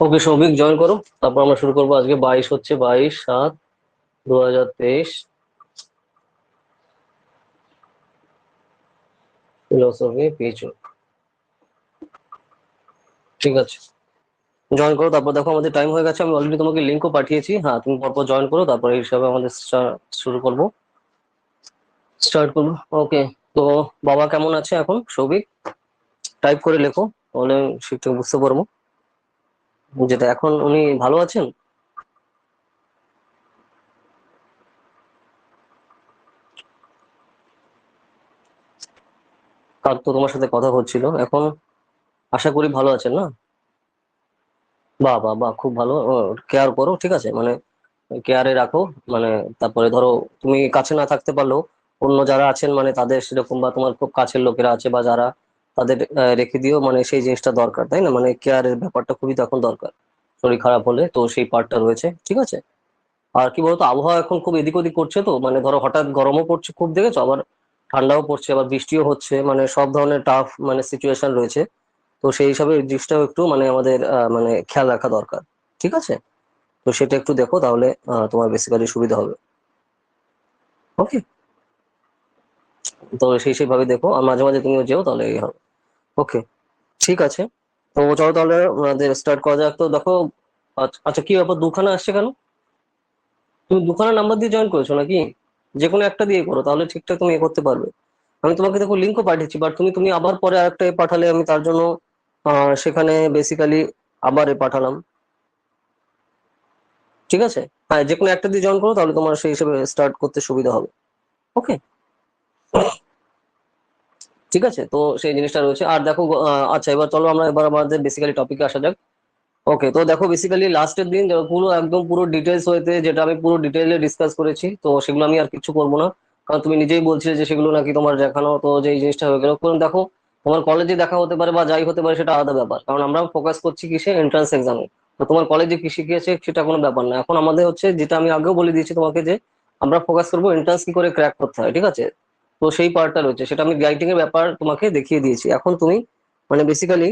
ওকে Souvik join করো। তারপর আমরা শুরু করবো। আজকে 22 হচ্ছে, 22/7/2023। Philosophy PhD. ঠিক আছে, জয়েন করো। তারপর দেখো আমাদের টাইম হয়ে গেছে, আমি অলরেডি তোমাকে লিঙ্কও পাঠিয়েছি। হ্যাঁ, তুমি পরপর জয়েন করো, তারপর এই হিসাবে আমাদের শুরু করবো, স্টার্ট করবো। ওকে। তো বাবা কেমন আছে এখন সৌভিক? টাইপ করে লেখো, তাহলে ঠিকঠাক বুঝতে পারবো। যেটা এখন উনি ভালো আছেন? কাল তো তোমার সাথে কথা হচ্ছিল, এখন আশা করি ভালো আছেন না? বাহ বাহ বাহ, খুব ভালো। কেয়ার করো, ঠিক আছে, মানে কেয়ারে রাখো। মানে তারপরে ধরো তুমি কাছে না থাকতে পারলেও অন্য যারা আছেন, মানে তাদের সেরকম, বা তোমার খুব কাছের লোকেরা আছে বা যারা, তাদের রেখে দিও। মানে সেই জিনিসটা দরকার, তাই না? মানে কেয়ারের ব্যাপারটা খুবই তখন দরকার। শরীর খারাপ হলে তো সেই পার্টটা রয়েছে, ঠিক আছে। আর কি বলতো, আবহাওয়া এখন খুব এদিক ওদিক করছে, তো মানে ধরো হঠাৎ গরমও পড়ছে খুব, দেখেছো, আবার ঠান্ডাও পড়ছে, আবার বৃষ্টিও হচ্ছে, মানে সব ধরনের টাফ মানে সিচুয়েশন রয়েছে। তো সেই হিসাবে এই জিনিসটাও একটু মানে আমাদের মানে খেয়াল রাখা দরকার, ঠিক আছে। তো সেটা একটু দেখো, তাহলে তোমার বেসিক্যালি সুবিধা হবে। ওকে। তো সেইভাবে দেখো, আর মাঝে মাঝে তুমিও যেও, তাহলে এই হবে। ওকে, ঠিক আছে। তো চলো তাহলে আমাদের স্টার্ট করা যাক। তো দেখো, আচ্ছা আচ্ছা, কি ব্যাপার, দুখানা আসছে কেন? তুমি দুখানা নাম্বার দিয়ে জয়েন করেছো নাকি? যে কোনো একটা দিয়ে করো, তাহলে ঠিকঠাক তুমি এ করতে পারবে। আমি তোমাকে দেখো লিঙ্কও পাঠিয়েছি, বাট তুমি তুমি আবার পরে আরেকটা পাঠালে, আমি তার জন্য সেখানে বেসিক্যালি আবার পাঠালাম। ঠিক আছে। হ্যাঁ, যে কোনো একটা দিয়ে জয়েন করো, তাহলে তোমার সেই হিসেবে স্টার্ট করতে সুবিধা হবে। ওকে, ঠিক আছে। তো সেই জিনিসটা রয়েছে। আর দেখো, আচ্ছা, এবার চলো আমরা এবার আমাদের বেসিক্যালি টপিকে আসা যাক। ওকে, তো দেখো বেসিক্যালি লাস্টের দিন পুরো একদম পুরো ডিটেলস হয়েছে, যেটা আমি পুরো ডিটেইলে ডিসকাস করেছি, তো সেগুলো আমি আর কিছু করবো না। কারণ তুমি নিজেই বলছিলে যে সেগুলো নাকি তোমার দেখানো, তো যে এই জিনিসটা হয়ে গেল। কারণ দেখো, তোমার কলেজে দেখা হতে পারে বা যাই হতে পারে, সেটা আলাদা ব্যাপার, কারণ আমরা ফোকাস করছি কিসে, এন্ট্রান্স এক্সামে। তো তোমার কলেজে কি শিখিয়েছে সেটা কোনো ব্যাপার না। এখন আমাদের হচ্ছে, যেটা আমি আগেও বলে দিয়েছি তোমাকে, যে আমরা ফোকাস করবো এন্ট্রান্স কি করে ক্র্যাক করতে হয়, ঠিক আছে। তো সেই পার্টটা রয়েছে, সেটা আমি রাইটিং এর ব্যাপার তোমাকে দেখিয়ে দিয়েছি। এখন তুমি মানে বেসিক্যালি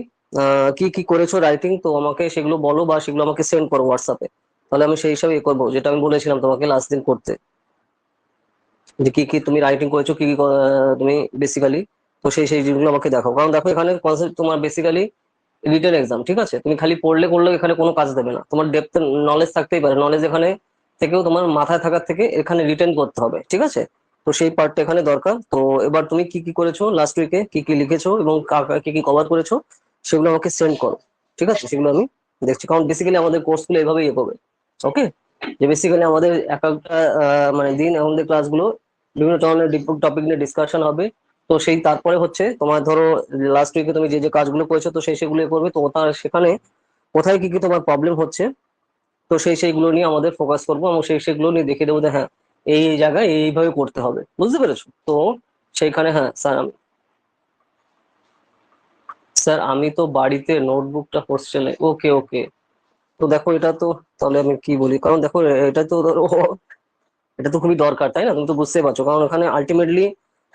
কি কি করেছো রাইটিং, তো আমাকে সেগুলো বলো, বা সেগুলো আমাকে সেন্ড করো হোয়াটসঅ্যাপে। তাহলে আমি সেই হিসাবে করবো, যেটা আমি বলেছিলাম তোমাকে লাস্ট দিন করতে, যে কি কি তুমি রাইটিং করেছো, কি কি তুমি বেসিক্যালি। তো সেই জিনিসগুলো আমাকে দেখো, কারণ দেখো এখানে কনসেপ্ট তোমার বেসিক্যালি রিটেন এক্সাম, ঠিক আছে। তুমি খালি পড়লে করলে এখানে কোনো কাজ দেবে না, তোমার ডেপথ নলেজ থাকতেই পারে, নলেজ এখানে থেকেও তোমার মাথায় থাকার থেকে এখানে রিটেন করতে হবে, ঠিক আছে। তো সেই পার্টটা এখানে দরকার। তো এবার তুমি কি কি করেছো লাস্ট উইকে, কি কি লিখেছো এবং কি কি কভার করেছো, সেগুলো আমাকে সেন্ড করো, ঠিক আছে। সেগুলো আমি দেখছি, কারণ বেসিক্যালি আমাদের কোর্সগুলো এভাবেই এগোবে। ওকে, যে বেসিক্যালি আমাদের এক একটা মানে দিন আমাদের ক্লাসগুলো বিভিন্ন ধরনের টপিক নিয়ে ডিসকাশন হবে। তো সেই তারপরে হচ্ছে তোমার ধরো লাস্ট উইকে তুমি যে যে কাজগুলো করেছো, তো সেগুলো করবে। তো তার সেখানে কোথায় কি কি তোমার প্রবলেম হচ্ছে, তো সেইগুলো নিয়ে আমাদের ফোকাস করবো, এবং সেগুলো নিয়ে দেখে দেবো যে হ্যাঁ, এই জায়গায় এইভাবে করতে হবে, বুঝতে পেরেছো তো? সেইখানে হ্যাঁ স্যার, স্যার আমি তো বাড়িতে, নোটবুকটা হোস্টেলে। ওকে ওকে। তো দেখো এটা তো, তাহলে আমি কি বলি, কারণ দেখো এটা তো ধরো, এটা তো খুবই দরকার, তাই না? তুমি তো বুঝতেই পারছো, কারণ ওখানে আলটিমেটলি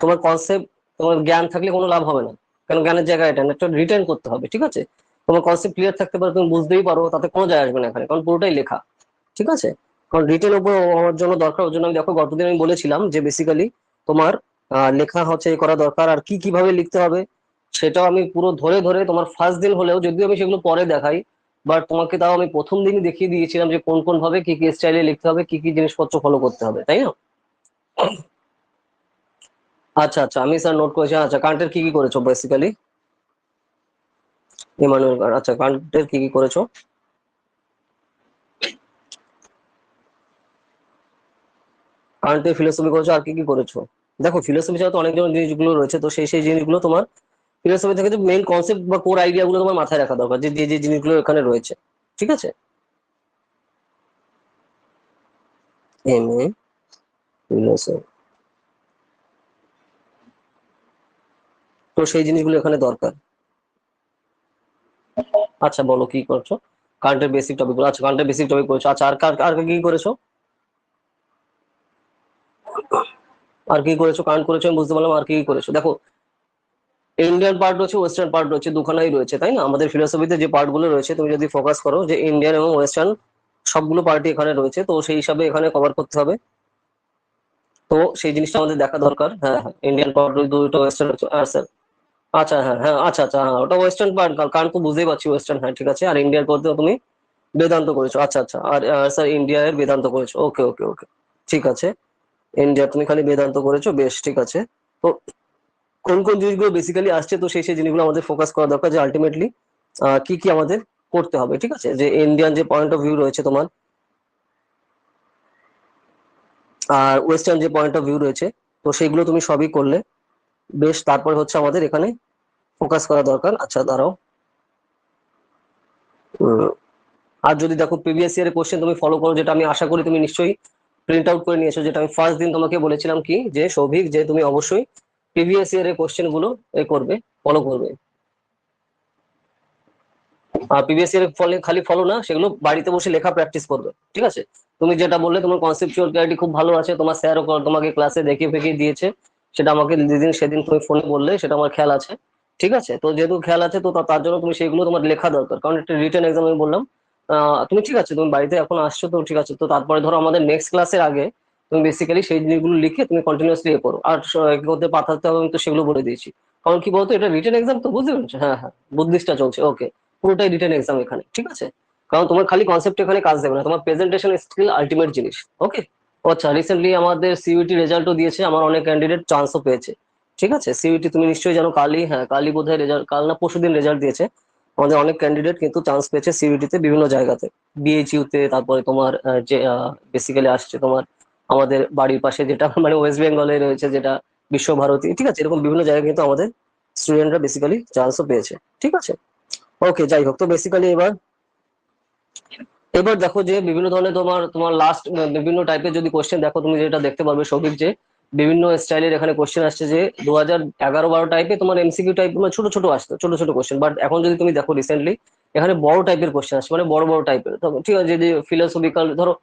তোমার কনসেপ্ট, তোমার জ্ঞান থাকলে কোনো লাভ হবে না। কারণ জ্ঞানের জায়গায় এটা না, একটা রিটার্ন করতে হবে, ঠিক আছে। তোমার কনসেপ্ট ক্লিয়ার থাকতে পারে, তুমি বুঝতেই পারো, তাতে কোনো যায় আসবে না এখানে, কারণ পুরোটাই লেখা, ঠিক আছে। কারণ রিটেন উপর আমার জন্য দরকার, ওর জন্য আমি দেখো গতদিন আমি বলেছিলাম যে বেসিক্যালি তোমার লেখা হচ্ছে এ করা দরকার, আর কি কিভাবে লিখতে হবে সেটাও আমি পুরো ধরে ধরে, তোমার ফার্স্ট দিন হলেও যদিও আমি সেগুলো পরে দেখাই, বাট তোমাকে তাও আমি প্রথম দিনই দেখিয়ে দিয়েছিলাম যে কোন কোন ভাবে কি কি স্টাইলে লিখতে হবে, কি কি জিনিসপত্র ফলো করতে হবে, তাই না? আচ্ছা আচ্ছা, আমি স্যার নোট করেছি। আচ্ছা, কান্টের কি কি করেছো বেসিক্যালি? ইমানুয়েল কান্ট, আচ্ছা, কান্টের কি কি করেছো? কান্টের ফিলোসফি করেছো, আর কি কি করেছো? দেখো ফিলোসফি ছাড়া তো অনেক ধরনের জিনিসগুলো রয়েছে, তো সেই জিনিসগুলো তোমার ফিলোসফি থেকে যে মেইন কনসেপ্ট বা কোর আইডিয়া গুলো তোমার মাথায় রাখা দরকার, যে যে যে জিনিসগুলো এখানে রয়েছে, ঠিক আছে। এম এ ফিলোসফি, তো সেই জিনিসগুলো এখানে দরকার। আচ্ছা বলো কি করছো। কারেন্টের বেসিক টপিক গুলো, আচ্ছা কারেন্টের বেসিক টপিক করেছো। আচ্ছা, আর আর কি কি করেছো? আর কি করেছো? কারেন্ট করেছো, আমি বুঝতে পারলাম, আর কি কি করেছো দেখো। ইন্ডিয়ান পার্ট রয়েছে, ওয়েস্টার্ন পার্ট রয়েছে, দুখানাই রয়েছে, তাই না? আমাদের ফিলোসফিতে যে পার্টগুলো রয়েছে তুমি যদি ফোকাস করো যে ইন্ডিয়ান এবং ওয়েস্টার্ন সবগুলো পার্টি এখানে রয়েছে, তো সেই হিসাবে এখানে কভার করতে হবে। তো সেই জিনিসটা আমাদের দেখা দরকার। হ্যাঁ হ্যাঁ, ইন্ডিয়ান পার্ট দুটো, ওয়েস্টার্ন স্যার। আচ্ছা হ্যাঁ হ্যাঁ, আচ্ছা আচ্ছা, হ্যাঁ ওটা ওয়েস্টার্ন পার্ট, কারণ তো বুঝতেই পারছি ওয়েস্টার্ন, হ্যাঁ ঠিক আছে। আর ইন্ডিয়ার পর তুমি বেদান্ত করেছো, আচ্ছা আচ্ছা। আর স্যার ইন্ডিয়ার বেদান্ত করেছো, ওকে ওকে ওকে, ঠিক আছে। ইন্ডিয়া তুমি খালি বেদান্ত করেছো, বেশ ঠিক আছে। তো কোন কোন জিনিসগুলো বেসিক্যালি আসছে, তো সেই সেই জিনিসগুলো আমাদের ফোকাস করা দরকার, যে আলটিমেটলি কি কি আমাদের করতে হবে, ঠিক আছে। যে ইন্ডিয়ান যে পয়েন্ট অফ ভিউ রয়েছে তোমার, আর ওয়েস্টার্ন যে পয়েন্ট অফ ভিউ রয়েছে, তো সেইগুলো তুমি সবই করলে বেশ। তারপর হচ্ছে আমাদের এখানে ফোকাস করা দরকার। আচ্ছা দাঁড়াও, উম, আর যদি দেখো প্রিভিয়াস ইয়ারের কোশ্চেন তুমি ফলো করো, যেটা আমি আশা করি তুমি নিশ্চয়ই প্রিন্ট আউট করে নিয়েছো, যেটা আমি ফার্স্ট দিন তোমাকে বলেছিলাম কি, যে সৌভিক যে তুমি অবশ্যই প্রিভিয়াস ইয়ারের কোশ্চেন গুলো করবে, ফলো করবে। প্রিভিয়াস ইয়ার ফলে খালি ফলো না, সেগুলো বাড়িতে বসে লেখা প্র্যাকটিস করবে, ঠিক আছে। তুমি যেটা বললে তোমার কনসেপচুয়াল ক্ল্যারিটি খুব ভালো আছে, তোমার স্যারও তোমাকে ক্লাসে দেখিয়ে ফেকিয়ে দিয়েছে, সেটা আমাকে যেদিন সেদিন তুমি ফোনে বললে, সেটা আমার খেয়াল আছে, ঠিক আছে। তো যেহেতু খেয়াল আছে, তো তার জন্য তুমি সেগুলো তোমার লেখা দরকার, কারণ একটা রিটেন এক্সাম আমি বললাম। তুমি ঠিক আছে, তুমি বাড়িতে এখন আসছো তো ঠিক আছে, তো তারপরে ধরো আমাদের নেক্সট ক্লাসের আগে তুমি বেসিক্যালি সেই জিনিসগুলো লিখে তুমি কন্টিনিউয়াসলি করো। আর কি করতে পাঠাতে হবে আমি তো সেগুলো বলে দিয়েছি। কারণ কি বলতো, এটা রিটেন এক্সাম তো, বুঝতে পেরেছো? হ্যাঁ হ্যাঁ, বুদ্ধিস্টটা চলছে, ওকে। পুরোটাই রিটেন এক্সাম এখানে, ঠিক আছে। কারণ তোমার খালি কনসেপ্ট এখানে কাজ দেবে না, তোমার প্রেজেন্টেশন স্কিল আলটিমেট জিনিস, ওকে। আচ্ছা, রিসেন্টলি আমাদের সিইউটি রেজাল্টও দিয়েছে, আমার অনেক ক্যান্ডিডেট চান্সও পেয়েছে, ঠিক আছে। সিইউটি তুমি নিশ্চয়ই জানো, কালই, হ্যাঁ কালই বোধহয় রেজাল্ট, কাল না পরশুদিন রেজাল্ট দিয়েছে। আমাদের অনেক ক্যান্ডিডেট কিন্তু চান্স পেয়েছে সিইউটি তে বিভিন্ন জায়গাতে, বিএইচইউ তে, তারপরে তোমার যে বেসিক্যালি আসছে তোমার আমাদের বাড়ির পাশে যেটা মানে ওয়েস্ট বেঙ্গলে রয়েছে যেটা বিশ্বভারতী, ঠিক আছে। এরকম বিভিন্ন জায়গায় কিন্তু আমাদের স্টুডেন্টরা বেসিক্যালি চান্সও পেয়েছে, ঠিক আছে। ওকে, যাই হোক, তো বেসিক্যালি এবার এবার দেখো যে বিভিন্ন ধরনের তোমার তোমার লাস্ট বিভিন্ন টাইপের যদি কোশ্চেন দেখো, তুমি যেটা দেখতে পারবে সৌভিক, যে বিভিন্ন স্টাইলের এখানে কোশ্চেন আসছে, যে 2011-12 টাইপে তোমার এমসিকিউ টাইপ, মানে ছোট ছোট আসতো, ছোট ছোট কোশ্চেন। বাট এখন যদি তুমি দেখো রিসেন্টলি এখানে বড় টাইপের কোশ্চেন আসছে, মানে বড় বড় টাইপের, ঠিক আছে। যে ফিলোসফিক্যাল ধরো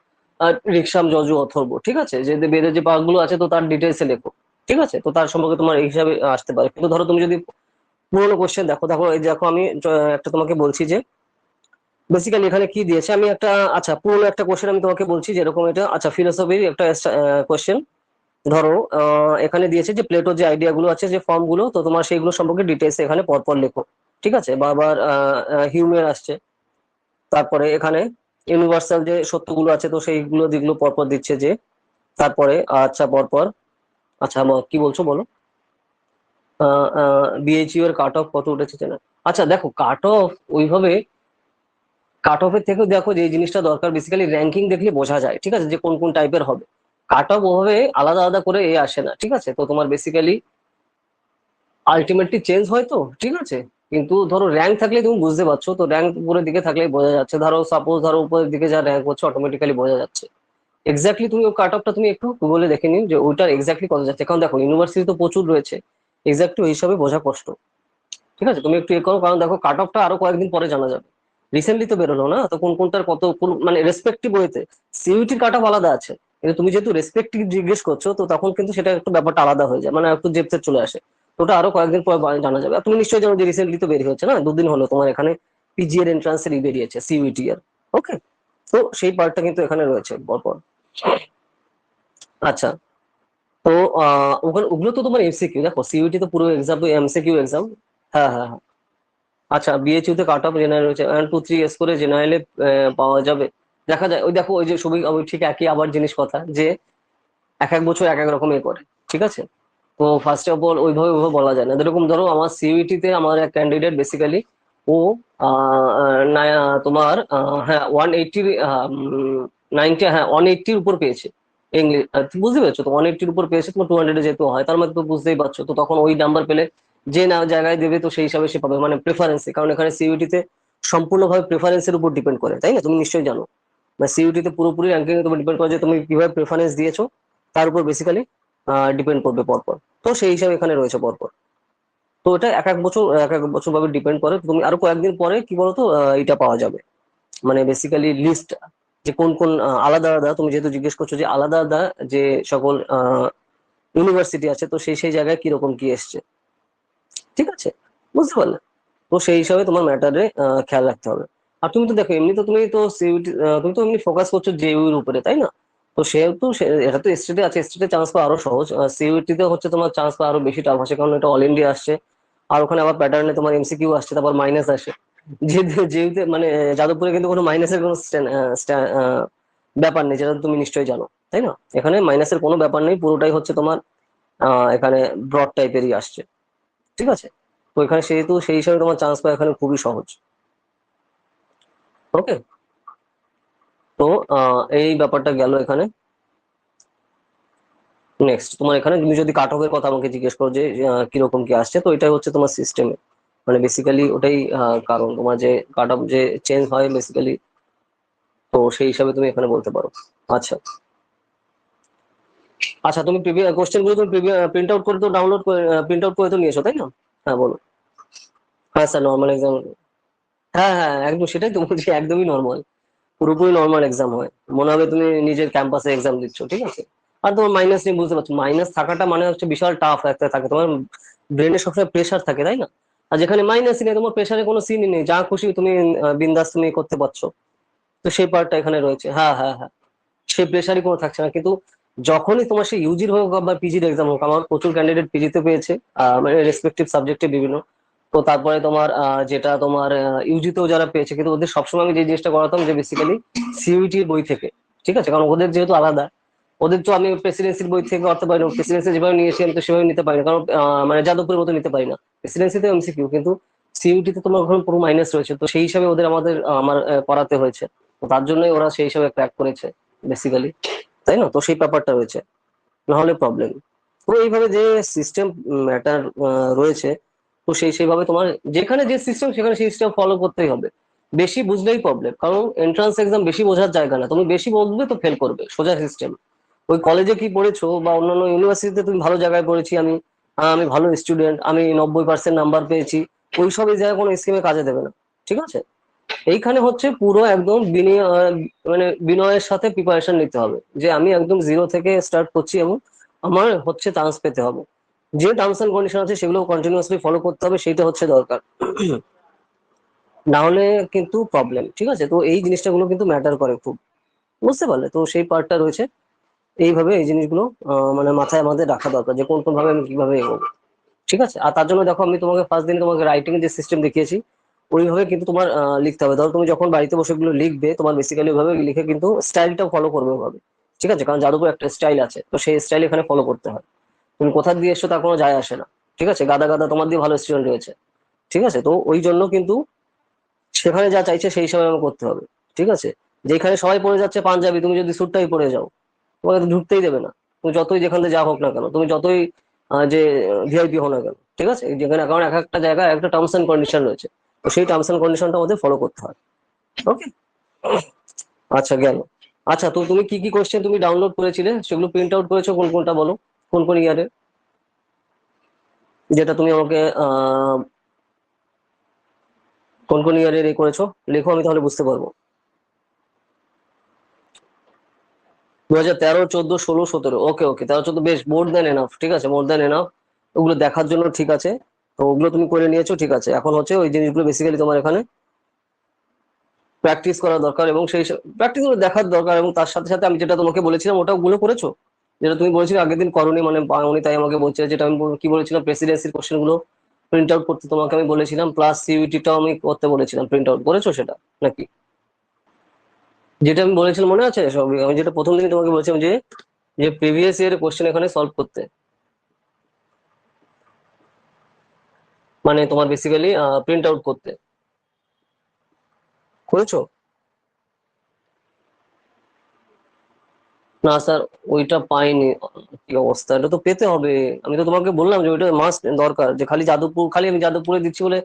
রিকসাম যজু অথর্ব, ঠিক আছে, যে বেদের যে পার্টগুলো আছে তো তার ডিটেলসে লেখো, ঠিক আছে। তো তার সম্পর্কে তোমার এই হিসাবে আসতে পারে। কিন্তু ধরো তুমি যদি পুরোনো কোশ্চেন দেখো, দেখো এই দেখো আমি একটা তোমাকে বলছি যে বেসিক্যালি এখানে কি দিয়েছে, আমি একটা, আচ্ছা পুরোনো একটা কোশ্চেন আমি তোমাকে বলছি, যেরকম এটা, আচ্ছা ফিলোসফির একটা কোশ্চেন। ধরো এখানে দিয়েছে যে প্লেটোর যে আইডিয়া গুলো আছে, যে ফর্ম গুলো, তো তোমার সেইগুলো সম্পর্কে ডিটেলস এখানে পরপর লেখো, ঠিক আছে। বা আবার হিউমের আসছে, তারপরে এখানে ইউনিভার্সাল যে সত্যগুলো আছে, তো সেইগুলো যেগুলো পরপর দিচ্ছে, যে তারপরে আচ্ছা পরপর, আচ্ছা কি বলছো বলো। বিএইচইউ এর কাট অফ কত উঠেছে না? আচ্ছা দেখো, কাট অফ ওইভাবে, কাট অফের থেকেও দেখো যে এই জিনিসটা দরকার, বেসিক্যালি র্যাঙ্কিং দেখলে বোঝা যায়, ঠিক আছে, যে কোন কোন টাইপের হবে। কাট অফ ওভাবে আলাদা আলাদা করে আসে না, ঠিক আছে। তো তোমার বেসিক্যালি আলটিমেটলি চেঞ্জ হয় তো, ঠিক আছে। কিন্তু ধরো র্যাঙ্ক থাকলে তুমি বুঝতে পারছো, তো র্যাঙ্ক উপরের দিকে থাকলে বোঝা যাচ্ছে। ধরো সাপোজ ধরো উপরের দিকে যা র্যাঙ্ক হচ্ছে, অটোমেটিক্যালি বোঝা যাচ্ছে। এক্স্যাক্টলি তুমি ওই কাট অফটা তুমি একটু গুগলে দেখে নিন, যে ওইটার এক্স্যাক্টলি কত যাচ্ছে। কারণ দেখো ইউনিভার্সিটি তো প্রচুর রয়েছে, এক্স্যাক্টলি ওই হিসাবে বোঝা কষ্ট, ঠিক আছে। তুমি একটু করো, কারণ দেখো কাট অফটা আরো কয়েকদিন পরে জানা যাবে। রিসেন্টলি তো বেরোলো না, তো কোন কোনটার কত কোন মানে রেসপেক্টিভ ওয়েতে সিইউটির কাট অফ আলাদা আছে। কিন্তু তুমি যেহেতু রেসপেক্টিভ জিজ্ঞেস করছো, তো তখন কিন্তু সেটা একটু ব্যাপারটা আলাদা হয়ে যায়, মানে একটু জেপতে চলে আসে। তো ওটা আরো কয়েকদিন পর জানা যাবে। আর তুমি নিশ্চয়ই জানো যে রিসেন্টলি তো বের হচ্ছে না, দুদিন হলো তোমার এখানে পিজি এর এন্ট্রান্স এর বেরিয়েছে, সিইউটি এর, ওকে। তো সেই পার্টটা কিন্তু এখানে রয়েছে পরপর। আচ্ছা, তো ওখানে ওগুলো তো তোমার এমসিকিউ, দেখো সিইউটি তো পুরো এক্সাম এমসিকিউ এক্সাম। হ্যাঁ হ্যাঁ হ্যাঁ। আচ্ছা, বিএইচইউ তে কাট অফ জেনারেল হচ্ছে 1 2 3 করে জেনারেলে পাওয়া যাবে, দেখা যায়। ওই দেখো ওই যে সবই ওই ঠিক একই আবার জিনিস কথা, যে এক এক বছর এক এক রকম করে, ঠিক আছে। তো ফার্স্ট অফ অল ওইভাবে ওইভাবে বলা যায় না। যেরকম ধরো আমার সিইউটি তে আমার এক ক্যান্ডিডেট বেসিক্যালি ও তোমার হ্যাঁ 180, 90, হ্যাঁ 180-র উপর পেয়েছে ইংলিশ। বুঝতে পেরেছো তো, 180-র উপর পেয়েছে, তোমার 200 যেহেতু হয়, তার মধ্যে তো বুঝতেই পারছো। তো তখন ওই নাম্বার পেলে যে না জায়গায় দেবে, তো সেই হিসাবে সে পাবে, মানে প্রেফারেন্সে। কারণ এখানে সিইউটি তে সম্পূর্ণভাবে প্রেফারেন্সের উপর ডিপেন্ড করে, তাই না? তুমি নিশ্চয়ই জানো, মানে সিইউটি তে পুরোপুরি র্যাঙ্কিং এর উপর ডিপেন্ড করে, যে তুমি কিভাবে প্রেফারেন্স দিয়েছো তার উপর বেসিক্যালি ডিপেন্ড করবে পরপর। তো সেই হিসাবে এখানে রয়েছে পরপর। তো এটা এক এক বছর এক এক বছর ভাবে ডিপেন্ড করে। তুমি আরো কয়েকদিন পরে কি বলতো এটা পাওয়া যাবে, মানে বেসিক্যালি লিস্ট, যে কোন কোন আলাদা আলাদা, তুমি যেহেতু জিজ্ঞেস করছো যে আলাদা আলাদা যে সকল ইউনিভার্সিটি আছে, তো সেই সেই জায়গায় কিরকম কি এসছে। ঠিক আছে, বুঝতে পারলে? তো সেই হিসাবে তোমার ম্যাটারে খেয়াল রাখতে হবে। আর তুমি তো দেখো এমনি তো তুমি তো সিইউটি, তুমি তো এমনি ফোকাস করছো জেইউ এর উপরে, তাই না? তো সেহেতু এটা তো স্টেটে আছে, স্টেটে চান্স পাওয়া আরো সহজ। সিইউটি তে হচ্ছে তোমার চান্স পাওয়া আরো বেশি টাফ আছে, কারণ এটা অল ইন্ডিয়া আসছে। আর ওখানে আবার প্যাটার্নে তোমার এমসিকিউ আসছে, তারপর মাইনাস আসে। যেহেতু যেহেতু মানে যাদবপুরে কিন্তু কোনো মাইনাসের কোনো ব্যাপার নেই, যেটা তুমি নিশ্চয়ই জানো, তাই না? এখানে মাইনাসের কোনো ব্যাপার নেই, পুরোটাই হচ্ছে তোমার এখানে ব্রড টাইপেরই আসছে। ঠিক আছে, তো এখানে সেহেতু সেই হিসাবে তোমার চান্স পাওয়া এখানে খুবই সহজ। ওকে, তো এই ব্যাপারটা গেল এখানে। নেক্সট তোমার এখানে তুমি যদি কাট অফের কথা আমাকে জিজ্ঞেস করো যে কিরকম কি আসছে, তো এটাই হচ্ছে তোমার সিস্টেমে, মানে বেসিক্যালি ওটাই কারণ তোমার যে কাট অফ যে চেঞ্জ হয় বেসিক্যালি, তো সেই হিসাবে তুমি এখানে বলতে পারো। আচ্ছা, আচ্ছা, তুমি প্রিভিয়াস কোশ্চেন গুলো তুমি প্রিন্ট আউট করে তো ডাউনলোড করে প্রিন্ট আউট করে তো নিয়েছো, তাই না? হ্যাঁ, বলো। হ্যাঁ স্যার, নর্মাল এক্সাম। হ্যাঁ, হ্যাঁ, একদম সেটাই তো বলছি, একদমই নর্মাল, পুরোপুরি নর্মাল এক্সাম হয়। মনে হবে তুমি নিজের ক্যাম্পাসে এক্সাম দিচ্ছ, ঠিক আছে? আর তোমার মাইনাস নিয়ে বুঝতে পারছো, মাইনাস থাকাটা মানে হচ্ছে বিশাল টাফ একটা থাকে তোমার, ব্রেনে সবসময় প্রেশার থাকে, তাই না? আর যেখানে মাইনাসই নেই, তোমার প্রেশারে কোনো সিনই নেই, যা খুশি তুমি বিন্দাস তুমি করতে পারছো। তো সেই পার্টটা এখানে রয়েছে। হ্যাঁ, হ্যাঁ, হ্যাঁ, সেই প্রেশারই কোনো থাকছে না। কিন্তু যখনই তোমার সেই ইউজির হোক বা পিজির এক্সাম হোক, আমার প্রচুর ক্যান্ডিডেট পিজিতে পেয়েছে, মানে রেসপেক্টিভ সাবজেক্টে বিভিন্ন। তো তারপরে তোমার যেটা তোমার ইউজিতেও যারা পেয়েছে, কিন্তু ওদের সবসময় আমি যে জিনিসটা করাতাম যে বেসিক্যালি সিইউটির বই থেকে, ঠিক আছে, কারণ ওদের যেহেতু আলাদা, ওদের তো আমি প্রেসিডেন্সির বই থেকে করতে পারি না, প্রেসিডেন্সি যেভাবে নিয়েছি আমি তো সেভাবে নিতে পারি না, কারণ মানে যাদবপুরের মতো নিতে পারি না। প্রেসিডেন্সিতে এমসিকিউ, কিন্তু সিইউটি তে তোমার ওখানে পুরো মাইনাস রয়েছে, তো সেই হিসাবে ওদের আমার করাতে হয়েছে। তো তার জন্যই ওরা সেই হিসাবে ক্র্যাক করেছে বেসিক্যালি, তাই না? তো সেই ব্যাপারটা রয়েছে, নাহলে প্রবলেম। তো এইভাবে যে সিস্টেম ম্যাটার রয়েছে, তো সেইভাবে তোমার যেখানে যে সিস্টেম সেখানে সেই সিস্টেম ফলো করতেই হবে। বেশি বুঝলেই প্রবলেম, কারণ এন্ট্রান্স এক্সাম বেশি বোঝার জায়গা না, তুমি বেশি বুঝবে তো ফেল করবে, সোজা সিস্টেম। ওই কলেজে কি পড়েছো বা অন্যান্য ইউনিভার্সিটিতে তুমি ভালো জায়গায় পড়েছি আমি, আমি ভালো স্টুডেন্ট, আমি 90% নাম্বার পেয়েছি, ওইসব এই জায়গায় কোনো স্কিমে কাজে দেবে না। ঠিক আছে, এইখানে হচ্ছে পুরো একদম মানে বিনয়ের সাথে প্রিপারেশন নিতে হবে, যে আমি একদম জিরো থেকে স্টার্ট করছি এবং আমার হচ্ছে চান্স পেতে হবে। যে টার্মস এন্ড কন্ডিশন আছে সেগুলো কন্টিনিউয়াসলি ফলো করতে হবে, সেইটা হচ্ছে দরকার। না হলে কিন্তু প্রবলেম। ঠিক আছে, তো এই জিনিসটা গুলো কিন্তু ম্যাটার করে খুব, বুঝতে পারলে? তো সেই পার্টটা রয়েছে, এইভাবে এই জিনিসগুলো মানে মাথায় আমাদের রাখা দরকার, যে কোন কোন ভাবে আমি কিভাবে এগোবো। ঠিক আছে, আর তার জন্য দেখো আমি তোমাকে ফার্স্ট দিনে তোমাকে রাইটিং যে সিস্টেম দেখিয়েছি, ওইভাবে কিন্তু তোমার লিখতে হবে। ধরো তুমি যখন বাড়িতে বসে এগুলো লিখবে, তোমার বেসিক্যালি ওইভাবে লিখে কিন্তু স্টাইলটাও ফলো করবে ওইভাবে। ঠিক আছে, কারণ যাদবপুর একটা স্টাইল আছে, তো সেই স্টাইল এখানে ফলো করতে হয়। তুমি কোথা দিয়ে এসছো তার কোনো যায় আসে না। ঠিক আছে, গাদা গাদা তোমার দিয়ে ভালো স্টুডেন্ট রয়েছে। ঠিক আছে, তো ওই জন্য কিন্তু সেখানে যা চাইছে সেই হিসাবে আমাকে করতে হবে। ঠিক আছে, যেখানে সবাই পড়ে যাচ্ছে পাঞ্জাবি, তুমি যদি স্যুটটাই পরে যাও, তোমাকে তো ঢুকতেই দেবে না। তুমি যতই যেখান থেকে যা হোক না কেন, তুমি যতই যে ভিআইপি হো না কেন, ঠিক আছে, যেখানে, কারণ এক একটা জায়গায় একটা টার্মস এন্ড কন্ডিশন রয়েছে, তো সেই টার্মস এন্ড কন্ডিশনটা আমাদের ফলো করতে হয়। ওকে, আচ্ছা, গেল। আচ্ছা, তো তুমি কি কি কোশ্চেন তুমি ডাউনলোড করেছিলে, সেগুলো প্রিন্ট আউট করেছো কোন কোনটা বলো, কোন কোন ইয়ারে, যেটা তুমি আমাকে কোন কোন ইয়ারের এ করেছো, লেখো, আমি তাহলে বুঝতে পারবো। 2013, 14, 16, 17, ওকে, ওকে, 13, 14, বেশ, মোর দ্যান এনাফ। ঠিক আছে, মোর দ্যান এনাফ, ওগুলো দেখার জন্য। ঠিক আছে, তো ওগুলো তুমি করে নিয়েছো, ঠিক আছে। এখন হচ্ছে ওই জিনিসগুলো বেসিক্যালি তোমার এখানে প্র্যাকটিস করা দরকার, এবং সেই প্র্যাকটিস গুলো দেখার দরকার, এবং তার সাথে সাথে আমি যেটা তোমাকে বলেছিলাম ওটা ওগুলো করেছো, যেটা তুমি বলেছিলে আগের দিন করনি, মানে উনি তাই আমাকে বলছে, যেটা আমি কি বলেছিলাম, প্রেসিডেন্সির কোশ্চেন গুলো প্রিন্ট আউট করতে তোমাকে আমি বলেছিলাম, প্লাস সিইউটিটাও আমি করতে বলেছিলাম, প্রিন্ট আউট করেছো সেটা নাকি? যেটা আমি বলেছিলাম মনে আছে সব, আমি যেটা প্রথম দিন তোমাকে বলেছিলাম যে যে প্রিভিয়াস ইয়ার কোশ্চেন এখানে সলভ করতে, মানে তোমার বেসিক্যালি প্রিন্ট আউট করতে, করেছো? না স্যার, ওইটা পাইনি। কি অবস্থা, এটা তো পেতে হবে। আমি তো তোমাকে বললাম যে ওইটা মাস্ট দরকার, যে খালি যাদবপুর, খালি আমি যাদবপুরে দিচ্ছি বলে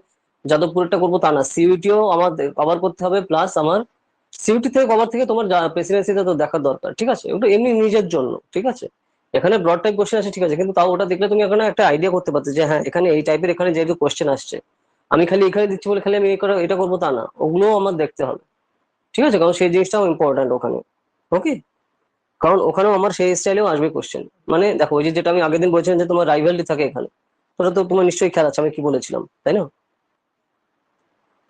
যাদবপুরটা করবো তা না, সিইউটিও আমার কভার করতে হবে, প্লাস আমার সিইউটি থেকে কভার থেকে তোমার প্রেসিডেন্সিতে তো দেখার দরকার। ঠিক আছে, ওটা এমনি নিজের জন্য। ঠিক আছে, এখানে ব্রড টাইপ কোশ্চেন আছে, ঠিক আছে, কিন্তু তাও ওটা দেখলে তুমি এখানে একটা আইডিয়া করতে পারছো যে হ্যাঁ এখানে এই টাইপের এখানে যেহেতু কোশ্চেন আসছে, আমি খালি এখানে দিচ্ছি বলে খালি আমি এটা করবো তা না, ওগুলোও আমার দেখতে হবে। ঠিক আছে, কারণ সেই জিনিসটাও ইম্পর্ট্যান্ট ওখানে। ওকে, কারণ ওখানেও আমার সেই স্টাইলেও আসবে কোশ্চেন। মানে দেখো, ওই যে যেটা আমি আগের দিন বলছিলাম যে তোমার রাইভালরি থাকে এখানে, তোটা তো তোমার নিশ্চয়ই খেয়াল আছে আমি কি বলেছিলাম, তাই না?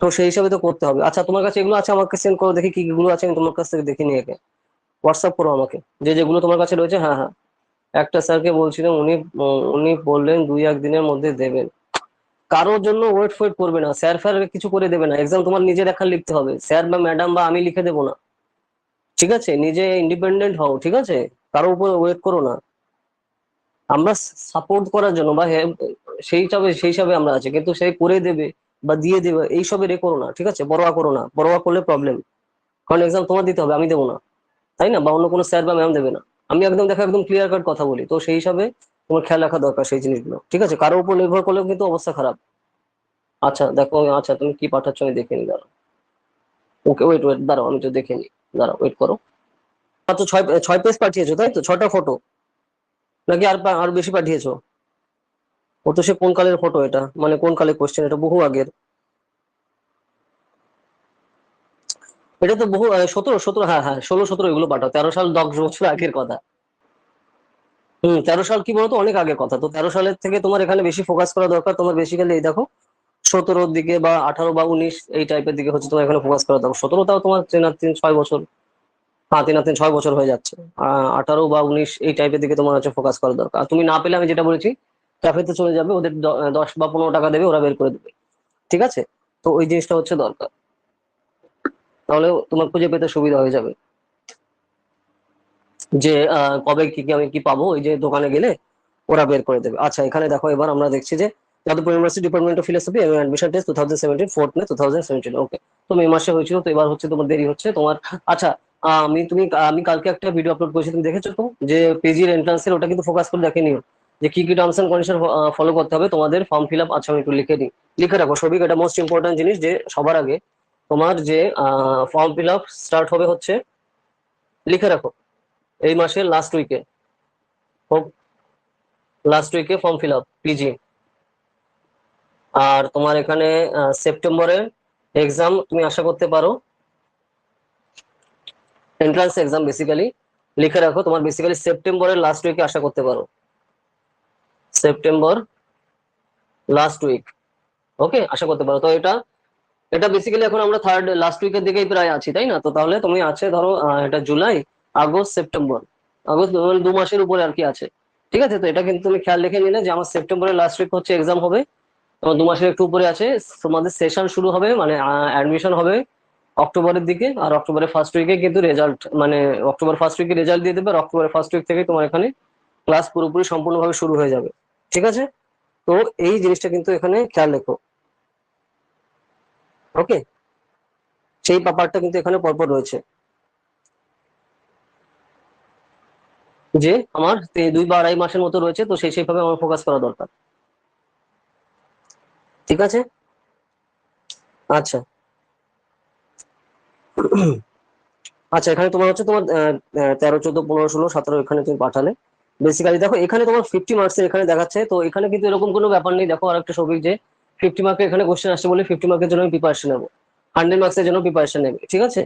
তো সেই হিসাবে তো করতে হবে। আচ্ছা তোমার কাছে এগুলো আছে, আমাকে সেন্ড করো দেখি কি কি গুলো আছে, আমি তোমার কাছ থেকে দেখে নিয়ে একে হোয়াটসঅ্যাপ করো আমাকে, যে যেগুলো তোমার কাছে রয়েছে। হ্যাঁ হ্যাঁ, একটা স্যারকে বলছিলাম, উনি বললেন 2-1 দিনের মধ্যে দেবেন। কারোর জন্য ওয়েট ফোয়েট করবে না, স্যার ফ্যার কিছু করে দেবে না, এক্সাম তোমার নিজের একা লিখতে হবে, স্যার বা ম্যাডাম বা আমি লিখে দেবো না। ঠিক আছে, নিজে ইন্ডিপেন্ডেন্ট হও, ঠিক আছে? কারোর উপর ওয়েট করো না। আমরা সাপোর্ট করার জন্য বা সেই হিসাবে আমরা আছি, কিন্তু সে করে দেবে বা দিয়ে দেবে এইসবের এ করো না, ঠিক আছে? পরোয়া করো না, পরোয়া করলে প্রবলেম। কারণ এক্সাম তোমার দিতে হবে, আমি দেবো না, তাই না? বা অন্য কোনো স্যার বা ম্যাম দেবে না। আমি একদম দেখো একদম ক্লিয়ার কাট কথা বলি, তো সেই হিসাবে তোমার খেয়াল রাখা দরকার সেই জিনিসগুলো, ঠিক আছে? কারোর উপর নির্ভর করলেও কিন্তু অবস্থা খারাপ। আচ্ছা দেখো, আচ্ছা তুমি কি পাঠাচ্ছ আমি দেখে নি, দাঁড়াও। ওকে ওয়েট ওয়েট, দাঁড়াও আমি তো দেখে নি, দাঁড়াও ওয়েট করো। মাত্র 6 পেজ পাঠিয়েছো তাই তো, 6টা ফটো, নাকি আর বেশি পাঠিয়েছো? ও তো সে কোন কালের ফটো এটা, মানে কোন কালের কোশ্চেন, এটা বহু আগের। এটা তো বহু 17, হ্যাঁ হ্যাঁ 16-17 এগুলো পাঠাও, 13 সাল 10 বছর আগের কথা। 13 সাল কি বলতো, অনেক আগের কথা। তো 13 সালের থেকে তোমার এখানে বেশি ফোকাস করা দরকার, তোমার বেসিক্যালি এই দেখো 17-র দিকে বা 18 বা 19 এই টাইপের দিকে হচ্ছে তোমার এখানে ফোকাস করা দরকার। 17টাও তোমার 3 আর 3 6 বছর, হ্যাঁ 3 আর 3 6 বছর হয়ে যাচ্ছে। 18 বা 19 এই টাইপের দিকে তোমার হচ্ছে ফোকাস করা দরকার। আর তুমি না পেলে আমি যেটা বলেছি, ক্যাফেতে চলে যাবে, ওদের 10 বা 15 টাকা দেবে, ওরা বের করে দেবে, ঠিক আছে? তো ওই জিনিসটা হচ্ছে দরকার, তাহলে তোমার খুঁজে পেতে সুবিধা হয়ে যাবে। যে কবে কি কি আমি কি পাবো, ওই যে দোকানে গেলে ওরা বের করে দেবে। আচ্ছা এখানে দেখো, এবার আমরা দেখছি যে Jadavpur university department of philosophy এবং অ্যাডমিশন টেস্ট 2017 4 মে 2017, ওকে। তো মে মাসে হয়েছিল, তো এবার হচ্ছে তোমার দেরি হচ্ছে তোমার। আচ্ছা আমি কালকে একটা ভিডিও আপলোড করেছি, তুমি দেখেছো তো? যে পিজির এন্ট্রান্সের, ওটা কিন্তু ফোকাস করে দেখে নিও, যে কি কি টার্মস এন্ড কন্ডিশন ফলো করতে হবে তোমাদের ফর্ম ফিল আপ। আচ্ছা আমি একটু লিখে দিই, লিখে রাখো সবই, এটা মোস্ট ইম্পর্টেন্ট জিনিস, যে সবার আগে তোমার যে ফর্ম ফিল আপ স্টার্ট হবে হচ্ছে, লিখে রাখো, এই মাসের লাস্ট উইকে, লাস্ট উইকে ফর্ম ফিল আপ পিজি। আর তোমার এখানে সেপ্টেম্বরে এক্সাম তুমি আশা করতে পারো, এন্ট্রান্স এক্সাম বেসিক্যালি, লিখে রাখো তোমার বেসিক্যালি সেপ্টেম্বরের লাস্ট উইকে আশা করতে পারো, সেপ্টেম্বর লাস্ট উইক, ওকে আশা করতে পারো। তো এটা এটা বেসিক্যালি এখন আমরা থার্ড লাস্ট উইকের দিকেই প্রায় আছি, তাই না? তো তাহলে তুমি আছে ধরো এটা জুলাই, আগস্ট, সেপ্টেম্বর, আগস্ট, 2 মাসের উপরে আর কি আছে, ঠিক আছে? তো এটা কিন্তু তুমি খেয়াল রেখে নিলে যে আমার সেপ্টেম্বরের লাস্ট উইক হচ্ছে এক্সাম হবে, তোমার 2 মাসের একটু উপরে আছে। তোমাদের সেশন শুরু হবে, মানে অ্যাডমিশন হবে অক্টোবরের দিকে, আর অক্টোবরের ফার্স্ট উইকে কিন্তু রেজাল্ট, মানে অক্টোবর ফার্স্ট উইকে রেজাল্ট দিয়ে দেবে, আর অক্টোবরের ফার্স্ট উইক থেকে তোমার এখানে ক্লাস পুরোপুরি সম্পূর্ণভাবে শুরু হয়ে যাবে, ঠিক আছে? তো এই জিনিসটা কিন্তু এখানে খেয়াল রেখো, ওকে? সেই ব্যাপারটা কিন্তু এখানে পরপর রয়েছে, যে আমার 2 বা 2.5 মাসের মতো রয়েছে, তো সেইভাবে আমার ফোকাস করা দরকার, ঠিক আছে? আচ্ছা আচ্ছা, এখানে তোমার হচ্ছে তোমার 13, 14, 15, 16, 17 এখানে তুমি পাঠালে। বেসিক্যালি দেখো এখানে তোমার 50 মার্কসের এখানে দেখাচ্ছে, তো এখানে কিন্তু এরকম কোনো ব্যাপার নেই। দেখো আর একটা সবিক, যে 50 মার্কের এখানে কোশ্চেন আসছে বলে 50 মার্কের জন্য আমি প্রিপারেশন নেবো, 100 মার্কসের জন্য প্রিপারেশন নেবে, ঠিক আছে?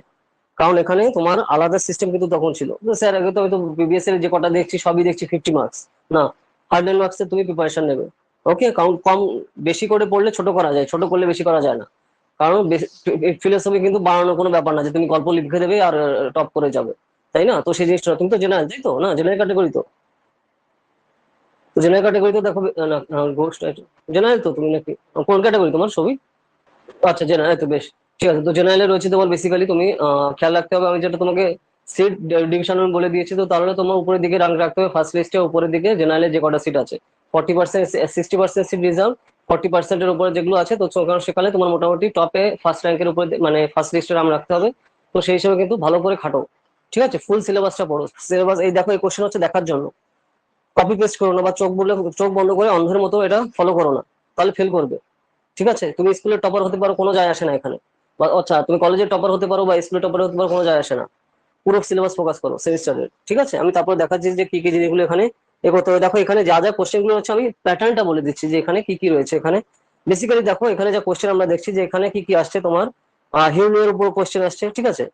কারণ এখানে তোমার আলাদা সিস্টেম কিন্তু তখন ছিল, তো স্যার আগে তো আমি তো প্রিভিয়াস এর যে কটা দেখছি সবই দেখছি 50 মার্কস, না 100 মার্কসের তুমি প্রিপারেশন নেবে, ওকে? কারণ কম বেশি করে পড়লে ছোট করা যায়, ছোট করলে বেশি করা যায় না। কারণ ফিলোসফি কিন্তু বানানোর কোনো ব্যাপার না যে তুমি গল্প লিখে দেবে আর টপ করে যাবে, তাই না? তো সেই জিনিসটা, তুমি তো জেনারেল তাই তো, না জেনারেল ক্যাটাগরি তো, তো জেনারেল ক্যাটাগরি তো দেখো, না গোস্ট জেনারেল তো তুমি নাকি, কোন ক্যাটাগরি তোমার ছবি? আচ্ছা জেনারেল তো বেশ, ঠিক আছে। তো জেনারেলে রয়েছে তোমার বেসিক্যালি তুমি খেয়াল রাখতে হবে, আমি যেটা তোমাকে সিট ডিভিশন বলে দিয়েছি, তো তাহলে তোমার উপরের দিকে রাঙ্ক রাখতে হবে ফার্স্ট লিস্টে, উপরের দিকে জেনারেলে যে কটা সিট আছে 40%, 60% সিট রিজার্ভ, 40%-এর উপরে যেগুলো আছে, তো সেখানে তোমার মোটামুটি টপে ফার্স্ট র্যাঙ্কের উপরে, মানে ফার্স্ট লিস্টে নাম রাখতে হবে। তো সেই হিসেবে কিন্তু ভালো করে খাটো, ঠিক আছে? ফুল সিলেবাসটা পড়ো, সিলেবাস এই দেখো, এই কোশ্চেন হচ্ছে দেখার জন্য, কপি পেস্ট করো না, বা চোখ বন্ধ করে অন্ধের মতো এটা ফলো করো না, তাহলে ফেল করবে, ঠিক আছে? তুমি স্কুলের টপার হতে পারো, কোনো যায় আসে না এখানে, বা আচ্ছা তুমি কলেজের টপার হতে পারো বা স্কুলের টপার হতে পারো, কোনো যায় আসে না। পুরো সিলেবাস ফোকাস করো সেমিস্টারের, ঠিক আছে? আমি তারপর দেখাচ্ছি যে কি কি জিনিসগুলো এখানে এ করতে হবে। দেখো এখানে যা যা কোশ্চেন গুলো হচ্ছে, আমি প্যাটার্নটা বলে দিচ্ছি যে এখানে কি কি রয়েছে। এখানে বেসিক্যালি দেখো, এখানে যা কোশ্চেন আমরা দেখছি যে এখানে কি কি আসছে, তোমার হিউমের উপর কোশ্চেন আসছে, ঠিক আছে?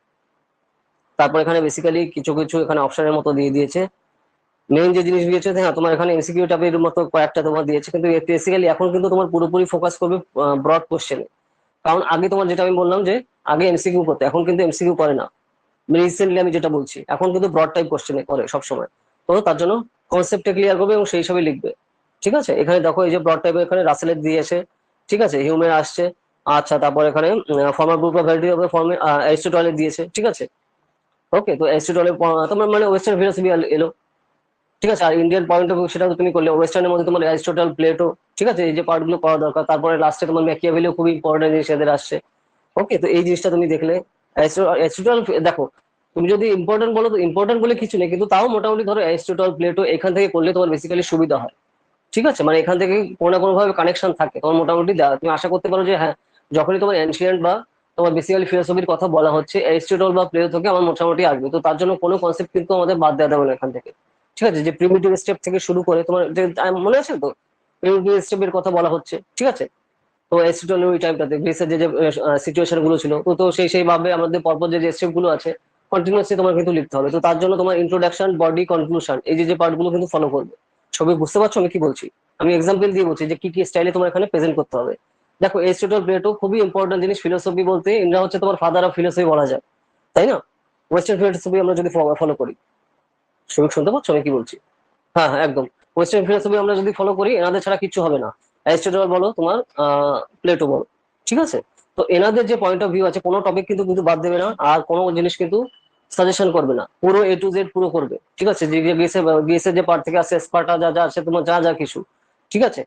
তারপর এখানে বেসিক্যালি কিছু কিছু এখানে অপশনের মতো দিয়ে দিয়েছে, মেইন যে জিনিস দিয়েছে, হ্যাঁ তোমার এখানে এমসিকিউ টাইপের মতো কয়েকটা তোমার দিয়েছে, কিন্তু বেসিক্যালি এখন কিন্তু তোমার পুরোপুরি ফোকাস করবে ব্রড কোশ্চেনে। কারণ আগে তোমার যেটা আমি বললাম যে আগে এমসিকিউ করতে, এখন কিন্তু এমসিকিউ করে না। রিসেন্টলি আমি যেটা বলছি, এখন কিন্তু ব্রড টাইপ কোশ্চেনে করে সবসময়। তো তার জন্য কনসেপ্টটা ক্লিয়ার করবে এবং সেই হিসাবে লিখবে। ঠিক আছে, এখানে দেখো এই যে ব্রড টাইপের এখানে রাসেলের দিয়েছে, ঠিক আছে, হিউমের আসছে। আচ্ছা, তারপর এখানে ফর্মাল গ্রুপ অফ ভ্যালিডি হবে ফর্মে অ্যারিস্টটলের দিয়েছে, ঠিক আছে। ওকে, তো অ্যারিস্টটলের তোমার মানে ওয়েস্টার্ন ফিলোসফি এলো, ঠিক আছে। আর ইন্ডিয়ান পয়েন্ট অফ ভিউ সেটা তো তুমি করলে, ওয়েস্টার্নের মধ্যে তোমার অ্যারিস্টটল, প্লেটো, ঠিক আছে, এই যে পার্টগুলো করা দরকার। তারপরে লাস্টে তোমার ম্যাকিয়াভেলিও খুব ইম্পর্টেন্ট জিনিস এদের আসছে। ওকে, তো এই জিনিসটা তুমি দেখলে। অ্যারিস্টটল দেখো, তুমি যদি ইম্পর্টেন্ট বলো তো ইম্পর্টেন্ট বলে কিছু নেই, কিন্তু তাও মোটামুটি ধরো অ্যারিস্টটল, প্লেটো এখান থেকে করলে তোমার বেসিক্যালি সুবিধা হয়। ঠিক আছে, মানে এখান থেকে কোনো না কোনো ভাবে কানেকশন থাকে তোমার মোটামুটি তুমি আশা করতে পারো যে হ্যাঁ, যখনই তোমার এনশিয়েন্ট বা তোমার বেসিক্যালি ফিলোসফির কথা বলা হচ্ছে, অ্যারিস্টটল বা প্লেটো থেকে আমার মোটামুটি আসবে। তো তার জন্য কোনো কনসেপ্ট কিন্তু আমাদের বাদ দেওয়া যাবে না এখান থেকে। ঠিক আছে, যে প্রিমিটিভ স্টেপ থেকে শুরু করে তোমার যে মনে আছে তো, প্রিমিটিভ স্টেপের কথা বলা হচ্ছে, ঠিক আছে। তো অ্যারিস্টটলের ওই টাইমটাতে গ্রিসের যে সিচুয়েশন গুলো ছিল, তো তো সেইভাবে আমাদের পরপর যে স্টেপ গুলো আছে কন্টিনিউয়াসলি তোমার কিন্তু লিখতে হবে। তো তার জন্য তোমার ইন্ট্রোডাকশন, বডি, কনক্লুশন, এই যে পার্ট গুলো কিন্তু ফলো করবে। সবই বুঝতে পারছো আমি কি বলছি? আমি এক্সাম্পল দিয়ে বলছি যে কি কি স্টাইলে তোমার এখানে প্রেজেন্ট করতে হবে। দেখো, এরিস্টটল, প্লেটো খুবই ইম্পর্টেন্ট জিনিস ফিলোসফি বলতে, এরা হচ্ছে তোমার ফাদার অফ ফিলোসফি বলা যায়, তাই না? ওয়েস্টার্ন ফিলোসফি আমরা যদি ফলো করি, সবাই শুনতে পাচ্ছ আমি কি বলছি? হ্যাঁ হ্যাঁ, একদম। ওয়েস্টার্ন ফিলোসফি আমরা যদি ফলো করি, এনাদের ছাড়া কিচ্ছু হবে না। অ্যারিস্টটল বলো, তোমার প্লেটো বলো, ঠিক আছে। তো এনাদের যে পয়েন্ট অফ ভিউ আছে, কোনো টপিক কিন্তু কিন্তু বাদ দেবে না, আর কোনো জিনিস কিন্তু সাজেশন করবে না, পুরো এ টু জেড পুরো করবে। ঠিক আছে, যে গিয়েছে যে পার্ট থেকে আসছে, স্পার্টা যা যা আছে তোমার যা যা কিছু, ঠিক আছে।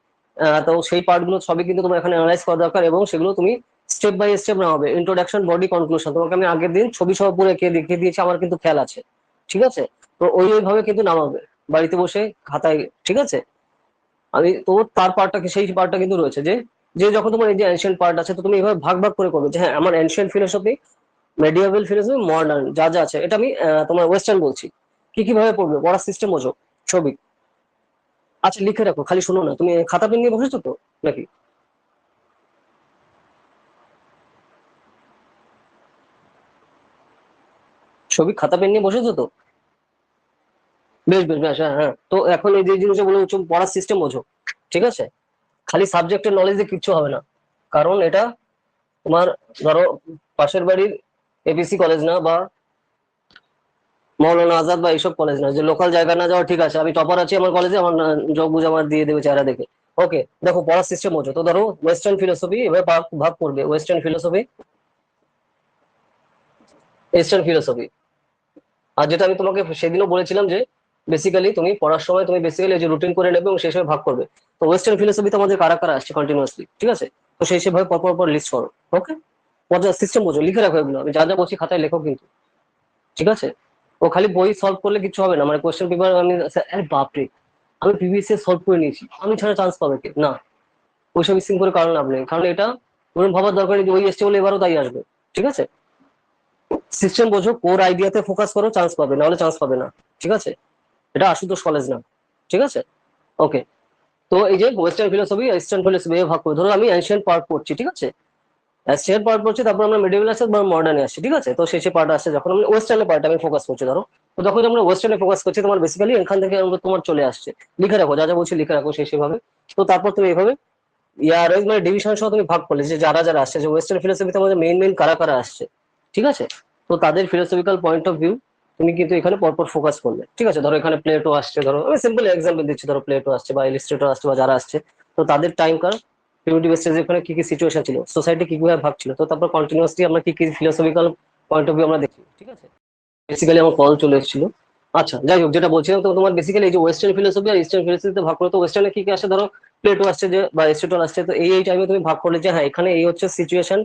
তো সেই পার্ট গুলো সবই কিন্তু তোমার এখানে অ্যানালাইজ করা দরকার, এবং সেগুলো তুমি স্টেপ বাই স্টেপ না হবে। ইন্ট্রোডাকশন, বডি, কনক্লুশন তোমাকে আমি আগের দিন ছবি সহ পুরো এঁকে দেখিয়ে দিয়েছি, আমার কিন্তু খেয়াল আছে, ঠিক আছে। তো ওইভাবে কিন্তু নামাবে বাড়িতে বসে খাতায়, ঠিক আছে। আমি তো তার পার্টটা, সেই পার্টটা কিন্তু রয়েছে যে যে যখন তোমার এই যে এনশিয়েন্ট পার্ট আছে, তো তুমি এইভাবে ভাগ ভাগ করে করবে যে হ্যাঁ, আমার এনশিয়েন্ট ফিলোসফি, মেডিয়েভাল ফিলোসফি, মডার্ন যা যা আছে, এটা আমি তোমার ওয়েস্টার্ন বলছি। কি কি ভাবে পড়বে, পড়ার সিস্টেম বোঝো, ছবি। আচ্ছা, লিখে রাখো, খালি শোনো না, তুমি খাতা পেন নিয়ে বসেছো তো নাকি? ছবি খাতা পেন নিয়ে বসেছো তো? বেশ বেশ বেশ, হ্যাঁ হ্যাঁ। তো এখন এই যে জিনিসটা বলে হচ্ছে পড়ার সিস্টেম বোঝো, ঠিক আছে। খালি সাবজেক্টের নলেজ দিয়ে কিচ্ছু হবে না। কারণ এটা তোমার, ধরো, পাশের বাড়ির এবিসি কলেজ না, বা মৌলানা আজাদ বা এইসব কলেজ না, যে লোকাল জায়গা না যাওয়া, ঠিক আছে। আমি টপার আছি আমার কলেজে, আমার যোগ বুঝ আমার দিয়ে দেবে চেহারা দেখে। ওকে, দেখো পড়ার সিস্টেম হচ্ছে, তো ধরো ওয়েস্টার্ন ফিলোসফি এবার ভাগ ভাগ করবে, ওয়েস্টার্ন ফিলোসফি, ইস্টার্ন ফিলোসফি। আর যেটা আমি তোমাকে সেদিনও বলেছিলাম যে বেসিক্যালি তুমি পড়ার সময় তুমি বেসিক্যালি যে রুটিন করে নেবে এবং সেই সময় ভাগ করবে। তো ওয়েস্টার্ন ফিলোসফিতে আমাদের কারা কারা আসছে কন্টিনিউয়াসলি, ঠিক আছে। তো সেই সেভাবে পর পর পর লিস্ট করো। ওকে, পর্যায়ে সিস্টেম বোঝো, লিখে রাখো এগুলো, আমি যা যা বলছি খাতায় লেখো কিন্তু, ঠিক আছে। ও খালি বই সলভ করলে কিছু হবে না, মানে কোয়েশ্চেন পেপার আমি, আরে বাপরে, আমি প্রিভিয়াস ইয়ার সলভ করে নিয়েছি, আমি ছাড়া চান্স পাবে কে না? ওইসব স্কিম করে কারণ লাভ নেই, কারণ এটা কোনো ভাবার দরকার নেই যে ওই এসছে বলে এবারও তাই আসবে, ঠিক আছে। সিস্টেম বোঝো, কোর আইডিয়াতে ফোকাস করো, চান্স পাবে, নাহলে চান্স পাবে না, ঠিক আছে। এটা আশুতোষ কলেজ না, ঠিক আছে। ওকে, তো এই যে ওয়েস্টার্ন ফিলোসফি, ইস্টার্ন ফিলোসফি ভাগ করে, ধরো আমি এনশিয়েন্ট পার্ট পড়ছি, ঠিক আছে। এনশিয়েন্ট পার্ট পড়ছি, তারপর আমরা মিডিয়েবল আসছে বা মডার্নে আসছি, ঠিক আছে। তো সেই পার্ট আসছে যখন আমি ওয়েস্টার্নের পার্ট আমি ফোকাস করছি, ধরো। তো যখন আমরা ওয়েস্টার্নে ফোকাস করছি, তোমার বেসিক্যালি এখান থেকে তোমার চলে আসছে। লিখে রাখো, যা যা বলছি লিখে রাখো সেভাবে। তো তারপর তুমি এইভাবে ইয়ার মানে ডিভিশন সহ তুমি ভাগ করলে যে যারা যারা আসছে, যে ওয়েস্টার্ন ফিলোসফিতে আমাদের মেইন মেইন কারা কারা আসছে, ঠিক আছে। তো তাদের ফিলোসফিক্যাল পয়েন্ট অফ ভিউ তুমি কিন্তু এখানে পরপর ফোকাস করলে, ঠিক আছে। ধরো এখানে প্লেটো আসছে, ধরো আমি সিম্পল এক্সাম্পল দিচ্ছি, ধরো প্লেটো আসছে বা ইলিস্ট্রেটর আসছে বা যারা আসছে, তো তাদের টাইম কার প্রিমিটিভ স্টেজে এখানে কি কি সিচুয়েশন ছিল, সোসাইটি কি কিভাবে ভাগ ছিল, তো তারপর কন্টিনিউয়াসলি আমরা কি কি ফিলোসফিক্যাল পয়েন্ট অফ ভিউ আমরা দেখি, ঠিক আছে। বেসিক্যালি আমার কল চলে এসেছিল। আচ্ছা, যাই হোক, যেটা বলছিলাম, তো তোমার বেসিক্যালি এই যে ওয়েস্টার্ন ফিলোসফি আর ইস্টার্ন ফিলোসফিতে ভাগ করে, তো ওয়েস্টার্নে কি কি আসে, ধরো প্লেটো আসছে যে বা এরিস্টটল আসছে, তো এই টাইমে তুমি ভাগ করলে যে হ্যাঁ, এখানে এই হচ্ছে সিচুয়েশন,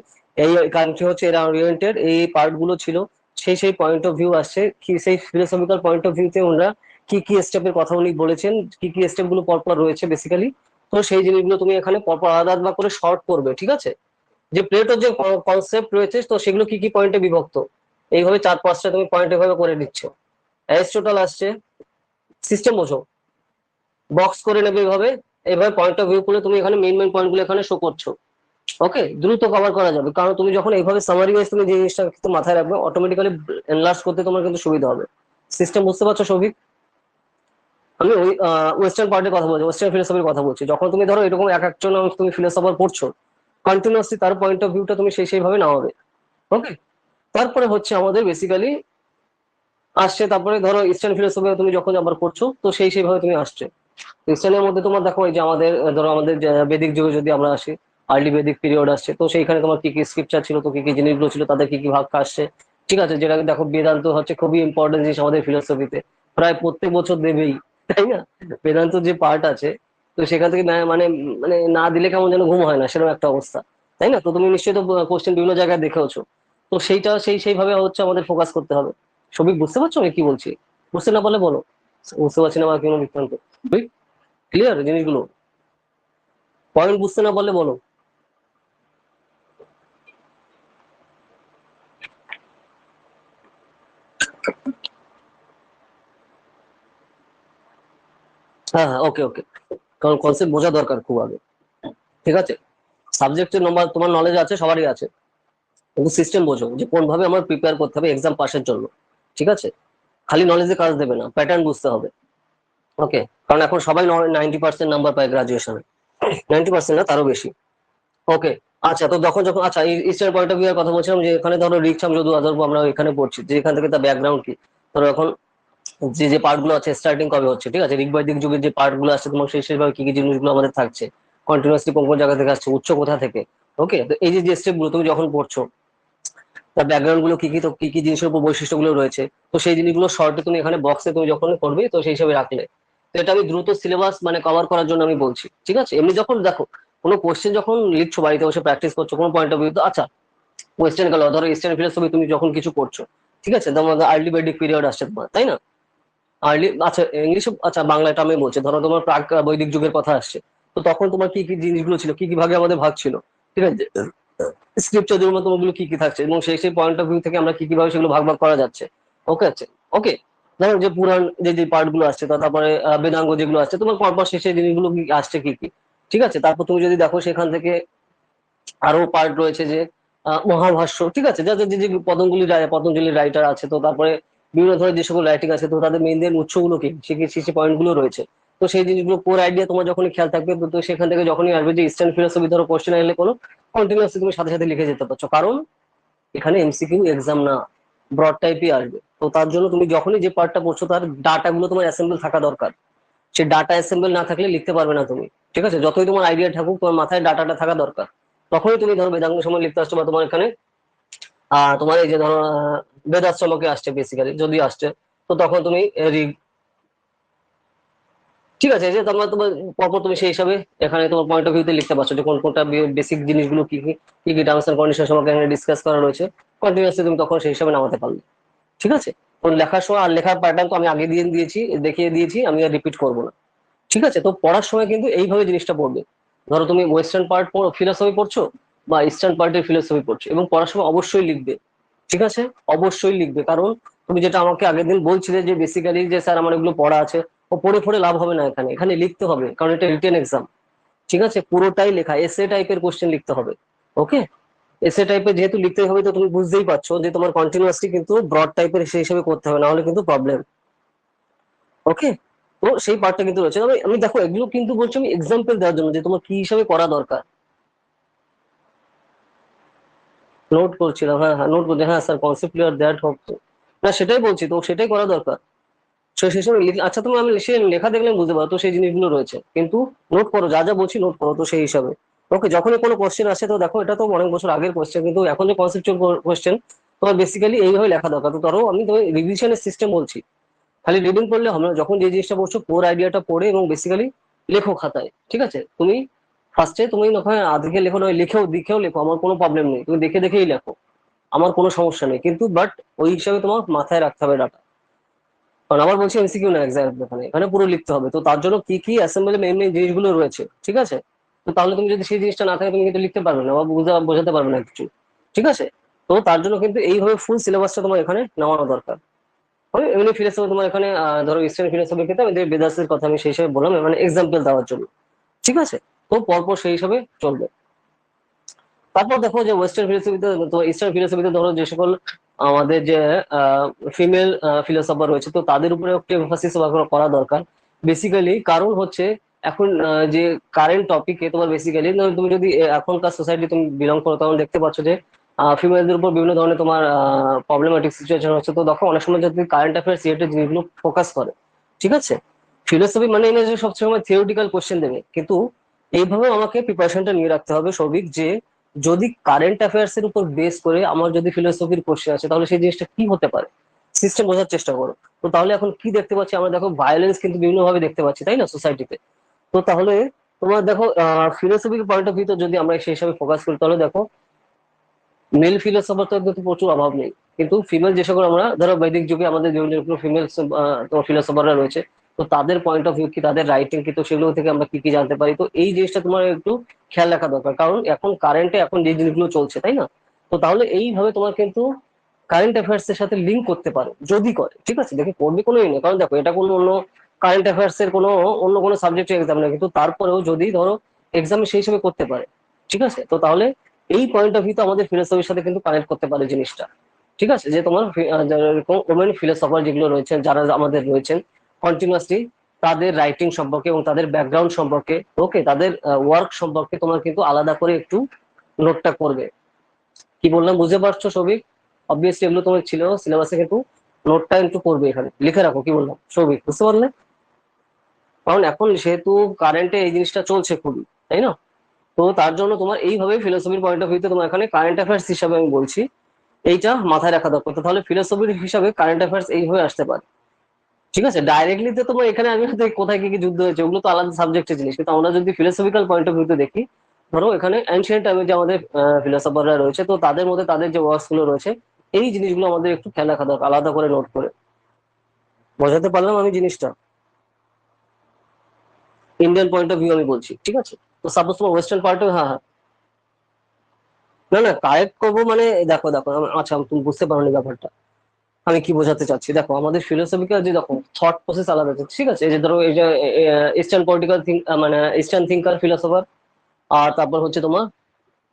এই কান্ট্রি হচ্ছে এরা ওরিয়েন্টেড, এই পার্ট গুলো ছিল, সেই পয়েন্ট অফ ভিউ আসছে, কি সেই ফিলোসফিক্যাল পয়েন্ট অফ ভিউতে ওনারা কি কি স্টেপের কথা উনি বলেছেন, কি কি স্টেপ গুলো পরপর রয়েছে বেসিক্যালি। তো সেই জিনিসগুলো তুমি এখানে পরপর আলাদা আলাদা করে শর্ট করবে, ঠিক আছে। যে প্লেটোর যে কনসেপ্ট রয়েছে, তো সেগুলো কি কি পয়েন্টে বিভক্ত, এইভাবে চার পাঁচটা তুমি পয়েন্ট এভাবে করে দিচ্ছ। অ্যারিস্টটল আসছে, সিস্টেম বোঝো, বক্স করে নেবে এইভাবে, এইভাবে পয়েন্ট অফ ভিউ করে তুমি এখানে মেইন মেইন পয়েন্ট গুলো এখানে শো করছো। ওকে, দ্রুত কভার করা যাবে, কারণ তুমি যখন এইভাবে সামারি ওয়াইজ তুমি যে জিনিসটা কিন্তু মাথায় রাখবে, অটোমেটিক্যালি এনলার্জ করতে তোমার কিন্তু সুবিধা হবে। সিস্টেম বুঝতে পারছো সৌভিক? আমি ওই ওয়েস্টার্ন পার্টের কথা বলছি, ওয়েস্টার্ন ফিলোসফির কথা বলছি। যখন তুমি ধরো এরকম এক একজন তুমি ফিলোসফার পড়ছো, কন্টিনিউয়াসলি তার পয়েন্ট অফ ভিউটা তুমি সেইভাবে নামাবে। ওকে, তারপরে হচ্ছে আমাদের বেসিক্যালি আসছে, তারপরে ধরো ইস্টার্ন ফিলোসফি তুমি যখন আবার পড়ছো তো সেইভাবে তুমি আসছে। ইস্টার্নের মধ্যে তোমার দেখো এই যে আমাদের ধরো আমাদের যে বেদিক যুগে যদি আমরা আসি, আর্লি বেদিক পিরিয়ড আসছে, তো সেইখানে তোমার কি কি স্ক্রিপচার ছিল, তো কি কি জিনিসগুলো ছিল, তাদের কি কি ভাগ আসছে, ঠিক আছে, যেটা দেখো বেদান্ত হচ্ছে খুবই ইম্পর্টেন্ট জিনিস আমাদের ফিলোসফিতে, প্রায় প্রত্যেক বছর দেবেই, তাই না? বেদান্ত যে পার্ট আছে, তো সেখান থেকে মানে মানে না দিলে কেমন যেন ঘুম হয় না, সেরকম একটা অবস্থা, তাই না? তো তুমি নিশ্চয়ই তো কোশ্চেন বিভিন্ন জায়গায় দেখেওছো। তো সেইটা সেইভাবে হচ্ছে আমাদের ফোকাস করতে হবে। সবই বুঝতে পারছো আমি কি বলছি? বুঝতে না পারলে বলো, বুঝতে পারছি না বা কোনো বৃত্তান্ত। ক্লিয়ার জিনিসগুলো? পয়েন্ট বুঝতে না পারলে বলো। হ্যাঁ হ্যাঁ, ওকে ওকে। কারণ কনসেপ্ট বোঝা দরকার খুব আগে, ঠিক আছে? সাবজেক্টের নম্বর তোমার নলেজ আছে, সবারই আছে, কিন্তু সিস্টেম বোঝো যে কোন ভাবে আমার প্রিপেয়ার করতে হবে এক্সাম পাসের জন্য, ঠিক আছে? খালি নলেজে কাজ দেবে না, প্যাটার্ন বুঝতে হবে। ওকে, কারণ এখন সবাই 90% নাম্বার পায় গ্রাজুয়েশনে, 90% না তারও বেশি। ওকে, আচ্ছা, তো যখন যখন আচ্ছা এই ইস্টার্ন পয়েন্ট অফ ভিউ এর কথা বলছিলাম, যে এখানে ধরো রিক্সাম যদি আদর্ব আমরা এখানে পড়ছি, যে এখান থেকে তার ব্যাকগ্রাউন্ড কি, ধরো এখন যে যে পার্ট গুলো আছে স্টার্টিং কবে হচ্ছে, ঠিক আছে, ঋগ্বৈদিক যুগের যে পার্ট গুলো আছে তোমার সেইভাবে কি কি জিনিসগুলো আমাদের থাকছে, কন্টিনিউয়াসলি কোন কোন জায়গা থেকে আসছে, উচ্চ কোথা থেকে। ওকে, তো এই যে যে স্টেপ গুলো তুমি যখন পড়ছো, তার ব্যাকগ্রাউন্ড গুলো কি কি, তো কি কি জিনিসের উপর বৈশিষ্ট্যগুলো রয়েছে, তো সেই জিনিসগুলো শর্টে তুমি এখানে বক্সে তুমি যখন করবে তো সেই হিসাবে রাখলে, তো এটা আমি দ্রুত সিলেবাস মানে কভার করার জন্য আমি বলছি, ঠিক আছে? এমনি যখন দেখো কোনো কোশ্চেন যখন লিখছো, বাড়িতে বসে প্র্যাকটিস করছো কোনো পয়েন্ট অফ ভিউ, তো আচ্ছা ওয়েস্টার্ন গেল, ধরো ইস্টার্ন ফিলোসফি তুমি যখন কিছু করছো, ঠিক আছে, তোমার আর্লি বৈদিক পিরিয়ড আসছে তোমার, তাই না? আর্লি, আচ্ছা ইংলিশ, আচ্ছা বাংলাটা আমি বলছি, ধরো তোমার প্রাক বৈদিক যুগের কথা আসছে, তো তখন তোমার কি কি জিনিসগুলো ছিল, কি কি ভাগে আমাদের ভাগ ছিল, ঠিক আছে, স্ক্রিপ্টার মতো ওগুলো কি কি থাকছে, এবং সেই পয়েন্ট অফ ভিউ থেকে আমরা কি কিভাবে সেগুলো ভাগ ভাগ করা যাচ্ছে। ওকে আছে, ওকে। ধরো যে পুরাণ যে যে পার্ট গুলো আসছে, তারপরে বেদাঙ্গ যেগুলো আসছে, তোমার পরপর শেষে জিনিসগুলো কি আসছে কি কি, ঠিক আছে? তারপর তুমি যদি দেখো সেখান থেকে আরো পার্ট রয়েছে যে মহাভাষ্য, ঠিক আছে, যাদের যে যে পতঞ্জলির রাইটার আছে, তো তারপরে বিভিন্ন ধরনের যে সকল রাইটিং আছে, তো তাদের মেইন উৎসগুলো কি, সে পয়েন্ট গুলো রয়েছে। তো সেই জিনিসগুলো কোর আইডিয়া তোমার যখনই খেয়াল থাকবে, তো সেখান থেকে যখনই আসবে যে ইস্টার্ন ফিলোসফি ধরো কোশ্চেন এলে কোনো কন্টিনিউয়াসলি তুমি সাথে সাথে লিখে যেতে পারছো, কারণ এখানে এমসিকিউ এক্সাম না, ব্রড টাইপই আসবে। তো তার জন্য তুমি যখনই যে পার্টটা পড়ছো তার ডাটা গুলো তোমার অ্যাসেম্বল থাকা দরকার। সেই ডাটা অ্যাসেম্বল না থাকলে লিখতে পারবে না তুমি, ঠিক আছে? যতই তোমার আইডিয়া থাকুক, তোমার মাথায় ডাটাটা থাকা দরকার। তখনই তুমি ধরো বেদাঙ্গ সময় লিখতে আসছো, বা তোমার এখানে তোমার এই যে ধরো বেদাশ্রমকে আসছে বেসিক্যালি যদি আসছে, তো তখন তুমি ঠিক আছে, এই যে তোমার তোমার পরপর তুমি সেই হিসাবে এখানে তোমার পয়েন্ট অফ ভিউতে লিখতে পারছো যে কোন কোনটা বেসিক জিনিসগুলো কি কি, কি কি টার্মস এন্ড কন্ডিশন তোমাকে এখানে ডিসকাস করা রয়েছে, কন্টিনিউয়াসলি তুমি তখন সেই হিসাবে নামাতে পারলে, ঠিক আছে? তো লেখার সময় আর লেখার প্যাটার্ন তো আমি আগে দিয়ে দিয়েছি, দেখিয়ে দিয়েছি, আমি আর রিপিট করবো না, ঠিক আছে? তো পড়ার সময় কিন্তু এইভাবে জিনিসটা পড়বে। ধরো তুমি ওয়েস্টার্ন পার্ট ফিলোসফি পড়ছো বা ইস্টার্ন পার্টের ফিলোসফি পড়ছো, এবং পড়ার সময় অবশ্যই লিখবে, ঠিক আছে? অবশ্যই লিখবে, কারণ তুমি যেটা আমাকে আগের দিন বলছিলে যে বেসিক্যালি যে স্যার আমার এগুলো পড়া আছে, ও পড়ে পড়ে লাভ হবে না, এখানে এখানে লিখতে হবে, কারণ এটা রিটেন এক্সাম, ঠিক আছে? পুরোটাই লেখা, এসে টাইপের কোশ্চেন লিখতে হবে। ওকে, এসে টাইপের যেহেতু লিখতে হবে, তো তুমি বুঝতেই পারছো যে তোমার কন্টিনিউয়াসলি কিন্তু ব্রড টাইপের সেই হিসেবে করতে হবে, না হলে কিন্তু প্রবলেম। ওকে, তো সেই পার্টটা কিন্তু রয়েছে, তবে আমি দেখো এগুলো কিন্তু বলছি আমি এক্সাম্পল দেওয়ার জন্য যে তোমার কি হিসাবে করা দরকার। নোট করছিলাম, হ্যাঁ হ্যাঁ নোট করছি, হ্যাঁ স্যার কনসেপ্ট ক্লিয়ার দ্যাট হোক। না সেটাই বলছি, তো সেটাই করা দরকার। সেই সময় আচ্ছা তুমি আমি সে লেখা দেখলে আমি বুঝতে পারো, তো সেই জিনিসগুলো রয়েছে, কিন্তু নোট করো, যা যা বলছি নোট করো, তো সেই হিসাবে। ওকে, যখনই কোনো কোশ্চেন আসে, তো দেখো এটা তো অনেক বছর আগের কোশ্চেন, কিন্তু এখন যে কনসেপচুয়াল কোশ্চেন, তোমার বেসিক্যালি এইভাবে লেখা দরকার। তো ধরো আমি তোমার রিভিশনের সিস্টেম বলছি, খালি রিডিং করলে হবে না, যখন যে জিনিসটা পড়ছো কোর আইডিয়াটা পড়ে এবং বেসিক্যালি লেখো খাতায়, ঠিক আছে? তুমি ফার্স্টে তুমি নয় আধেকে লেখো, নয় লিখেও দেখেও লেখো, আমার কোনো প্রবলেম নেই, তুমি দেখে দেখেই লেখো, আমার কোনো সমস্যা নেই, কিন্তু বাট ওই হিসাবে তোমার মাথায় রাখতে হবে ডাটা। কারণ আবার বলছি এমসিকিউ না এক্সাম, এখানে এখানে পুরো লিখতে হবে, তো তার জন্য কি কি অ্যাসেম্বলি মেইন মেইন জিনিসগুলো রয়েছে, ঠিক আছে? তো তাহলে তুমি যদি সেই জিনিসটা না থাকে তুমি কিন্তু লিখতে পারবে না বা বোঝাতে পারবে না কিছু, ঠিক আছে? তো তার জন্য কিন্তু এইভাবে ফুল সিলেবাসটা তোমার এখানে নেওয়ানো দরকার। আমি এমনি ফিলোসফি তোমার এখানে ধরো ইস্টার্ন ফিলোসফির ক্ষেত্রে আমি বেদাসের কথা আমি সেই হিসাবে বললাম, মানে এক্সাম্পল দেওয়ার জন্য, ঠিক আছে? তো পরপর সেই হিসাবে চলবে। তারপর দেখো যে ওয়েস্টার্ন ফিলোসফিতে, তো ইস্টার্ন ফিলোসফিতে ধরো যে সকল আমাদের যে ফিমেল ফিলোসফার রয়েছে, তো তাদের উপরে একটু এমফাসিস করা দরকার, বেসিক্যালি কারণ হচ্ছে এখন যে কারেন্ট টপিকে তোমার বেসিক্যালি তুমি যদি এখনকার সোসাইটি তুমি বিলং করো তখন দেখতে পাচ্ছ যে ফিমেলদের উপর বিভিন্ন ধরনের তোমার প্রবলেমেটিক সিচুয়েশন হচ্ছে। তো দেখো অনেক সময় যদি কারেন্ট অ্যাফেয়ার্স রিলেটেড জিনিসগুলো ফোকাস করে, ঠিক আছে। ফিলোসফি মানে এই না যে সবসময় থিওরিটিক্যাল কোশ্চেন দেবে, কিন্তু এইভাবে আমাকে প্রিপারেশনটা নিয়ে রাখতে হবে সৌভিক, যে যদি কারেন্ট অ্যাফেয়ার্স এর উপর বেস করে আমার যদি ফিলোসফির কোশ্চেন আছে তাহলে সেই জিনিসটা কি হতে পারে, সিস্টেম বোঝার চেষ্টা করো। তো তাহলে এখন কি দেখতে পাচ্ছি আমরা, দেখো ভায়োলেন্স কিন্তু বিভিন্ন ভাবে দেখতে পাচ্ছি, তাই না, সোসাইটিতে। তো তাহলে তোমার দেখো ফিলোসফিক পয়েন্ট অফ ভিউ যদি আমরা সেই হিসাবে ফোকাস করি তাহলে দেখো মেল ফিলোসফার তো কিন্তু প্রচুর অভাব নেই, কিন্তু ফিমেল যে সকল আমরা ধরো বৈদিক যুগে আমাদের বিভিন্ন ফিমেল তোমার ফিলোসফাররা রয়েছে, তো তাদের পয়েন্ট অফ ভিউ কি, তাদের রাইটিং কি, তো সেগুলো থেকে আমরা কি কি জানতে পারি। তো এই জিনিসটা তোমার একটু খেয়াল রাখা দরকার, কারণ এখন কারেন্টে এখন যে জিনিসগুলো চলছে, তাই না। তো তাহলে এইভাবে তোমার কিন্তু কারেন্ট অ্যাফেয়ার্স এর সাথে লিঙ্ক করতে পারো, যদি করে, ঠিক আছে। দেখে করবে কোনো নেই, কারণ দেখো এটা কোনো অন্য কারেন্ট অ্যাফেয়ার্স এর কোনো অন্য কোনো সাবজেক্টের এক্সাম না, কিন্তু তারপরেও যদি ধরো এক্সামে সেই হিসেবে করতে পারে, ঠিক আছে। তো তাহলে এই পয়েন্ট অফ ভিউ তো আমাদের ফিলোসফির সাথে কিন্তু কানেক্ট করতে পারে জিনিসটা, ঠিক আছে। যে তোমার যেরকম ওমেন ফিলোসফার যেগুলো রয়েছেন, যারা আমাদের রয়েছেন কন্টিনিউয়াসলি, তাদের রাইটিং সম্পর্কে এবং তাদের ব্যাকগ্রাউন্ড সম্পর্কে, ওকে, তাদের ওয়ার্ক সম্পর্কে তোমার কিন্তু আলাদা করে একটু নোটটা করবে। কি বললাম বুঝতে পারছো সৌভিক? অবভিয়াসলি এগুলো তোমার ছিল সিলেবাসে, কিন্তু নোটটা একটু করবে, এখানে লিখে রাখো। কি বললাম সৌভিক, বুঝতে পারলে? কারণ এখন যেহেতু কারেন্টে এই জিনিসটা চলছে খুবই, তাই না। তো তার জন্য তোমার এইভাবে ফিলোসফির পয়েন্ট অফ ভিউতে তোমার এখানে কারেন্ট অ্যাফেয়ার্স হিসাবে আমি বলছি, এইটা মাথায় রাখা দরকার। তো তাহলে ফিলোসফির হিসাবে কারেন্ট অ্যাফেয়ার্স এইভাবে আসতে পারে, ঠিক আছে। ডাইরেক্টলি তো তোমার এখানে আমি হয়তো কোথায় কি কি যুদ্ধ হয়েছে ওগুলো তো আলাদা সাবজেক্টের জিনিস, কিন্তু আমরা যদি ফিলোসফিক্যাল পয়েন্ট অফ ভিউতে দেখি, ধরো এখানে এনশিয়েন্ট টাইমে যে আমাদের ফিলোসফাররা রয়েছে, তো তাদের মধ্যে তাদের যে ওয়ার্কস গুলো রয়েছে, এই জিনিসগুলো আমাদের একটু খেয়াল রাখা দরকার, আলাদা করে নোট করে। বোঝাতে পারলাম আমি জিনিসটা? ইন্ডিয়ান পয়েন্ট অফ ভিউ আমি বলছি, ঠিক আছে। তো সাপোজ তোমার ওয়েস্টার্ন পার্ট, হ্যাঁ হ্যাঁ, না না কারেক্ট করবো মানে, দেখো দেখো আচ্ছা তুমি বুঝতে পারোনি ব্যাপারটা, আমি কি বোঝাতে চাচ্ছি। দেখো আমাদের ফিলোসফিক্যাল যে দেখো থট প্রসেস আলাদা আছে, ঠিক আছে। এই যে ধরো এই যে ইস্টার্ন পলিটিক্যাল মানে ইস্টার্ন থিঙ্কার ফিলোসফার, আর তারপর হচ্ছে তোমার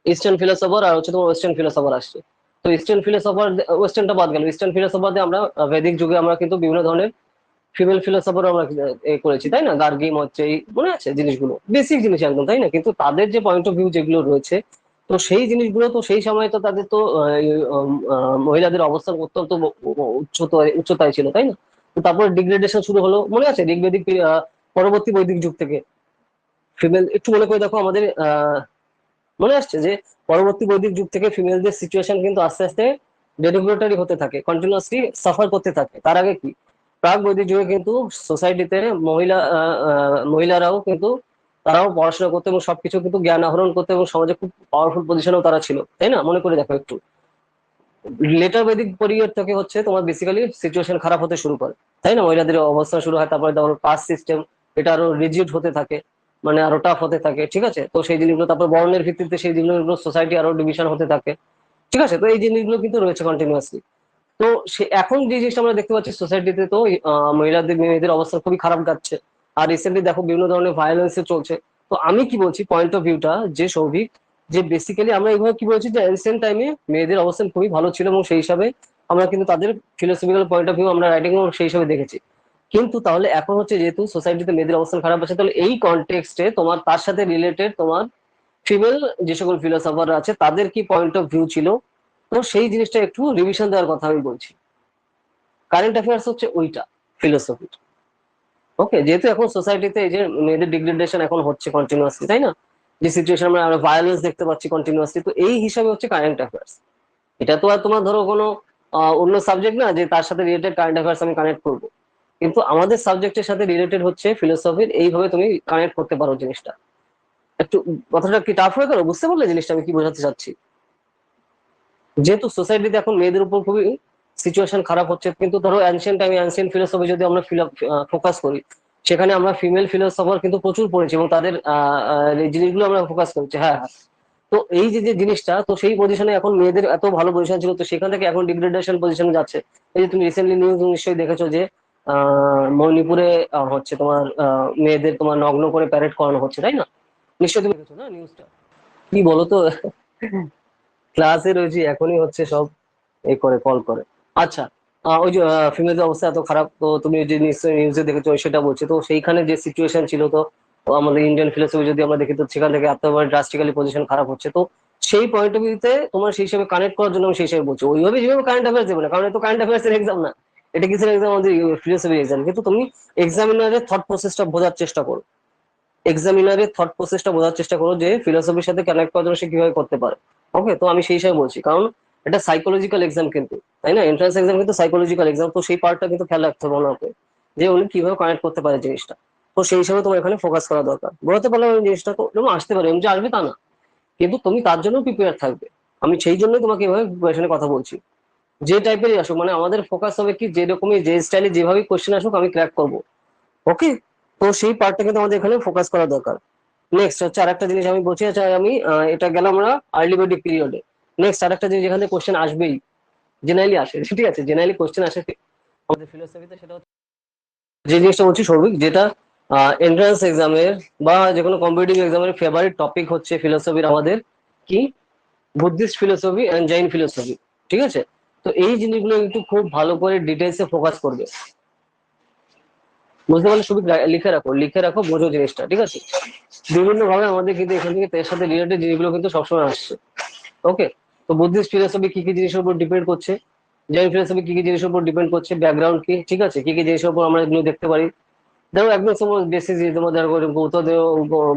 ইস্টার্ন ফিলোসফার, আর হচ্ছে তোমার ওয়েস্টার্ন ফিলোসফার আসছে। তো ইস্টার্ন ফিলোসফার, ওয়েস্টার্নটা বাদ গেল, ইস্টার্ন ফিলোসফার দিয়ে আমরা বৈদিক যুগে আমরা কিন্তু বিভিন্ন ধরনের ফিমেল ফিলোসফার আমরা করেছি, তাই না। গার্গি হচ্ছে, এই মনে আছে জিনিসগুলো, বেসিক জিনিস একদম, তাই না। কিন্তু তাদের যে পয়েন্ট অফ ভিউ যেগুলো রয়েছে, তো সেই জিনিসগুলো তো সেই সময় তো তাদের তো মহিলাদের অবস্থান অত্যন্ত উচ্চতায় ছিল, তাই না। তো তারপরে ডিগ্রেডেশন শুরু হলো, মনে আছে ঋগ্বেদিক পরবর্তী বৈদিক যুগ থেকে ফিমেল, একটু মনে করে দেখো আমাদের মনে আসছে যে পরবর্তী বৈদিক যুগ থেকে ফিমেলদের সিচুয়েশন কিন্তু আস্তে আস্তে ডেরিভেটরি হতে থাকে, কন্টিনিউয়াসলি সাফার করতে থাকে। তার আগে কি, প্রাক বৈদিক যুগে কিন্তু সোসাইটিতে মহিলারাও কিন্তু তারাও পড়াশোনা করতে এবং সবকিছু কিন্তু জ্ঞান আহরণ করতে এবং সমাজে খুব পাওয়ারফুল পজিশনেও তারা ছিল, তাই না। মনে করে দেখো একটু, লেটার বৈদিক পিরিয়ড থেকে হচ্ছে তোমার বেসিক্যালি সিচুয়েশন খারাপ হতে শুরু করে, তাই না। মহিলাদের অবস্থা শুরু হয়, তারপরে ধরো কাস্ট সিস্টেম এটা আরো রিজিড হতে থাকে, মানে আরো টাফ হতে থাকে, ঠিক আছে। তো সেই জিনিসগুলো তারপর বর্ণের ভিত্তিতে সেই জিনিসগুলো সোসাইটি আরো ডিভিশন হতে থাকে, ঠিক আছে। তো এই জিনিসগুলো কিন্তু রয়েছে কন্টিনিউয়াসলি। তো সে এখন যে জিনিসটা আমরা দেখতে পাচ্ছি সোসাইটিতে, তো মহিলাদের মেয়েদের অবস্থা খুবই খারাপ যাচ্ছে। আর রিসেন্টলি দেখো বিভিন্ন ধরনের ভায়োলেন্স চলছে। তো আমি কি বলছি পয়েন্ট অফ ভিউটা, যে সৌভিক, যে বেসিক্যালি আমরা এইভাবে কি বলছি যে এনসিয়েন্ট টাইমে মেয়েদের অবস্থান খুবই ভালো ছিল এবং সেই হিসাবে আমরা কিন্তু তাদের ফিলোসফিক্যাল পয়েন্ট অফ ভিউ আমরা রাইটিং সেই হিসাবে দেখেছি। কিন্তু তাহলে এখন হচ্ছে যেহেতু সোসাইটিতে মেয়েদের অবস্থান খারাপ আছে, তাহলে এই কনটেক্সটে তোমার তার সাথে রিলেটেড তোমার ফিমেল যে সকল ফিলোসফার আছে তাদের কি পয়েন্ট অফ ভিউ ছিল, তো সেই জিনিসটা একটু রিভিশন দেওয়ার কথা আমি বলছি। কারেন্ট অ্যাফেয়ার্স হচ্ছে ওইটা ফিলোসফি, ওকে। যেহেতু এখন সোসাইটিতে এই যে মেয়েদের ডিগ্রেডেশন এখন হচ্ছে কন্টিনিউয়াসলি, তাই না, যে সিচুয়েশন আমরা ভায়োলেন্স দেখতে পাচ্ছি কন্টিনিউয়াসলি, তো এই হিসাবে হচ্ছে কারেন্ট অ্যাফেয়ার্স। এটা তো আর তোমার ধরো কোনো অন্য সাবজেক্ট না যে তার সাথে রিলেটেড কারেন্ট অ্যাফেয়ার্স আমি কানেক্ট করবো, কিন্তু আমাদের সাবজেক্টের সাথে রিলেটেড হচ্ছে ফিলোসফির, এইভাবে তুমি কানেক্ট করতে পারো জিনিসটা। একটু কথাটা কি টাফ হয়ে গেল, বুঝতে পারলে জিনিসটা আমি কি বোঝাতে চাচ্ছি? যেহেতু সোসাইটিতে এখন মেয়েদের উপর খুবই সিচুয়েশন খারাপ হচ্ছে, কিন্তু ধরো অ্যানসিয়েন্ট টাইমে অ্যানসিয়েন্ট ফিলোসফি যদি আমরা ফোকাস করি, সেখানে আমরা ফিমেল ফিলোসফার কিন্তু প্রচুর পড়েছি এবং তাদের এই জিনিসগুলো আমরা ফোকাস করছি, হ্যাঁ হ্যাঁ। তো এই যে যে জিনিসটা, তো সেই পজিশনে এখন মেয়েদের এত ভালো পজিশন ছিল, তো সেখান থেকে এখন ডিগ্রেডেশন পজিশনে যাচ্ছে। এই যে তুমি রিসেন্টলি নিউজ নিশ্চয়ই দেখেছো যে মণিপুরে হচ্ছে তোমার মেয়েদের তোমার নগ্ন করে প্যারেড করানো হচ্ছে, তাই না। নিশ্চয়ই তুমি দেখেছো না নিউজটা? কি বলো তো, ক্লাসে রয়েছি এখনই হচ্ছে সব এই করে কল করে। আচ্ছা, ওই যে ফিমেলদের অবস্থা এত খারাপ, তো তুমি যে নিশ্চয়ই নিউজে দেখেছো সেটা বলছি। তো সেইখানে যে সিচুয়েশন ছিল, তো তো আমাদের ইন্ডিয়ান ফিলোসফি যদি আমরা দেখি, তো সেখান থেকে এতবার ড্রাস্টিক্যালি পজিশন খারাপ হচ্ছে। তো সেই পয়েন্ট অফ ভিউতে তোমার সেই হিসাবে কানেক্ট করার জন্য আমি সেই হিসাবে বলছি, ওইভাবে যেভাবে কারেন্ট অ্যাফেয়ার্স দেবে না, কারণ এটা কারেন্ট অ্যাফেয়ার্স এর এক্সাম না, এটা কিসের এক্সাম, আমাদের ফিলোসফি এক্সাম। কিন্তু তুমি এক্সামিনারের থট প্রসেসটা বোঝার চেষ্টা করো, এক্সামিনারের থট প্রসেসটা বোঝার চেষ্টা করো যে ফিলোসফির সাথে কানেক্ট করার জন্য সে কিভাবে করতে পারে। ওকে, তো আমি সেই হিসাবে বলছি, কারণ এটা সাইকোলজিক্যাল এক্সাম কিন্তু, তাই না? এন্ট্রান্স এক্সাম কিন্তু সাইকোলজিক্যাল এক্সাম, তো সেই পার্টটা কিন্তু খেয়াল রাখতে হবে ওনাকে, যে উনি কিভাবে কানেক্ট করতে পারে জিনিসটা। তো সেই হিসাবে তোমার এখানে ফোকাস করা দরকার। বোঝাতে পারলাম আমি জিনিসটা? তো যেমন আসতে পারে, এমনি আসবে তা না, কিন্তু তুমি তার জন্য প্রিপেয়ার থাকবে। আমি সেই জন্যই তোমাকে এভাবে প্রিপারেশনের কথা বলছি। যে টাইপেরই আসুক, মানে আমাদের ফোকাস হবে কি, যেরকমই যে স্টাইলে যেভাবে কোশ্চেন আসুক আমি ক্র্যাক করবো। ওকে, তো সেই পার্টটা কিন্তু আমাদের এখানে ফোকাস করা দরকার। নেক্সট হচ্ছে আরেকটা জিনিস আমি বলছি, আচ্ছা আমি এটা গেলাম আমরা আর্লি বডি পিরিয়ডে। নেক্সট আরেকটা জিনিস যেখানে কোশ্চেন আসবেই, জেনারেলি আসে, ঠিক আছে, জেনারেলি কোশ্চেন আসে আমাদের ফিলোসফিতে, সেটা হচ্ছে যে জিনিসটা বলছি সৌভিক, যেটা এন্ট্রান্স এক্সামের বা যে কোনো কম্পিটিটিভ এক্সামের ফেভারিট টপিক হচ্ছে ফিলোসফির আমাদের কি, Buddhist philosophy and Jain philosophy. ঠিক আছে, তো এই জিনিসগুলো একটু খুব ভালো করে ডিটেলসে ফোকাস করবে। বুঝতে পারলে সুবিধা, লিখে রাখো, লিখে রাখো, বোঝো জিনিসটা, ঠিক আছে? বিভিন্ন ভাবে আমাদের কিন্তু এখান থেকে এর সাথে রিলেটেড জিনিসগুলো কিন্তু সবসময় আসছে। ওকে, তো বুদ্ধিস্ট ফিলোসফি কি কি জিনিসের উপর ডিপেন্ড করছে, জৈন ফিলোসফি কি কি জিনিসের উপর ডিপেন্ড করছে, ব্যাকগ্রাউন্ড কি, ঠিক আছে, কি কি জিনিসের উপর আমরা এগুলো দেখতে পারি। ধরো একদম সময় বেসিস, তোমার ধরো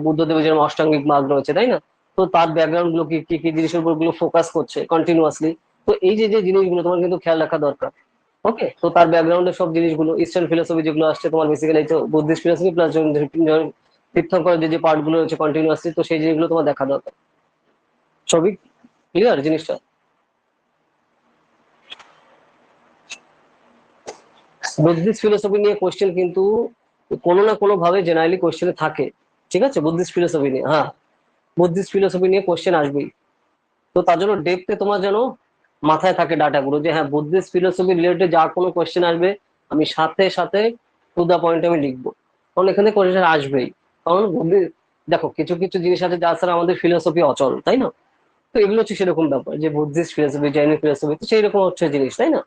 বুদ্ধদেবের যেরকম অষ্টাঙ্গিক মার্গ রয়েছে, তাই না? তো তার ব্যাকগ্রাউন্ড গুলো কি কি কি জিনিসের উপর গুলো ফোকাস করছে কন্টিনিউয়াসলি। তো এই যে যে জিনিসগুলো তোমার কিন্তু খেয়াল রাখা দরকার। ওকে, তো তার ব্যাকগ্রাউন্ডের সব জিনিসগুলো, ইস্টার্ন ফিলোসফি যেগুলো আসছে তোমার বেসিক্যালি তো বুদ্ধিস্ট ফিলোসফি প্লাস তীর্থঙ্কর যে যে পার্ট গুলো রয়েছে কন্টিনিউয়াসলি, তো সেই জিনিসগুলো তোমার দেখা দরকার। সবই ক্লিয়ার জিনিসটা? বুদ্ধিস্ট ফিলোসফি নিয়ে কোশ্চেন কিন্তু কোনো না কোনো ভাবে জেনারেলি কোশ্চেনে থাকে। ঠিক আছে, বুদ্ধিস্ট ফিলোসফি নিয়ে, হ্যাঁ, বুদ্ধিস্ট ফিলোসফি নিয়ে কোশ্চেন আসবেই। তো তার জন্য ডেপথে তোমার যেন মাথায় থাকে ডাটাগুলো, যে হ্যাঁ বুদ্ধিস্ট ফিলোসফি রিলেটেড যা কোনো কোশ্চেন আসবে আমি সাথে সাথে টু দা পয়েন্ট আমি লিখবো, কারণ এখানে কোশ্চেন আসবেই। কারণ দেখো কিছু কিছু জিনিস আছে যা ছাড়া আমাদের ফিলোসফি অচল, তাই না? তো এগুলো হচ্ছে সেরকম ব্যাপার, যে বুদ্ধিস্ট ফিলোসফি, জৈন ফিলোসফি, তো সেই রকম হচ্ছে জিনিস, তাই না?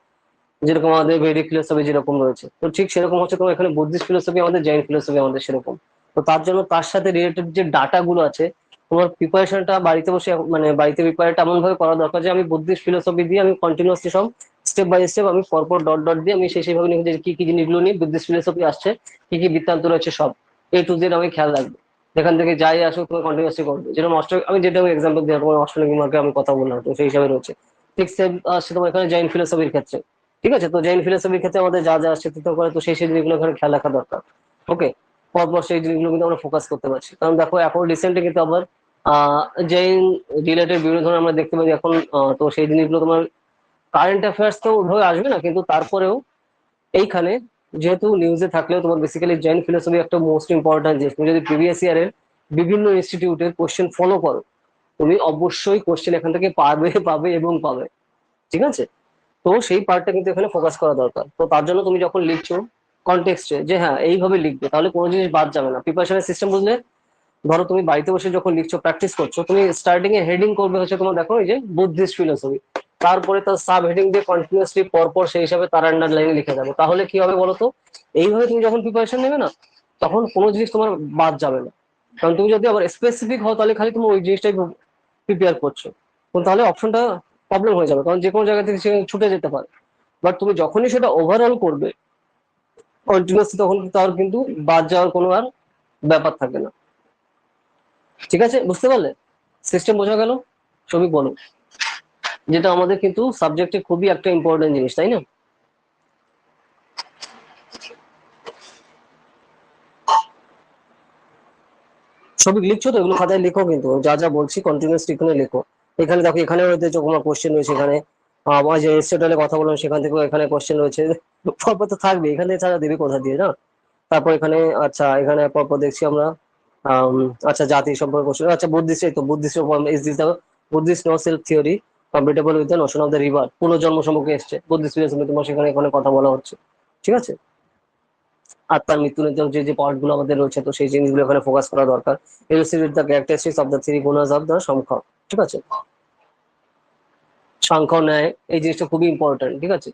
যেরকম আমাদের ভেদিক ফিলোসফি যেরকম রয়েছে, তো ঠিক সেরকম হচ্ছে তোমার এখানে বুদ্ধিস্ট ফিলোসফি আমাদের, জৈন ফিলোসফি আমাদের সেরকম। তো তার জন্য তার সাথে রিলেটেড যে ডাটা গুলো আছে, তোমার প্রিপারেশনটা বাড়িতে বসে, মানে বাড়িতে প্রিপারেটা এমন ভাবে করা দরকার যে আমি বুদ্ধিস্ট ফিলোসফি দিয়ে আমি কন্টিনিউয়াসলি সব স্টেপ বাই স্টেপ আমি পরপর ডট ডট দিয়ে আমি সেইভাবে লিখে, যে কি কি জিনিসগুলো নিয়ে বুদ্ধিস্ট ফিলোসফি আসছে, কি কি বৃত্তান্ত রয়েছে, সব এ টু জেড আমি খেয়াল রাখবো। যেখান থেকে যাই আসুক তোমার কন্টিনিউয়াসলি করবে, যেরকম আমি যেটা এক্সাম্পল দিই, তোমার অষ্টমী মার্কে আমি কথা বললাম, তো সেই হিসাবে রয়েছে। ঠিক সেম আসছে তোমার এখানে জৈন ফিলোসফির ক্ষেত্রে। ঠিক আছে, তো জৈন ফিলোসফির ক্ষেত্রে আমাদের যা যা আসছে তীর্থ করে, তো সেই সেই জিনিসগুলো এখানে খেয়াল রাখা দরকার। ওকে, পরপর সেই জিনিসগুলো কিন্তু আমরা ফোকাস করতে পারছি, কারণ দেখো এখন রিসেন্টলি কিন্তু আবার জৈন রিলেটেড বিভিন্ন ধরনের আমরা দেখতে পাই এখন। তো সেই জিনিসগুলো তোমার কারেন্ট অ্যাফেয়ার্স তো ওইভাবে আসবে না, কিন্তু তারপরেও এইখানে যেহেতু নিউজে থাকলেও তোমার বেসিক্যালি জৈন ফিলোসফি একটা মোস্ট ইম্পর্টেন্ট জিনিস। তুমি যদি প্রিভিয়াস ইয়ারের বিভিন্ন ইনস্টিটিউটের কোশ্চেন ফলো করো, তুমি অবশ্যই কোশ্চেন এখান থেকে পাবে পাবে এবং পাবে। ঠিক আছে, তো সেই পার্টটা কিন্তু এখানে ফোকাস করা দরকার। তো তার জন্য তুমি যখন লিখছো কনটেক্সটে, যে হ্যাঁ এইভাবে লিখবে, তাহলে কোনো জিনিস বাদ যাবে না। প্রিপারেশনের সিস্টেম বুঝলে, ধরো তুমি বাড়িতে বসে যখন লিখছো, প্র্যাকটিস করছো, তুমি স্টার্টিং এ হেডিং করবে হচ্ছে তোমার, দেখো এই যে বুদ্ধিস্ট ফিলোসফি, তারপরে তার সাব হেডিং দিয়ে কন্টিনিউসলি পরপর সেই হিসাবে তার আন্ডার লাইনে লিখে যাবে। তাহলে কি হবে বলো তো, এইভাবে তুমি যখন প্রিপারেশন নেবে না, তখন কোনো জিনিস তোমার বাদ যাবে না। কারণ তুমি যদি আবার স্পেসিফিক হও, তাহলে খালি তুমি ওই জিনিসটাই প্রিপেয়ার করছো, তো তাহলে অপশনটা প্রবলেম হয়ে যাবে, কারণ যে কোনো জায়গা থেকে সে ছুটে যেতে পারে। বাট তুমি যখনই সেটা ওভারঅল করবে কন্টিনিউসলি, তখন তার কিন্তু বাদ যাওয়ার কোনো আর ব্যাপার থাকবে না। ঠিক আছে, বুঝতে পারলে? সিস্টেম বোঝা গেল? সবই বলো, যেটা আমাদের কিন্তু সাবজেক্টে খুবই একটা ইম্পর্টেন্ট জিনিস, তাই না? সবই লিখছো তো? এগুলো খাতায় লিখো, কিন্তু যা যা বলছি কন্টিনিউসলি এখানে লিখো। এখানে দেখো, এখানে রয়েছে তোমার কোশ্চেন রয়েছে এখানে। আমার যে এস্টেটালে কথা বললাম সেখান থেকেও এখানে কোশ্চেন রয়েছে। পরপর তো থাকবে, এখানে ছাড়া দেবে কোথা দিয়ে, না? তারপর এখানে, আচ্ছা এখানে পরপর দেখছি আমরা আম, আচ্ছা জাতি সম্পর্কে কোশ্চেন, আচ্ছা বুদ্ধিস্ট, এই তো Buddhist is this the Buddhist no self theory compatible with the notion of the রিভার, পুনর্জন্ম সম্পর্কে এসছে বুদ্ধিস্ট ফিলোসফি, তোমার সেখানে এখানে কথা বলা হচ্ছে। ঠিক আছে, আত্মার মৃত্যু নিয়ে যে যে পার্ট গুলো আমাদের রয়েছে, তো সেই জিনিসগুলো এখানে ফোকাস করা দরকার। Illustrate the characteristics of the three গুণাস অফ দ্য সংখ্যক। ঠিক আছে, সাংখ্য ন্যায়, এই জিনিসটা খুবই ইম্পর্টেন্ট। ঠিক আছে,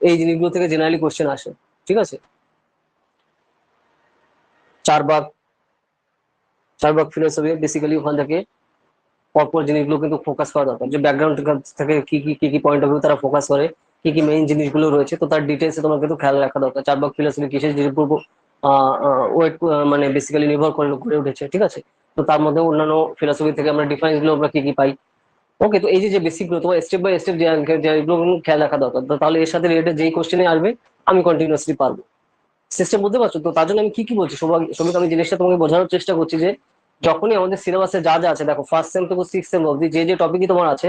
এই জিনিসগুলো থেকে জেনারেলি কোশ্চেন আসে, ঠিক আছে। চার ভাগ, চার ভাগ ফিলোসফি বেসিক্যালি ওখান থেকে পরপর জিনিসগুলো কিন্তু ফোকাস করা দরকার, যে ব্যাকগ্রাউন্ড থেকে কি কি পয়েন্ট অফ ভিউ তারা ফোকাস করে, কি কি মেইন জিনিসগুলো রয়েছে, তো তার ডিটেলসে তোমার কিন্তু খেয়াল রাখা দরকার। চার ভাগ ফিলোসফি কিসের জিনিস পূর্ব ওয়েট মানে বেসিক্যালি নির্ভর করে গড়ে উঠেছে, ঠিক আছে। তো তার মধ্যে অন্যান্য ফিলোসফি থেকে আমরা ডিফারেন্স গুলো আমরা কি কি পাই। ওকে, তো এই যে বেসিক গুলো তোমার স্টেপ বাই স্টেপ যেগুলো খেয়াল রাখা দরকার, তো তাহলে এর সাথে রিলেটেড যেই কোশ্চেনে আসবে আমি কন্টিনিউয়াসলি পারবো। সিস্টেম বুঝতে পারছো তো? তার জন্য আমি কি কি বলছি সৌভিক, আমি জিনিসটা তোমাকে বোঝানোর চেষ্টা করছি যে যখনই আমাদের সিলেবাসে যা যা আছে, দেখো ফার্স্ট সেম থেকে সিক্স সেম অব্দি যে যে টপিকই তোমার আছে,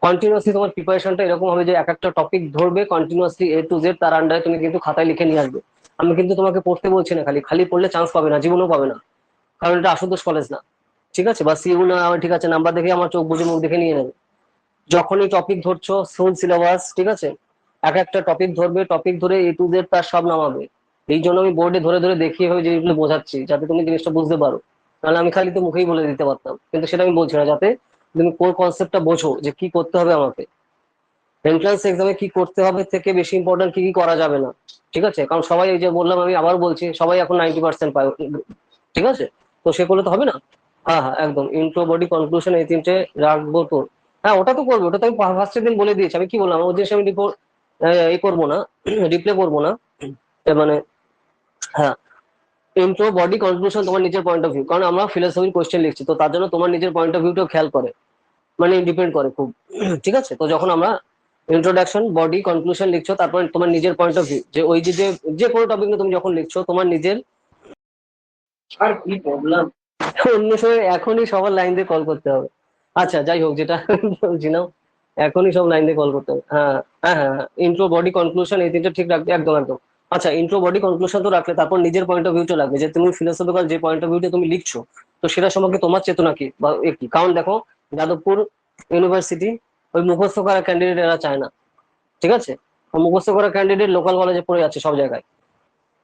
কন্টিনিউয়াসলি তোমার প্রিপারেশনটা এরকম হবে যে এক একটা টপিক ধরবে কন্টিনিউয়াসলি A to Z, তার আন্ডারে তুমি কিন্তু খাতায় লিখে নিয়ে আসবে। আমি কিন্তু তোমাকে পড়তে বলছি না, খালি খালি পড়লে চান্স পাবে না, জীবনেও পাবে না, কারণ এটা আশুতোষ কলেজ না, ঠিক আছে। বা সিউ না, ঠিক আছে, নাম্বার দেখে আমার চোখ বুঝে মুখ দেখে নিয়ে নেবে। যখনই টপিক ধরছো ফুল সিলেবাস, ঠিক আছে, এক একটা টপিক ধরবে, টপিক ধরে A to Z তার সব নামাবে। এই জন্য আমি বোর্ডে ধরে ধরে দেখিয়ে ভাবে জিনিসগুলো বোঝাচ্ছি, যাতে তুমি জিনিসটা বুঝতে পারো। নাহলে আমি খালি তো মুখেই বলে দিতে পারতাম, কিন্তু সেটা আমি বলছি না, যাতে তুমি কোর কনসেপ্টটা বোঝো যে কি করতে হবে আমাকে এন্ট্রান্স এক্সামে, কি করতে হবে থেকে বেশি ইম্পর্টেন্ট কি কি করা যাবে না, ঠিক আছে। কারণ সবাই, এই যে বললাম, আমি আবার বলছি, সবাই এখন 90% পায়, ঠিক আছে। তো সে করলে তো হবে না। হ্যাঁ হ্যাঁ, একদম ইন্ট্রো বডি কনক্লুশন এই তিনটে রাখবো তো। হ্যাঁ, ওটা তো করবো, ওটা তো আমি ফার্স্টের দিন বলে দিয়েছি। আমি কি বললাম, ওর জিনিস আমি এই করবো না, রিপ্লে করবো না, মানে হ্যাঁ, ইন্ট্রো বডি কনক্লুশন তোমার নিজের পয়েন্ট অফ ভিউ, কারণ আমরা ফিলোসফির কোশ্চেন লিখছি, তো তার জন্য তোমার নিজের পয়েন্ট অফ ভিউটাও খেয়াল করে, মানে ডিপেন্ড করে খুব, ঠিক আছে। তো যখন আমরা ইন্ট্রোডাকশন বডি কনক্লুশন লিখছো, তারপর তোমার নিজের পয়েন্ট অফ ভিউ, যে ওই যে যে কোনো টপিক নিয়ে তুমি যখন লিখছো তোমার নিজের। আর কি প্রবলেম, অন্য সময় এখনই সবার লাইন দিয়ে কল করতে হবে। আচ্ছা যাই হোক, যেটা বলছি না, এখনই সব লাইন দিয়ে কল করতে হবে। হ্যাঁ হ্যাঁ হ্যাঁ, ইন্ট্রো বডি কনক্লুশন এই তিনটা ঠিক রাখবে, একদম একদম। আচ্ছা, ইন্ট্রো বডি কনক্লুশন তো রাখলে, তারপর নিজের পয়েন্ট অফ ভিউটা লাগবে, যে তুমি ফিলোসফিক্যাল যে পয়েন্ট অফ ভিউটা তুমি লিখছো, তো সেটা সম্পর্কে তোমার চেতনা কি বা কি। কারণ দেখো, যাদবপুর ইউনিভার্সিটি ওই মুখস্থ করা ক্যান্ডিডেট এরা চায় না, ঠিক আছে। মুখস্থ করা ক্যান্ডিডেট লোকাল কলেজে পড়ে যাচ্ছে সব জায়গায়,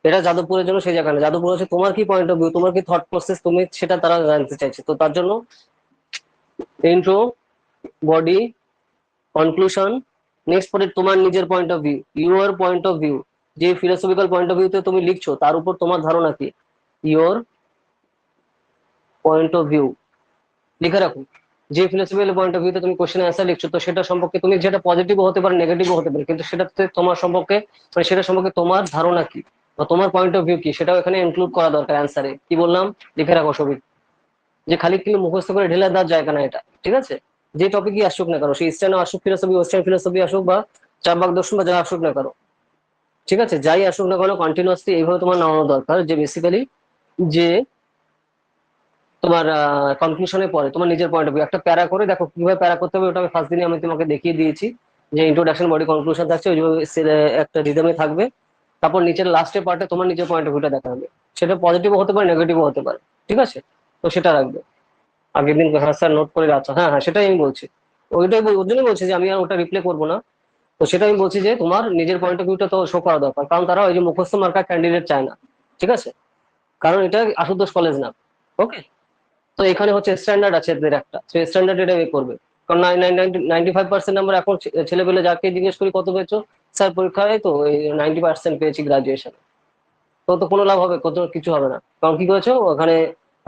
এটা যাদবপুরের জন্য সেই জায়গা না। যাদবপুর হচ্ছে তোমার কি পয়েন্ট অফ ভিউ, তোমার কি থট প্রসেস, তুমি সেটা তারা জানতে চাইছে। তো তার জন্য ইন্ট্রো বডি কনক্লুশন, নেক্সট পরে তোমার নিজের point of view, your point of view, যে ফিলোসফিক্যাল পয়েন্ট অফ ভিউতে তুমি লিখছো তার উপর তোমার ধারণা কি, ইউর পয়েন্ট অফ ভিউ লিখে রাখো। যে ফিলোসফিক্যাল পয়েন্ট অফ ভিউতে তুমি কোশ্চেন অ্যান্সার লিখছো, তো সেটা সম্পর্কে তুমি, যেটা পজিটিভও হতে পারে নেগেটিভও হতে পারে, কিন্তু সেটাতে তোমার সম্পর্কে, মানে সেটা সম্পর্কে তোমার ধারণা কি বা তোমার পয়েন্ট অফ ভিউ কি, সেটাও এখানে ইনক্লুড করা দরকার অ্যান্সারে। কি বললাম, লিখে রাখো সবই। যে খালি কি মুখস্থ করে ঢেলে দেওয়ার জায়গা না এটা, ঠিক আছে। যে টপিকই আসুক না কেন, সেই ইস্টার্ন আসুক ফিলোসফি, ওয়েস্টার্ন ফিলোসফি আসুক, বা চার্বাক দর্শন, বা যা আসুক না কেন, ঠিক আছে, যাই আসুক না কেন, কন্টিনিউয়াসলি এইভাবে তোমার নামানো দরকার, যে বেসিক্যালি যে তোমার কনক্লুশনের পরে তোমার নিজের পয়েন্ট অফ ভিউ একটা প্যারা করে দেখো, কিভাবে প্যারা করতে হবে, ওটা আমি ফার্স্ট দিনে আমি তোমাকে দেখিয়ে দিয়েছি। যে ইন্ট্রোডাকশন বডি কনক্লুশন থাকছে, ওইভাবে একটা রিদমে থাকবে। তারপর নিচের লাস্টের পার্টে তোমার নিজের পয়েন্ট অফ ভিউটা দেখা হবে, সেটা পজিটিভও হতে পারে নেগেটিভও হতে পারে, ঠিক আছে। তো সেটা রাখবে। আগের দিন হ্যাঁ স্যার নোট করে, আচ্ছা হ্যাঁ হ্যাঁ, সেটাই আমি বলছি। ওইটাই ওর জন্যই বলছি যে আমি আর ওটা রিপ্লে করবো না। তো সেটা আমি বলছি যে তোমার নিজের পয়েন্ট অফ ভিউটা তো শো করা দরকার, কারণ তারা ওই যে মুখস্থ মার্কা ক্যান্ডিডেট চায় না, ঠিক আছে। কারণ এটা আশুতোষ কলেজ না। ওকে, তো এখানে হচ্ছে স্ট্যান্ডার্ড আছে এদের একটা, তো স্ট্যান্ডার্ড এটা এ করবে। কারণ 95% নাম্বার এখন ছেলেপেলে যাকে জিজ্ঞেস করি কত পেয়েছো, স্যার পরীক্ষায় তো ওই 90% পেয়েছি গ্রাজুয়েশন। তো তো কোনো লাভ হবে, কত কিছু হবে না, কারণ কি করেছো ওখানে,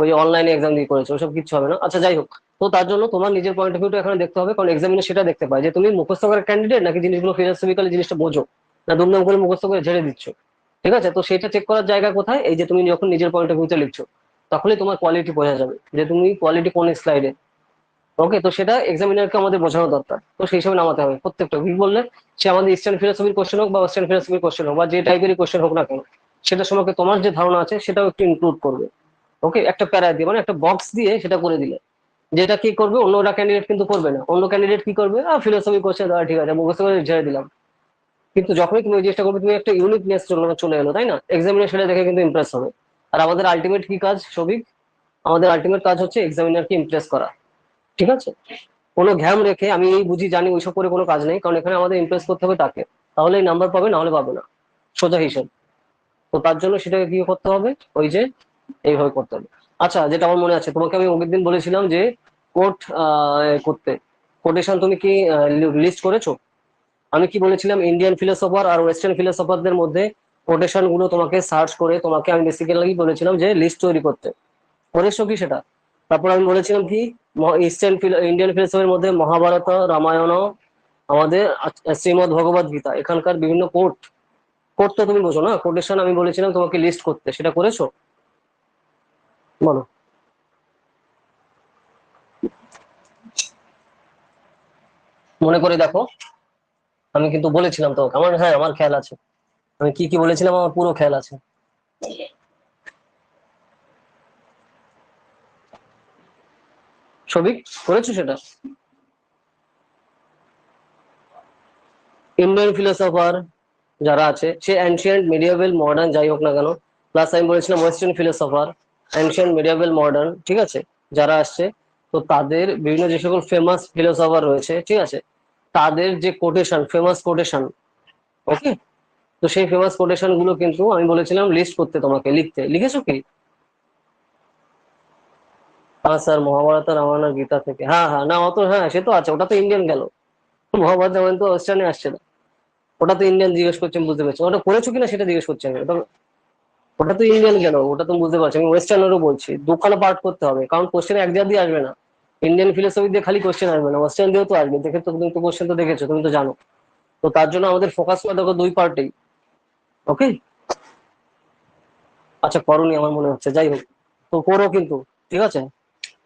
ওই অনলাইনে এক্সাম দিয়ে করেছো, ওসব কিছু হবে না। আচ্ছা যাই হোক, তো তার জন্য তোমার নিজের পয়েন্ট অফ ভিউটা এখানে দেখতে হবে, কারণ এক্সামিনে সেটা দেখতে পায় যে তুমি মুখস্থ করার ক্যান্ডিডেট নাকি জিনিসগুলো ফিলোসফিক্যালি জিনিসটা বোঝো, না দুমদাম করে মুখস্থ করে ঝেড়ে দিচ্ছ, ঠিক আছে। তো সেটা চেক করার জায়গা কোথায়, এই যে তুমি যখন নিজের পয়েন্ট অফ ভিউতে লিখছো, তখনই তোমার কোয়ালিটি বোঝা যাবে, যে তুমি কোয়ালিটি কোন স্লাইডে। ওকে, তো সেটা এক্সামিনারকে আমাদের বোঝানো দরকার, তো সেই হিসাবে নামাতে হবে প্রত্যেকটা কি বললে, সে আমাদের ইস্টার্ন ফিলোসফির কোশ্চেন হোক বা ওয়েস্টার্ন ফিলোসফির কোশ্চেন হোক, বা যে টাইপেরই কোশ্চেন হোক না কেন, সেটা সম্পর্কে তোমার যে ধারণা আছে সেটাও একটু ইনক্লুড করবে। ওকে, একটা প্যারা দিয়ে, মানে একটা বক্স দিয়ে সেটা করে দিলে, যেটা কি করবে অন্যরা ক্যান্ডিডেট কিন্তু করবে না। অন্য ক্যান্ডিডেট কি করবে, ফিলোসফি কোশ্চেন দেওয়া ঠিক আছে, মুখস্থ করে ঝেড়ে দিলাম। কিন্তু যখনই তুমি ওই জিনিসটা করবে, তুমি একটা ইউনিকনেস চলে চলে এলো, তাই না, এক্সামিনার সেটা দেখে কিন্তু ইমপ্রেস হবে। আর আমাদের আলটিমেট কি কাজ সবিক, আমাদের আলটিমেট কাজ হচ্ছে এক্সামিনারকে ইমপ্রেস করা, ঠিক আছে। কোনো ঘ্যাম রেখে আমি এই বুঝি জানি ওইসব করে কোনো কাজ নেই, কারণ এখানে আমাদের ইমপ্রেস করতে হবে তাকে, তাহলেই নাম্বার পাবে, না হলে পাবে না, সোজা হিসেব। তো তার জন্য সেটাকে কি করতে হবে, ওই যে এইভাবে করতে হবে। আচ্ছা, যেটা আমার মনে আছে, তোমাকে আমি আগের দিন বলেছিলাম যে কোট করতে, কোটেশন তুমি কি লিস্ট করেছো? আমি কি বলেছিলাম, ইন্ডিয়ান ফিলোসফার আর ওয়েস্টার্ন ফিলোসফারদের মধ্যে কোটেশন গুলো তোমাকে সার্চ করে তোমাকে আমি বেসিক্যালি বলেছিলাম যে লিস্ট তৈরি করতে, করেছো কি সেটা? তারপর আমি বলেছিলাম কি, ইস্টার্ন ইন্ডিয়ান ফিলোসফির মধ্যে মহাভারত, রামায়ণ, আমাদের শ্রীমদ ভগবত গীতা, এখানকার বিভিন্ন কোট, কোট তো তুমি বোঝো না, কোটেশন আমি বলেছিলাম তোমাকে লিস্ট করতে, সেটা করেছো? বলো। মনে করে দেখো, আমি কিন্তু বলেছিলাম তো আমার, হ্যাঁ আমার খেয়াল আছে, আমি কি কি বলেছিলাম আমার পুরো খেয়াল আছে। সবিক, করেছো সেটা? ইন্ডিয়ান ফিলোসফার যারা আছে, সে অ্যানশিয়েন্ট, মিডিয়েভেল, মডার্ন যাই হোক না কেন, প্লাস আমি বলেছিলাম western philosopher, ancient, medieval, modern, ঠিক আছে, যারা আসছে, তো তাদের বিভিন্ন যে সকল ফেমাস ফিলোসফার রয়েছে, ঠিক আছে, তাদের যে কোটেশন, ফেমাস কোটেশন, ওকে, তো সেই ফেমাস কোটেশন গুলো কিন্তু আমি বলেছিলাম লিস্ট করতে তোমাকে, লিখতে, লিখেছো কি? হ্যাঁ স্যার, মহাভারত, রামায়ণ আর গীতা থেকে, হ্যাঁ হ্যাঁ, না অত, হ্যাঁ সে তো আছে, ওটা তো ইন্ডিয়ান গেল, মহাভারত রামায়ণ তো ওয়েস্টার্নে আসছে না, ওটা তো ইন্ডিয়ান জিজ্ঞেস করছেন, বুঝতে পারছি, ওটা করেছো কিনা সেটা জিজ্ঞেস করছি আমি, ওটা, ওটা তো ইন্ডিয়ান গেল, ওটা তো বুঝতে পারছি, আমি ওয়েস্টার্নেরও বলছি, দুখানা পার্ট করতে হবে, কারণ কোশ্চেন এক জায়গা দিয়ে আসবে না, ইন্ডিয়ান ফিলোসফি দিয়ে খালি কোশ্চেন আসবে না, ওয়েস্টার্ন দিয়েও তো আসবে, দেখে তো তুমি তো কোশ্চেন তো দেখেছো, তুমি তো জানো, তো তার জন্য আমাদের ফোকাস করে দেখো দুই পার্টেই, ওকে। আচ্ছা করোনি আমার মনে হচ্ছে, যাই হোক, তো করো কিন্তু, ঠিক আছে,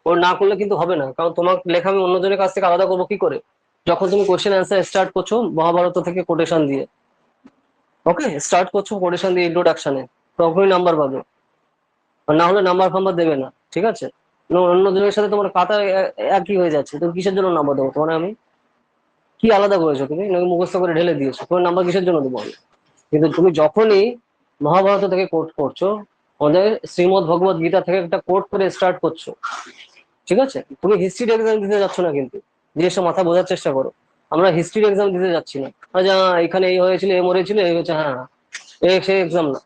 ও না করলে কিন্তু হবে না, কারণ তোমার লেখা আমি অন্যজনের কাছ থেকে আলাদা করবো কি করে, যখন তুমি কোশ্চেন অ্যান্সার স্টার্ট করছো মহাভারত থেকে কোটেশন দিয়ে, ওকে, স্টার্ট করছো কোটেশন দিয়ে ইন্ট্রোডাকশনে, তখনই নাম্বার পাবে, আর না হলে নাম্বার ফাম্বার দেবে না, ঠিক আছে, অন্যজনের সাথে তোমার কাতা একই হয়ে যাচ্ছে, তো কিসের জন্য নাম্বার দেবো তোমার আমি? কি আলাদা করেছো তুমি, নাকি মুখস্থ করে ঢেলে দিয়েছো, তোমার নাম্বার কিসের জন্য দেবো আমি? কিন্তু তুমি যখনই মহাভারত থেকে কোট করছো, আমাদের শ্রীমদ ভগবত গীতা থেকে একটা কোট করে স্টার্ট করছো, ঠিক আছে, তুমি হিস্ট্রির এক্সাম দিতে যাচ্ছ না কিন্তু, জিনিসটা মাথা বোঝার চেষ্টা করো, আমরা হিস্ট্রির এক্সাম দিতে যাচ্ছি না, আচ্ছা এখানে এই হয়েছিল, এ মরেছিল, এই হচ্ছে, হ্যাঁ হ্যাঁ, সে এক্সাম না,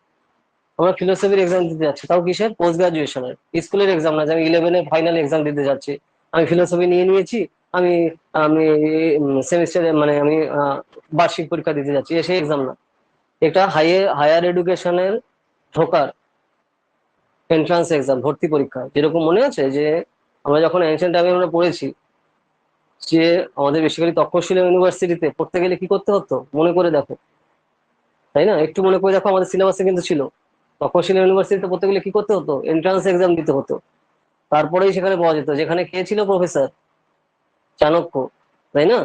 আমরা ফিলোসফির এক্সাম দিতে যাচ্ছি, তাও কিসের, পোস্ট গ্রাজুয়েশনের, স্কুলের এক্সাম না যে আমি 11-এ ফাইনাল এক্সাম দিতে যাচ্ছি, আমি ফিলোসফি নিয়ে নিয়েছি, আমি আমি সেমিস্টারে মানে আমি বার্ষিক পরীক্ষা দিতে যাচ্ছি, সেই এক্সাম না, এটা হায়ার এডুকেশনের ঢোকার এন্ট্রান্স এক্সাম, ভর্তি পরীক্ষা, যেরকম মনে আছে যে আমরা যখন এনশিয়েন্ট টাইমে আমরা পড়েছি যে আমাদের বেসিক্যালি তক্ষশিলা ইউনিভার্সিটিতে পড়তে গেলে কি করতে হতো, মনে করে দেখো, তাই না, একটু মনে করে দেখো, আমাদের সিলেবাসে কিন্তু ছিল, তক্ষশিলা ইউনিভার্সিটিতে পড়তে গেলে কি করতে হতো, এন্ট্রান্স এক্সাম দিতে হতো, তারপরেই সেখানে পাওয়া যেত, যেখানে কে ছিল, প্রফেসর চাণক্য, তাই না,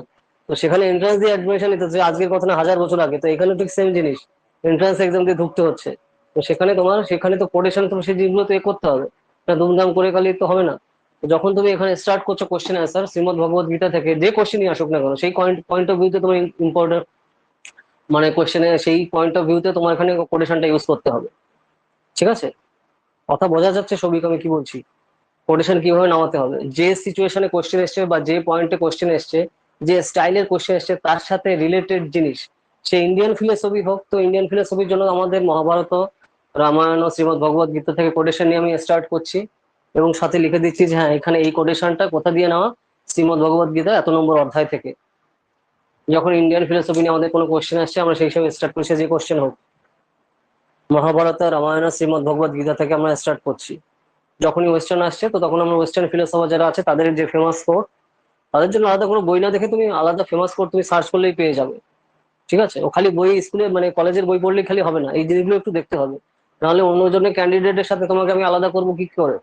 তো সেখানে এন্ট্রান্স দিয়ে অ্যাডমিশন নিতে হচ্ছে, আজকের কথা না, 1000 বছর আগে, তো এখানে ঠিক সেম জিনিস, এন্ট্রান্স এক্সাম দিয়ে ঢুকতে হচ্ছে, তো সেখানে তোমার, সেখানে তো কোটেশন তোমার সেই জিনিসগুলো তো এ করতে হবে, না দুমদাম করে খালি তো হবে না, তো যখন তুমি এখানে স্টার্ট করছো কোশ্চেন অ্যান্সার শ্রীমদ ভগবত গীতা থেকে, যে কোশ্চেনই আসুক না কেন, সেই পয়েন্ট অফ ভিউতে তোমার ইম্পর্টেন্ট, মানে কোশ্চেনে সেই পয়েন্ট অফ ভিউতে তোমার এখানে কোটেশনটা ইউজ করতে হবে, ঠিক আছে, কথা বোঝা যাচ্ছে সবিক আমি কি বলছি, কোটেশন কিভাবে নামাতে হবে, যে সিচুয়েশনে কোশ্চেন এসছে বা যে পয়েন্টে কোশ্চেন এসছে, যে স্টাইলের কোশ্চেন এসছে, তার সাথে রিলেটেড জিনিস, সে ইন্ডিয়ান ফিলোসফি হোক, তো ইন্ডিয়ান ফিলোসফির জন্য আমাদের মহাভারত, রামায়ণ ও শ্রীমদ ভগবত গীতা থেকে কোটেশন নিয়ে আমি স্টার্ট করছি, এবং সাথে লিখে দিচ্ছি যে হ্যাঁ এখানে এই কোটেশনটা কোথা দিয়ে নেওয়া, শ্রীমদ ভগবত গীতা এত নম্বর অধ্যায় থেকে, যখন ইন্ডিয়ান ফিলোসফি নিয়ে আমাদের কোনো কোশ্চেন আসছে আমরা সেই হিসাবে স্টার্ট করছি, যে কোশ্চেন হোক, মহাভারত, রামায়ণ, শ্রীমদ ভগবত গীতা থেকে আমরা স্টার্ট করছি, যখনই ওয়েস্টার্ন আসছে তো তখন আমরা ওয়েস্টার্ন ফিলোসফার যারা আছে তাদের যে ফেমাস কোট, তাদের জন্য আলাদা কোনো বই না দেখে তুমি আলাদা ফেমাস কোট তুমি সার্চ করলেই পেয়ে যাবে, ঠিক আছে, ও খালি বই স্কুলে মানে কলেজের বই পড়লেই খালি হবে না, এই জিনিসগুলো একটু দেখতে হবে, নাহলে অন্যজনের ক্যান্ডিডেটের সাথে তোমাকে আমি আলাদা করবো কি করে,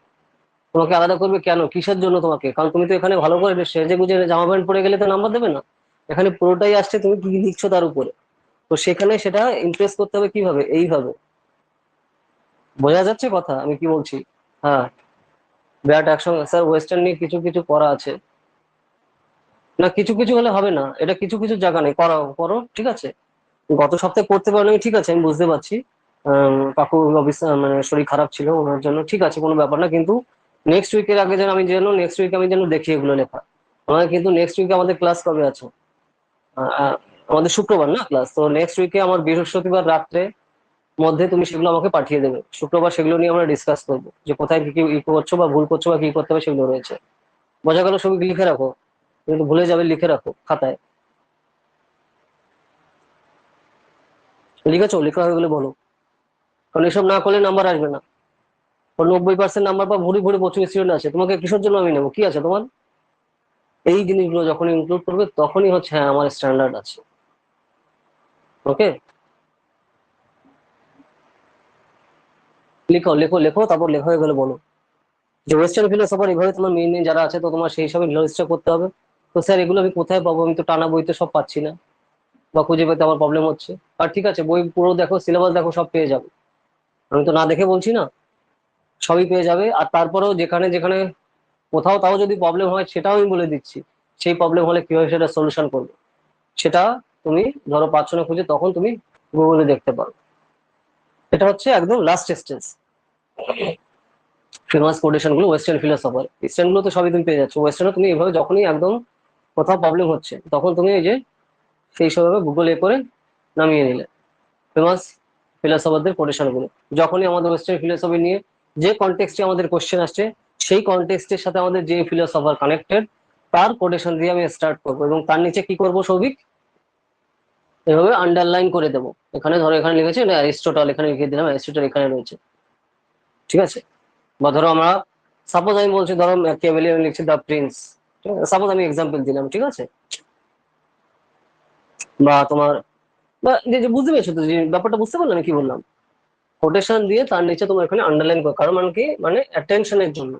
তোমাকে আলাদা করবে কেন, কিসের জন্য তোমাকে, কারণ তুমি তো এখানে ভালো করে সেজে গুজে জামা প্যান্ট পরে গেলে তো নাম্বার দেবে না, এখানে পুরোটাই আসছে তুমি কি লিখছো তার উপরে, তো সেখানে সেটা ইমপ্রেস করতে হবে কিভাবে, এইভাবে, বোঝা যাচ্ছে কথা আমি কি বলছি? হ্যাঁ, বিরাট একসঙ্গে স্যার ওয়েস্টার্ন নিয়ে কিছু কিছু পড়া আছে, না কিছু কিছু হলে হবে না, এটা কিছু কিছু জায়গা নেই, করো করো, ঠিক আছে, গত সপ্তাহে করতে পারলে ঠিক আছে, আমি বুঝতে পারছি, কাকু অফিস মানে শরীর খারাপ ছিল ওনার জন্য, ঠিক আছে কোনো ব্যাপার না, কিন্তু নেক্সট উইকের আগে যেন আমি যেন নেক্সট উইকে আমি যেন দেখি এগুলো লেখা, আমাদের কিন্তু নেক্সট উইকে আমাদের ক্লাস কবে আছে, আমাদের শুক্রবার না ক্লাস, তো নেক্সট উইকে আমার বৃহস্পতিবার রাত্রে মধ্যে তুমি সেগুলো আমাকে পাঠিয়ে দেবে, শুক্রবার সেগুলো নিয়ে আমরা ডিসকাস করবো, যে কোথায় কি কি করছো বা ভুল করছো বা কি করতে হবে সেগুলো রয়েছে, বোঝা গেল, সবই লিখে রাখো, কিন্তু ভুলে যাবে, লিখে রাখো খাতায়। লিখেছো? লেখা হয়ে গেলে বলো, কারণ এসব না করলে নাম্বার আসবে না। 90% নাম্বার পা ভুরি ভুরি প্রচুর স্টুডেন্ট আছে, তোমাকে কিসের জন্য আমি নেবো? কি আছে তোমার? এই জিনিসগুলো যখন ইনক্লুড করবে তখনই হচ্ছে হ্যাঁ আমার স্ট্যান্ডার্ড আছে। ওকে, লেখো লেখো লেখো, তারপর লেখা হয়ে গেলে বলো যে ওয়েস্টার্ন ফিলোসফার এইভাবে তোমার মেইন যারা আছে, তো তোমার সেই হিসাবে রিসার্চ করতে হবে। তো স্যার এগুলো আমি কোথায় পাবো? আমি তো টানা বইতে সব পাচ্ছি না, বা খুঁজে পেতে আমার প্রবলেম হচ্ছে। আর ঠিক আছে, বই পুরো দেখো, সিলেবাস দেখো, সব পেয়ে যাবে। আমি তো না দেখে বলছি না, সবই পেয়ে যাবে। আর তারপরেও যেখানে যেখানে কোথাও তাও যদি প্রবলেম হয় সেটাও আমি বলে দিচ্ছি। সেই প্রবলেম হলে কিভাবে সেটা সলিউশন করবে সেটা তুমি ধরো পাচ্ছ না খুঁজে, তখন তুমি গুগলে দেখতে পারো। এটা হচ্ছে একদম লাস্ট স্টেজ। ফেমাস কোটেশন গুলো ওয়েস্টার্ন ফিলোসফার, ইস্টার্ন গুলো তো সবই তুমি পেয়ে যাচ্ছ, ওয়েস্টার্ন তুমি এভাবে যখনই একদম কোথাও প্রবলেম হচ্ছে তখন তুমি এই যে সেই সবভাবে গুগল করে নামিয়ে নিলে ফেমাস ফিলোসফারদের কোটেশন গুলো। যখনই আমাদের ওয়েস্টার্ন ফিলোসফি নিয়ে যে কনটেক্সটে আমাদের কোশ্চেন আসছে, সেই কনটেক্সটের সাথে আমাদের যে ফিলোসফার কানেক্টেড, তার কোটেশন দিয়ে আমি স্টার্ট করবো, এবং তার নিচে কি করবো সৌভিক, এভাবে আন্ডারলাইন করে দেবো। এখানে ধরো এখানে লিখেছে না অ্যারিস্টটল, এখানে লিখে দিলাম অ্যারিস্টটল এখানে রয়েছে, ঠিক আছে। বা ধরো আমরা সাপোজ আমি বলছি, ধরো ক্যাভেলিয়ার লিখছি দ্য প্রিন্স, সাপোজ আমি এক্সাম্পল দিলাম, ঠিক আছে। বা তোমার, বা যে বুঝতে পেরেছো তো, যে ব্যাপারটা বুঝতে পারলে না কি বললাম? কোটেশন দিয়ে তার নিচে তোমার এখানে আন্ডারলাইন করো, কারণ মানে কি, মানে অ্যাটেনশনের জন্য,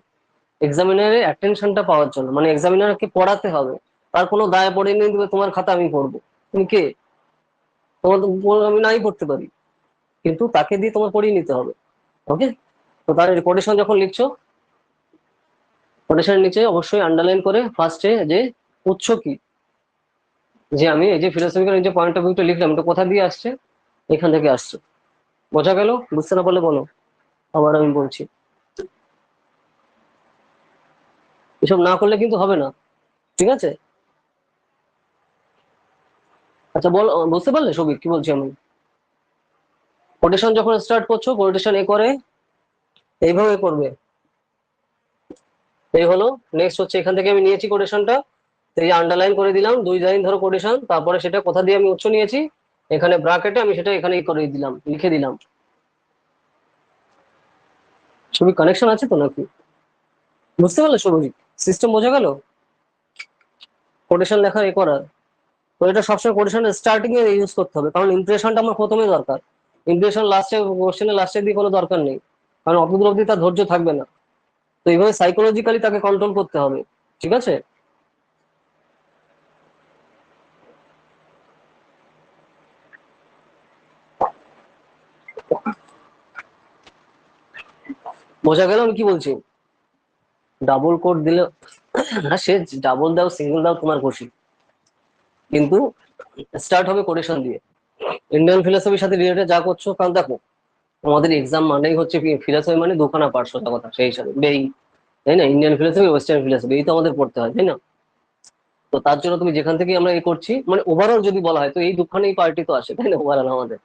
এক্সামিনারের অ্যাটেনশনটা পাওয়ার জন্য, মানে এক্সামিনারকে পড়াতে হবে। তার কোনো দায় পড়ে নিয়ে দেবে তোমার খাতা আমি পড়বো, তুমি কে? তোমার তো আমি নাই পড়তে পারি, কিন্তু তাকে দিয়ে তোমার পড়িয়ে নিতে হবে। ওকে, তো তার কোটেশন যখন লিখছো, কোটেশনের নিচে অবশ্যই আন্ডারলাইন করে ফার্স্টে যে উৎস কি, যে আমি এই যে ফিলোসফিক্যাল যে পয়েন্ট অফ ভিউটা লিখলাম, এটা কোথা দিয়ে আসছে, এখান থেকে আসছে। বোঝা গেল? বুঝতে না পারলে বলো, আবার আমি বলছি। এসব না করলে কিন্তু হবে না, ঠিক আছে। আচ্ছা বল, বুঝতে পারলে সবই কি বলছি আমি? কোটেশন যখন স্টার্ট করছো, কোটেশন এ করে এইভাবে করবে, এই হলো। নেক্সট হচ্ছে এখান থেকে আমি নিয়েছি কোটেশনটা, এই যে আন্ডারলাইন করে দিলাম 2 লাইন ধরো কোটেশন, তারপরে সেটা কোথা দিয়ে আমি উৎস নিয়েছি, এখানে ব্রাকেটে আমি সেটা এখানে করে দিলাম, লিখে দিলাম। সবই কানেকশন আছে তো নাকি? বুঝতে পারলে সবই? সিস্টেম বোঝা গেল? কোটেশন লেখা এ করার, তো এটা সবসময় কোটেশন স্টার্টিং এ ইউজ করতে হবে, কারণ ইমপ্রেশনটা আমার প্রথমে দরকার। ইমপ্রেশন লাস্টে, কোশ্চেনের লাস্টের দিকে কোনো দরকার নেই, কারণ অতদূর অব্দি তার ধৈর্য থাকবে না। তো এইভাবে সাইকোলজিক্যালি তাকে কন্ট্রোল করতে হবে, ঠিক আছে। বোঝা গেল আমি কি বলছি? ডাবল কোড দিলে হ্যাঁ, সে ডাবল দাও সিঙ্গেল দাও তোমার খুশি, কিন্তু স্টার্ট হবে কোটেশন দিয়ে। ইন্ডিয়ান ফিলোসফির সাথে রিলেটেড যা করছো, কারণ দেখো আমাদের এক্সাম মানেই হচ্ছে ফিলোসফি, মানে দুখানা পার্ট, সোজা কথা সেই হিসাবে বেই, তাই না? ইন্ডিয়ান ফিলোসফি, ওয়েস্টার্ন ফিলোসফি, এই তো আমাদের পড়তে হয়, তাই না? তো তার জন্য তুমি যেখান থেকে আমরা এ করছি, মানে ওভারঅল যদি বলা হয় তো এই দুখানেই পার্টি তো আসে, তাই না? ওভারঅল আমাদের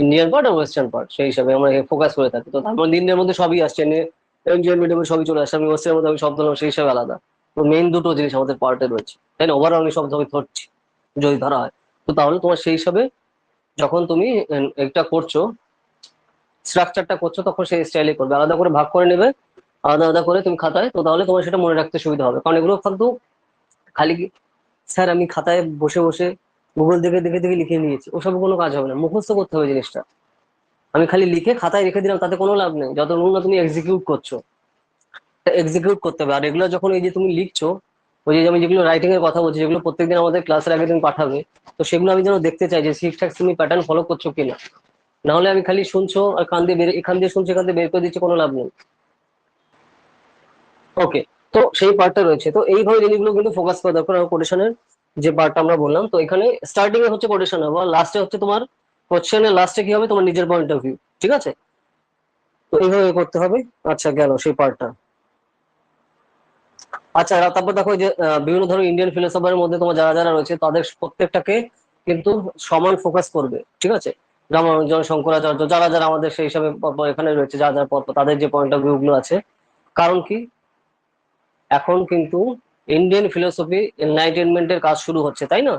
ইন্ডিয়ান পার্ট আর ওয়েস্টার্ন পার্ট, সেই হিসাবে আমরা ফোকাস করে থাকি। তো তার মানে ইন্ডিয়ার মধ্যে সবই আসছে, ইন্ডিয়ান মিডিয়ামে সবই চলে আসছে, আমি ওয়েস্টার্নের মধ্যে আমি সব ধরলাম, সেই হিসাবে আলাদা। তো মেইন দুটো জিনিস আমাদের পার্টে রয়েছে, তাই না? ওভারঅল আমি সব ধরে ধরছি যদি ধরা হয়। তো তাহলে তোমার সেই হিসাবে যখন তুমি একটা করছো, স্ট্রাকচারটা করছো, তখন সেই স্টাইলে করবে, আলাদা করে ভাগ করে নেবে, আলাদা আলাদা করে তুমি খাতায়, তো তাহলে তোমার সেটা মনে রাখতে সুবিধা হবে। কারণ এগুলো কিন্তু খালি স্যার আমি খাতায় বসে বসে গুগল দেখে দেখে দেখে লিখে নিয়েছি, ওসব কোনো কাজ হবে না, মুখস্থ করতে হবে জিনিসটা। আমি খালি লিখে খাতায় রেখে দিলাম, তাতে কোনো লাভ নেই, যতক্ষণ না তুমি এক্সিকিউট করছো। এক্সিকিউট করতে হবে। আর এগুলো যখন এই যে তুমি লিখছো, ওই যে আমি যেগুলো রাইটিং এর কথা বলছি, যেগুলো প্রত্যেকদিন আমাদের ক্লাসের আগে তুমি পাঠাবে, তো সেগুলো আমি যেন দেখতে চাই যে ঠিকঠাক তুমি প্যাটার্ন ফলো করছো কিনা। না হলে আমি খালি শুনছো আর কান দিয়ে বের, এখান দিয়ে শুনছো এখান দিয়ে বের করে দিচ্ছি, কোনো লাভ নেই। ওকে, তো সেই পার্টটা রয়েছে, তো এইভাবে জিনিসগুলো কিন্তু ফোকাস করা দরকার। কোটেশনের যে পার্টটা আমরা বললাম, তো এখানে স্টার্টিং এ হচ্ছে কোটেশন হবে, আর লাস্টে হচ্ছে তোমার কোশ্চেনের লাস্টে কি হবে, তোমার নিজের পয়েন্ট অফ ভিউ, ঠিক আছে। তো এইভাবে করতে হবে। আচ্ছা, গেল সেই পার্টটা। আচ্ছা, আর তারপর দেখো যে বিভিন্ন ধরনের ইন্ডিয়ান ফিলোসফারের মধ্যে তোমার যারা যারা রয়েছে, তাদের প্রত্যেকটাকে কিন্তু সমান ফোকাস করবে, ঠিক আছে। রামানুজন, শঙ্করাচার্য, যারা যারা আমাদের সেই হিসাবে এখানে রয়েছে, যারা যারা তাদের যে পয়েন্ট অফ ভিউ গুলো আছে। কারণ কি, এখন কিন্তু ইন্ডিয়ান ফিলোসফি এনলাইটেনমেন্টের কাজ শুরু হচ্ছে, তাই না?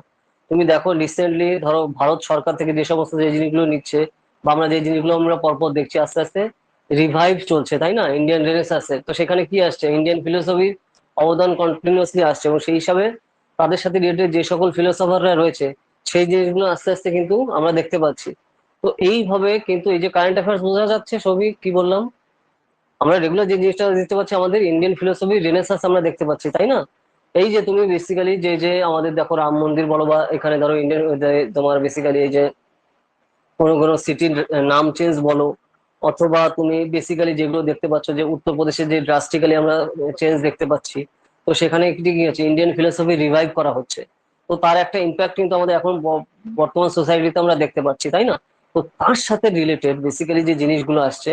তুমি দেখো রিসেন্টলি ধরো ভারত সরকার থেকে যে সমস্ত যে জিনিসগুলো নিচ্ছে বা আমরা যে জিনিসগুলো আমরা পরপর দেখছি আস্তে আস্তে রিভাইভ চলছে, তাই না? ইন্ডিয়ান রেনেসাঁসে তো সেখানে কি আসছে, ইন্ডিয়ান ফিলোসফির অবদান কন্টিনিউয়াসলি আসছে, এবং সেই হিসাবে তাদের সাথে রিলেটেড যে সকল ফিলোসফাররা রয়েছে সেই জিনিসগুলো আস্তে আস্তে কিন্তু আমরা দেখতে পাচ্ছি। তো এইভাবে কিন্তু এই যে কারেন্ট অ্যাফেয়ার্স বোঝা যাচ্ছে সবই কি বললাম, আমরা রেগুলার যে জিনিসটা দেখতে পাচ্ছি আমাদের ইন্ডিয়ান ফিলোসফি রেনেসাঁস আমরা দেখতে পাচ্ছি, তাই না? এই যে তুমি বেসিক্যালি যে যে আমাদের দেখো রাম মন্দির বলো বা এখানে ধরো ইন্ডিয়ান তোমার বেসিক্যালি এই যে কোনো কোনো সিটির নাম চেঞ্জ বলো, অথবা তুমি বেসিক্যালি যেগুলো দেখতে পাচ্ছ যে উত্তরপ্রদেশে যে ড্রাস্টিক্যালি আমরা চেঞ্জ দেখতে পাচ্ছি, তো সেখানে কি হচ্ছে, ইন্ডিয়ান ফিলোসফি রিভাইভ করা হচ্ছে। তো তার একটা ইম্প্যাক্ট কিন্তু আমাদের এখন বর্তমান সোসাইটিতে আমরা দেখতে পাচ্ছি, তাই না? তো তার সাথে রিলেটেড বেসিক্যালি যে জিনিসগুলো আসছে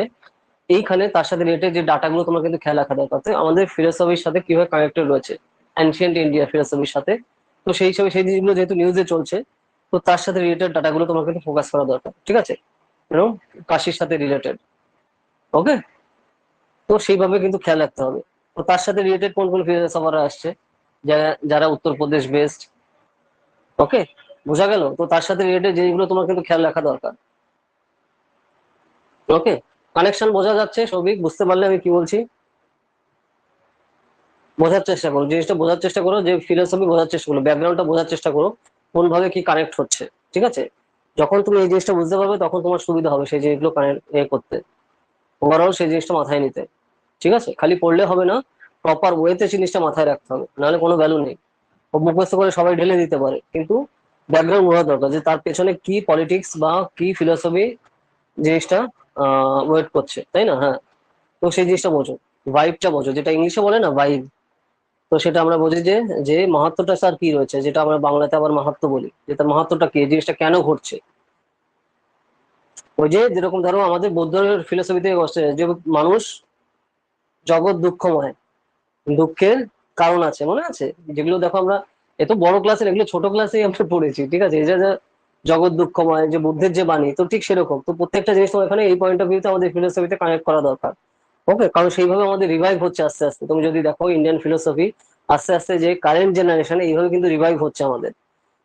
এইখানে, তার সাথে রিলেটেড যে ডাটাগুলো তোমার কিন্তু খেয়াল রাখা দরকার, তো আমাদের ফিলোসফির সাথে কিভাবে কানেক্টেড রয়েছে অ্যানশিয়েন্ট ইন্ডিয়া ফিলোসফির সাথে। তো সেই হিসাবে সেই জিনিসগুলো যেহেতু নিউজে চলছে, তো তার সাথে রিলেটেড ডাটাগুলো তোমার কিন্তু ফোকাস করা দরকার, ঠিক আছে? এবং কাশির সাথে রিলেটেড, ওকে? তো সেইভাবে কিন্তু খেয়াল রাখতে হবে। তো তার সাথে রিলেটেড কোন কোন ফিলোসফাররা আসছে, যারা যারা উত্তরপ্রদেশ বেসড, ওকে? বোঝা গেল? তো তার সাথে রিলেটেড জিনিসগুলো তোমার কিন্তু খেয়াল রাখা দরকার, ওকে? কানেকশন বোঝা যাচ্ছে সৌভিক? বুঝতে পারলে আমি কি বলছি? বোঝার চেষ্টা করো জিনিসটা, বোঝার চেষ্টা করো যে ফিলোসফি বোঝার চেষ্টা করো, ব্যাকগ্রাউন্ডটা বোঝার চেষ্টা করো, কোন ভাবে কি কানেক্ট হচ্ছে, ঠিক আছে? যখন তুমি এই জিনিসটা বুঝতে পারবে তখন তোমার সুবিধা হবে সেই জিনিসগুলো কানেক্ট করতে, ওভারঅল সেই জিনিসটা মাথায় নিতে, ঠিক আছে? খালি পড়লে হবে না, প্রপার ওয়েতে জিনিসটা মাথায় রাখতে হবে, নাহলে কোনো ভ্যালু নেই। ও মুখস্থ করে সবাই ঢেলে দিতে পারে, কিন্তু ব্যাকগ্রাউন্ড বোঝা দরকার যে তার পেছনে কি পলিটিক্স বা কি ফিলোসফি জিনিসটা ওয়েট করছে, তাই না? হ্যাঁ, তো সেই জিনিসটা বোঝো, ভাইবটা বোঝো, যেটা ইংলিশে বলে না ভাইব। তো সেটা আমরা বুঝি যে যে মাহাত্ম্যটা স্যার কি রয়েছে, যেটা আমরা বাংলাতে আবার মাহাত্ম্য বলি, যে তার মাহাত্ম্যটা কি, এই জিনিসটা কেন ঘটছে। ওই যে যেরকম ধরো আমাদের বৌদ্ধ ফিলোসফিতে বসছে যে মানুষ জগৎ দুঃখময়, দুঃখের কারণ আছে, মনে আছে? যেগুলো দেখো আমরা এত বড় ক্লাসের, এগুলো ছোট ক্লাসেই আমরা পড়েছি, ঠিক আছে? এই যে যে জগৎ দুঃখময়, যে বুদ্ধের যে বাণী, তো ঠিক সেরকম তো প্রত্যেকটা জিনিস তো এখানে এই পয়েন্ট অফ ভিউতে আমাদের ফিলোসফিতে কানেক্ট করা দরকার, ওকে? কারণ সেইভাবে আমাদের রিভাইভ হচ্ছে আস্তে আস্তে। তুমি যদি দেখো ইন্ডিয়ান ফিলোসফি আস্তে আস্তে যে কারেন্ট জেনারেশনে এইভাবে কিন্তু রিভাইভ হচ্ছে আমাদের।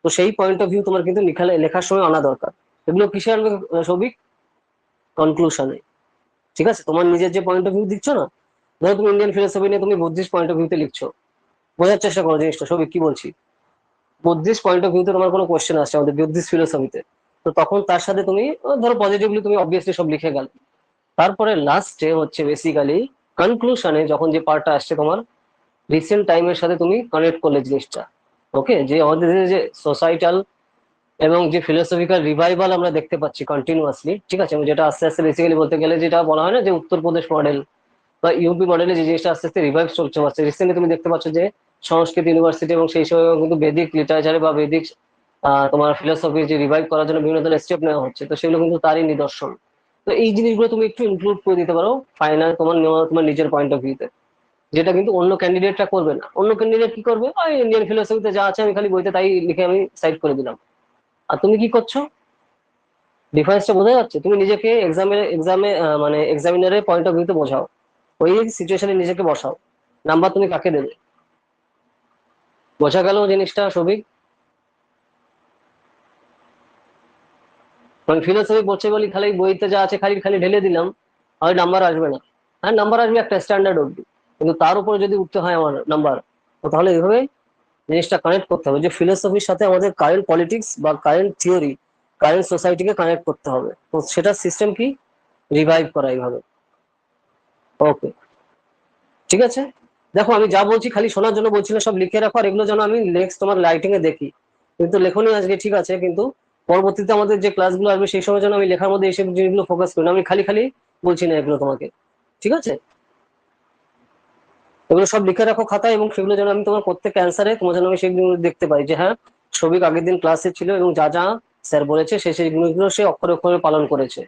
তো সেই পয়েন্ট অফ ভিউ তোমার কিন্তু লেখার সময় আনা দরকার। এগুলো কিসে আনবে সবিক? কনক্লুশনে, ঠিক আছে? তোমার নিজের যে পয়েন্ট অফ ভিউ দিচ্ছ না, ধরো তুমি ইন্ডিয়ান ফিলোসফি নিয়ে তুমি বুদ্ধিস্ট পয়েন্ট অফ ভিউতে লিখছো, বোঝার চেষ্টা করো জিনিসটা সবিক কি বলছি। বুদ্ধিস্ট পয়েন্ট অফ ভিউতে তোমার কোনো কোশ্চেন আসছে আমাদের বুদ্ধিস্ট ফিলোসফিতে, তো তখন তার সাথে তুমি ধরো পজিটিভলি তুমি অবভিয়াসলি সব লিখে গেল। তারপরে লাস্টে হচ্ছে বেসিক্যালি কনক্লুশনে যখন যে পার্টটা আসছে তোমার রিসেন্ট টাইমের সাথে তুমি কানেক্ট করলে জিনিসটা, ওকে? যে আমাদের যে সোসাইটাল এবং যে ফিলোসফিক্যাল রিভাইভাল আমরা দেখতে পাচ্ছি কন্টিনিউয়াসলি, ঠিক আছে? এবং যেটা আস্তে আস্তে বেসিক্যালি বলতে গেলে যেটা বলা হয় না যে উত্তরপ্রদেশ মডেল বা ইউপি মডেলে যে জিনিসটা আস্তে আস্তে রিভাইভ চলছে পারছে, রিসেন্টলি তুমি দেখতে পাচ্ছ যে সংস্কৃত ইউনিভার্সিটি এবং সেই সময় কিন্তু বেদিক লিটারেচারে বা বেদিক তোমার ফিলোসফি যে রিভাইভ করার জন্য বিভিন্ন ধরনের স্টেপ নেওয়া হচ্ছে, তো সেগুলো কিন্তু তারই নিদর্শন। তো এই জিনিসগুলো তুমি একটু ইনক্লুড করে দিতে পারো ফাইনাল তোমার নেওয়া তোমার নিজের পয়েন্ট অফ ভিউতে, যেটা কিন্তু অন্য ক্যান্ডিডেটরা করবে না। অন্য ক্যান্ডিডেট কি করবে, ওই ইন্ডিয়ান ফিলোসফিতে যা আছে আমি খালি বইতে তাই লিখে আমি সাইড করে দিলাম। আর তুমি কি করছো, ডিফারেন্সটা বোঝা যাচ্ছে? তুমি নিজেকে এক্সামে মানে এক্সামিনারের পয়েন্ট অফ ভিউতে বোঝাও, ওই সিচুয়েশনে নিজেকে বসাও, নাম্বার তুমি কাকে দেবে। বোঝা গেল জিনিসটা সবিক? মানে ফিলোসফি পড়ছে বলি খালি বইতে যা আছে খালি খালি ঢেলে দিলাম, আর নাম্বার আসবে না। হ্যাঁ, নাম্বার আসবে একটা স্ট্যান্ডার্ড অব্দি, কিন্তু তার উপরে যদি উঠতে হয় আমার নাম্বার, তো তাহলে এইভাবে জিনিসটা কানেক্ট করতে হবে যে ফিলোসফির সাথে আমাদের কারেন্ট পলিটিক্স বা কারেন্ট থিওরি, কারেন্ট সোসাইটিকে কানেক্ট করতে হবে। তো সেটা সিস্টেম কি, রিভাইভ করা এইভাবে, ওকে? ঠিক আছে, দেখো আমি যা বলছি খালি শোনার জন্য বলছি না, সব লিখে রাখো, আর এগুলো যেন আমি নেক্সট তোমার লাইটিং এ দেখি। কিন্তু লেখনি আজকে, ঠিক আছে, কিন্তু পরবর্তীতে আমাদের যে ক্লাসগুলো আসবে সেই সময় যেন আমি লেখার মধ্যে এইসব জিনিসগুলো ফোকাস করি না, আমি খালি খালি বলছি না এগুলো তোমাকে, ঠিক আছে? এগুলো সব লিখে রাখো খাতায়, এবং সেগুলো যেন আমি তোমার প্রত্যেক অ্যান্সারে তোমার যেন আমি সেগুলো দেখতে পাই যে হ্যাঁ সবিক আগের দিন ক্লাসে ছিল এবং যা যা স্যার বলেছে সে সেই জিনিসগুলো সে অক্ষরে অক্ষরে পালন করেছে।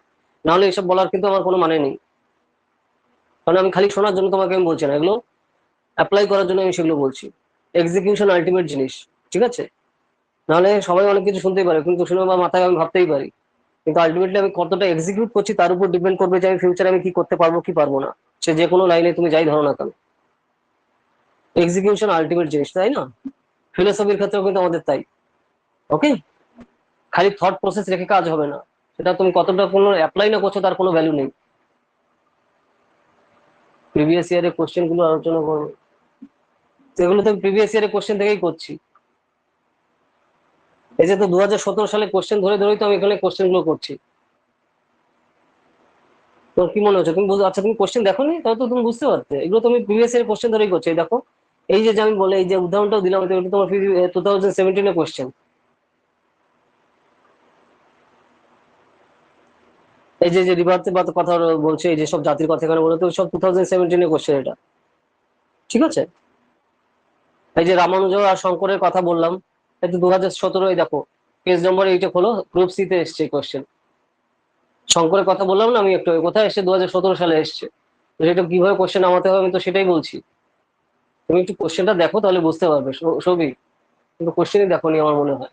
নাহলে এসব বলার কিন্তু আমার কোনো মানে নেই, কারণ আমি খালি শোনার জন্য তোমাকে আমি বলছি না, এগুলো অ্যাপ্লাই করার জন্য আমি সেগুলো বলছি। এক্সিকিউশন আলটিমেট জিনিস, ঠিক আছে? নাহলে সবাই অনেক কিছু শুনতেই পারে, কিন্তু শুনে বা মাথায় আমি ভাবতেই পারি, কিন্তু আলটিমেটলি আমি কতটা এক্সিকিউট করছি তার উপর ডিপেন্ড করবে যে আমি ফিউচারে আমি কি করতে পারবো কি পারবো না। সে যে কোনো লাইনে তুমি যাই ধরো না কেন, এক্সিকিউশন আলটিমেট জিনিস, তাই না? ফিলোসফির ক্ষেত্রেও কিন্তু আমাদের তাই। ওকে, খালি থট প্রসেস রেখে কাজ হবে না, সেটা তুমি কতটা কোনো অ্যাপ্লাই না করছো তার কোনো ভ্যালু নেই। প্রিভিয়াস ইয়ারের কোশ্চেন গুলো আলোচনা করো, সেগুলো তো প্রিভিয়াস ইয়ারের কোশ্চেন থেকেই করছি। এই যে তো 2017 সালে কোশ্চেন ধরে ধরেই তো আমি এখানে কোশ্চেন গুলো করছি। তো কি মনে হচ্ছে তুমি আচ্ছা তুমি কোশ্চেন দেখো নি, তাহলে তো তুমি বুঝতে পারতে এগুলো তুমি প্রিভিয়াস ইয়ারের কোশ্চেন ধরেই করছো। এই দেখো, এই যে আমি বলে এই যে উদাহরণটাও দিলাম, এটা তোমার 2017 কোশ্চেন। এই যে যে রিভার্সের কথা বলছে, এই যে সব জাতির কথা এখানে বলে, তো সব 2017 কোশ্চেন এটা। ঠিক আছে, এই যে রামানুজ আর শঙ্করের কথা বললাম, এই তো 2017, দেখো পেজ নম্বর এইটা খোলো, গ্রুপ সি তে এসছে কোশ্চেন। শঙ্করের কথা বললাম না আমি একটু, কোথায় এসছে 2017 সালে এসছে। তো সেটা কিভাবে কোশ্চেন নামাতে হবে আমি তো সেটাই বলছি। তুমি একটু কোশ্চেনটা দেখো তাহলে বুঝতে পারবে সবই, কিন্তু কোশ্চেনই দেখো নি আমার মনে হয়।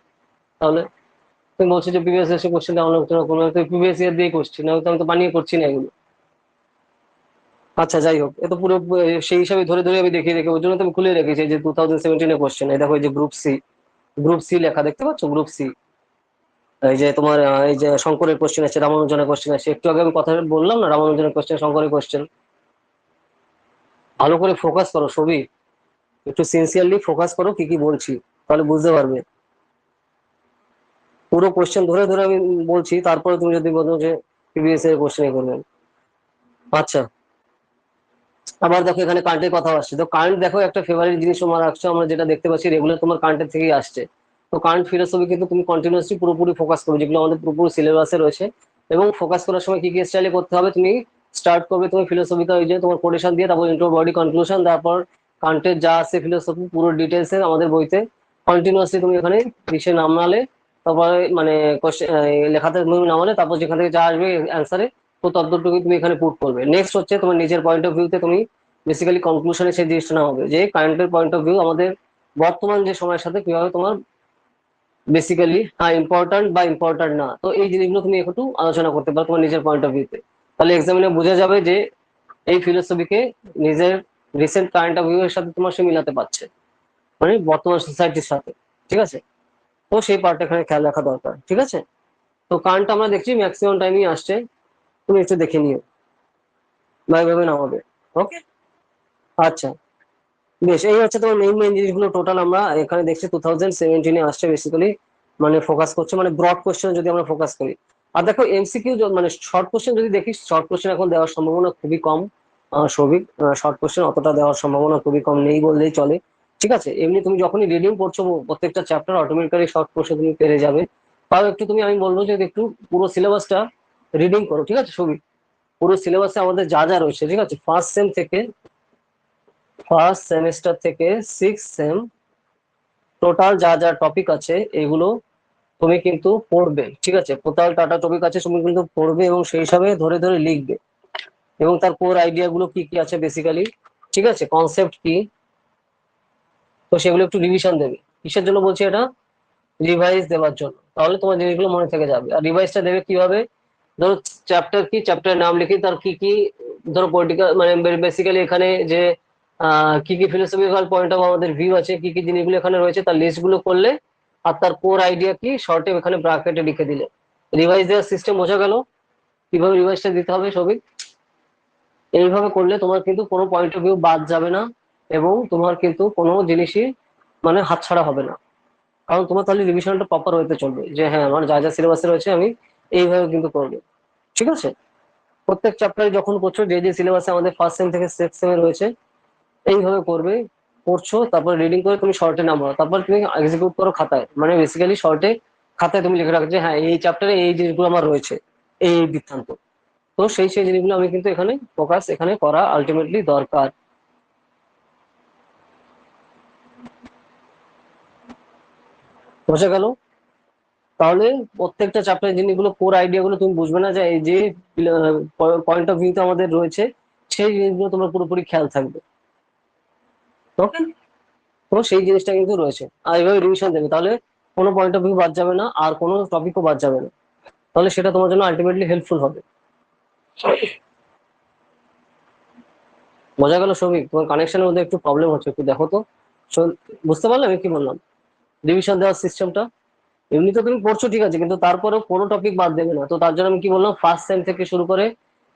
তাহলে তুমি বলছো যে প্রিভিয়াস এসে কোশ্চেন আলোচনা করবো, প্রিভিয়াস ইয়ার দিয়ে কোশ্চেন, আমি তো বানিয়ে করছি না এগুলো। আচ্ছা যাই হোক, এ তো পুরো সেই হিসাবে ধরে ধরে আমি দেখিয়ে রেখে, ওই জন্য তো আমি খুলে রেখেছি যে 2017 কোশ্চেন। এই দেখো এই যে গ্রুপ সি, গ্রুপ সি লেখা দেখতে পাচ্ছ, গ্রুপ সি। এই যে তোমার এই যে শঙ্করের কোশ্চেন আছে, রামানুজনের কোশ্চেন আছে, একটু আগে আমি কথা বললাম না, রামানুজনের কোশ্চেন, শঙ্করের কোশ্চেন। ভালো করে ফোকাস করো সবই, একটু সিনসিয়ারলি ফোকাস করো কি কি বলছি, তাহলে বুঝতে পারবে। পুরো কোশ্চেন ধরে ধরে আমি বলছি, তারপরে তুমি যদি বলো যে প্রিভিয়াস এর কোশ্চেন করবেন। আচ্ছা, আবার দেখো এখানে কারেন্টের কথা আসছে, তো কারেন্ট দেখো একটা ফেভারিট জিনিস তোমার রাখছো, আমরা যেটা দেখতে পাচ্ছি রেগুলার তোমার কারেন্টের থেকেই আসছে। তো কারেন্ট ফিলোসফি কিন্তু তুমি কন্টিনিউসলি পুরোপুরি ফোকাস করো, যেগুলো আমাদের পুরোপুরি সিলেবাসে রয়েছে। এবং ফোকাস করার সময় কি কি স্টাইলে করতে হবে, তুমি স্টার্ট করবে তুমি ফিলোসফিতে, ওই যে তোমার কোটেশন দিয়ে, তারপর ইন্ট্রো, বডি, কনক্লুশন, তারপর কারেন্টের যা আছে ফিলোসফি পুরো ডিটেলসে আমাদের বইতে কন্টিনিউসলি তুমি এখানে লিখে নামালে, তারপরে মানে লেখাতে তুমি নামালে, তারপর যেখান থেকে যা আসবে অ্যান্সারে, তো ততটুকু তুমি এখানে পুট করবে। নেক্সট হচ্ছে তোমার নিজের পয়েন্ট অফ ভিউতে তুমি বেসিক্যালি কনক্লুশনে সেই জিনিসটা না হবে যে কারেন্টের পয়েন্ট অফ ভিউ আমাদের বর্তমান যে সময়ের সাথে কিভাবে তোমার বেসিক্যালি ইম্পর্ট্যান্ট বা ইম্পর্ট্যান্ট না, তো এই জিনিসগুলো তুমি একটু আলোচনা করতে পারো তোমার নিজের পয়েন্ট অফ ভিউতে। তাহলে এক্সামিনে বোঝা যাবে যে এই ফিলোসফিকে নিজের রিসেন্ট কারেন্ট অফ ভিউ এর সাথে তোমার সে মিলাতে পারছে, মানে বর্তমান সোসাইটির সাথে। ঠিক আছে, তো সেই পার্টটা এখানে খেয়াল রাখা দরকার। ঠিক আছে, তো কারেন্ট আমরা দেখছি ম্যাক্সিমাম টাইমই আসছে, তুমি একটু দেখে নিও, বা এইভাবে নামাবে। ওকে, আচ্ছা বেশ, এই হচ্ছে তোমার মেইন মেইন জিনিসগুলো টোটাল আমরা এখানে দেখছি 2017 আসছে বেসিক্যালি, মানে ফোকাস করছে, মানে ব্রড কোশ্চেন যদি আমরা ফোকাস করি। আর দেখো এমসিকিউ মানে শর্ট কোশ্চেন যদি দেখি, শর্ট কোশ্চেন এখন দেওয়ার সম্ভাবনা খুবই কম। সৌভিক, শর্ট কোশ্চেন অতটা দেওয়ার সম্ভাবনা খুবই কম, নেই বললেই চলে। ঠিক আছে, এমনি তুমি যখনই রিডিং পড়ছো প্রত্যেকটা চ্যাপ্টার অটোমেটিক্যালি শর্ট কোশ্চেন তুমি পেরে যাবে। তাও একটু তুমি, আমি বলবো যে একটু পুরো সিলেবাসটা রিডিং করো। ঠিক আছে সৌভিক, পুরো সিলেবাসে আমাদের যা যা রয়েছে, ঠিক আছে, ফার্স্ট সেমিস্টার থেকে সিক্স সেম টোটাল যা যা টপিক আছে এগুলো তুমি কিন্তু পড়বে। ঠিক আছে, টোটাল টাটা টপিক আছে, তুমি কিন্তু পড়বে এবং সেই হিসাবে ধরে ধরে লিখবে, এবং তার কোর আইডিয়া গুলো কি কি আছে বেসিক্যালি, ঠিক আছে, কনসেপ্ট কি, তো সেগুলো একটু রিভিশন দেবে। কিসের জন্য বলছি এটা, রিভাইজ দেওয়ার জন্য, তাহলে তোমার জিনিসগুলো মনে থেকে যাবে। আর রিভাইজটা দেবে কিভাবে, ধরো চ্যাপ্টার কি, চ্যাপ্টার নাম লিখে তার কি কি, ধরো পলিটিক্যাল মানে বেসিক্যালি এখানে যে কি কি ফিলোসফিক্যাল পয়েন্ট অফ আমাদের ভিউ আছে, কি কি জিনিসগুলো এখানে রয়েছে তার লিস্ট গুলো করলে, আর তার কোর আইডিয়া কি শর্টে এখানে ব্র্যাকেটে লিখে দিলে, রিভাইজ দেওয়ার সিস্টেম বোঝা গেল, কিভাবে রিভাইজটা দিতে হবে সবই। এইভাবে করলে তোমার কিন্তু কোনো পয়েন্ট অফ ভিউ বাদ যাবে না, এবং তোমার কিন্তু কোনো জিনিসই মানে হাতছাড়া হবে না, কারণ তোমার তাহলে রিভিশনটা প্রপার হতে চলবে যে হ্যাঁ আমার যা যা সিলেবাসে রয়েছে আমি এইভাবে কিন্তু করবো। ঠিক আছে, প্রত্যেক চ্যাপ্টারে যখন করছো যে যে সিলেবাসে আমাদের ফার্স্ট সেম থেকে সিক্স সেমে রয়েছে এইভাবে করবে। পড়ছো, তারপর রিডিং করে তুমি শর্টে নামো, তারপর তুমি এক্সিকিউট করো খাতায়, মানে বেসিক্যালি শর্টে খাতায় তুমি লিখে রাখো যে হ্যাঁ এই চ্যাপ্টারে এই জিনিসগুলো আমার রয়েছে, এই বৃত্তান্ত। তো সেই জিনিসগুলো আমি কিন্তু এখানে ফোকাস এখানে করা আলটিমেটলি দরকার। বোঝা গেল? তাহলে প্রত্যেকটা চ্যাপ্টারের জিনিসগুলো কোর আইডিয়া গুলো তুমি বুঝবে না যে এই যে পয়েন্ট অফ ভিউতে আমাদের রয়েছে, সেই জিনিসগুলো তোমার পুরোপুরি খেয়াল থাকবে। ওকে, তো সেই জিনিসটা কিন্তু রয়েছে, আর এইভাবে রিভিশন দেবে, তাহলে কোনো পয়েন্ট অফ ভিউ বাদ যাবে না, আর কোনো টপিকও বাদ যাবে না, তাহলে সেটা তোমার জন্য আলটিমেটলি হেল্পফুল হবে। বোঝা গেল সৌভিক? তোমার কানেকশনের মধ্যে একটু প্রবলেম হচ্ছে, একটু দেখো তো। বুঝতে পারলাম আমি কি বললাম, রিভিশন দেওয়ার সিস্টেমটা? এমনি তো তুমি পড়ছো ঠিক আছে, কিন্তু তারপরেও কোনো টপিক বাদ দেবে না। তো তার জন্য আমি কি বললাম, ফার্স্ট সেম থেকে শুরু করে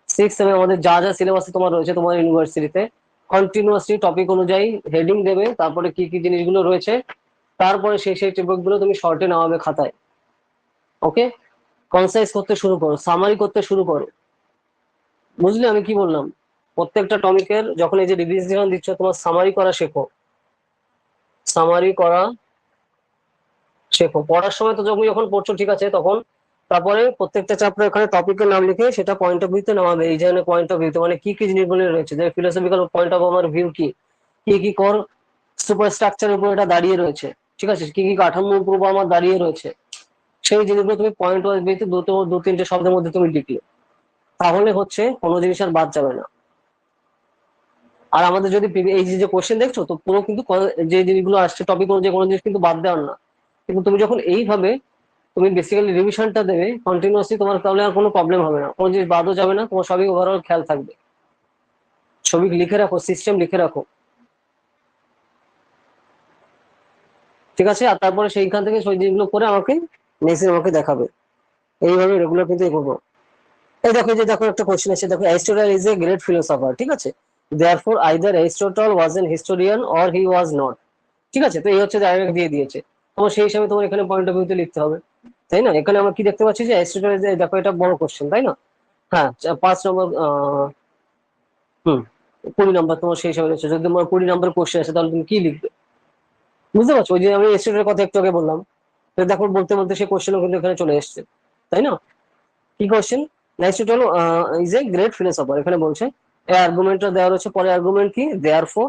সিক্স সেমে আমাদের যা যা সিলেবাসে তোমার রয়েছে তোমার ইউনিভার্সিটিতে, কন্টিনিউয়াসলি টপিক অনুযায়ী হেডিং দেবে, তারপরে কি কি জিনিসগুলো রয়েছে, তারপরে সেই টপিক গুলো তুমি শর্টে নামাবে খাতায়। ওকে, কনসাইজ করতে শুরু করো, সামারি করতে শুরু করো। বুঝলে আমি কি বললাম? প্রত্যেকটা টপিকের যখন এই যে রিভিশন দিচ্ছ, তোমার সামারি করা শেখো, সামারি করা শেখো। পড়ার সময় তো যখন যখন পড়ছো ঠিক আছে, তখন তারপরে প্রত্যেকটা চ্যাপ্টার এখানে টপিকের নাম লিখে সেটা পয়েন্ট অফ ভিউতে নামাবে। এই ধরনের পয়েন্ট অফ ভিউতে মানে কি কি জিনিসগুলো রয়েছে, যে ফিলোসফিক্যাল পয়েন্ট অফ আমার ভিউ কি, কি কি কর সুপার স্ট্রাকচারের উপর এটা দাঁড়িয়ে রয়েছে, ঠিক আছে, কি কি কাঠামোর উপর আমার দাঁড়িয়ে রয়েছে, সেই জিনিসগুলো তুমি পয়েন্ট ওয়াইজ ভিউতে দু তিনটে শব্দের মধ্যে তুমি লিখলে, তাহলে হচ্ছে কোনো জিনিস আর বাদ যাবে না। আর আমাদের যদি এই যে কোশ্চেন দেখছো, তো পুরো কিন্তু যে জিনিসগুলো আসছে টপিক অনুযায়ী কোনো জিনিস কিন্তু বাদ দেওয়ার না। কিন্তু তুমি যখন এইভাবে তুমি বেসিক্যালি রিভিশনটা দেবে কন্টিনিউয়াসলি, তোমার তাহলে আর কোনো প্রবলেম হবে না, কোনো জিনিস বাদও যাবে না, তোমার সবই ওভারঅল খেয়াল থাকবে। ছবি লিখে রাখো, সিস্টেম লিখে রাখো, ঠিক আছে। আর তারপরে সেইখান থেকে সেই জিনিসগুলো করে আমাকে নেক্সট দিন আমাকে দেখাবে। এইভাবে রেগুলার কিন্তু এগোবো। এই দেখো, এই যে দেখো একটা কোশ্চেন আছে, দেখো Aristotle is a great philosopher, ঠিক আছে, therefore either Aristotle was an historian or he was not. ঠিক আছে, তো এই হচ্ছে ডাইরেক্ট দিয়ে দিয়েছে, তোমার সেই হিসাবে তোমার এখানে পয়েন্ট অফ ভিউতে লিখতে হবে, তাই না? এখানে আমরা কি দেখতে পাচ্ছি যে অ্যারিস্টটল, দেখো এটা বড় কোশ্চেন তাই না? হ্যাঁ, 5 নম্বর, হুম, 20 নম্বর তোমার সেই হিসাবে রয়েছে। যদি তোমার 20 নম্বর কোশ্চেন আছে তাহলে তুমি কি লিখবে? বুঝতে পারছো? ওই যে আমি অ্যারিস্টটলের কথা একটু আগে বললাম, তো দেখো বলতে বলতে সেই কোশ্চেনও কিন্তু এখানে চলে এসছে, তাই না? কি question? Aristotle is a great philosopher, এখানে বলছে এই আর্গুমেন্টটা দেওয়া রয়েছে, পরে আর্গুমেন্ট কি, therefore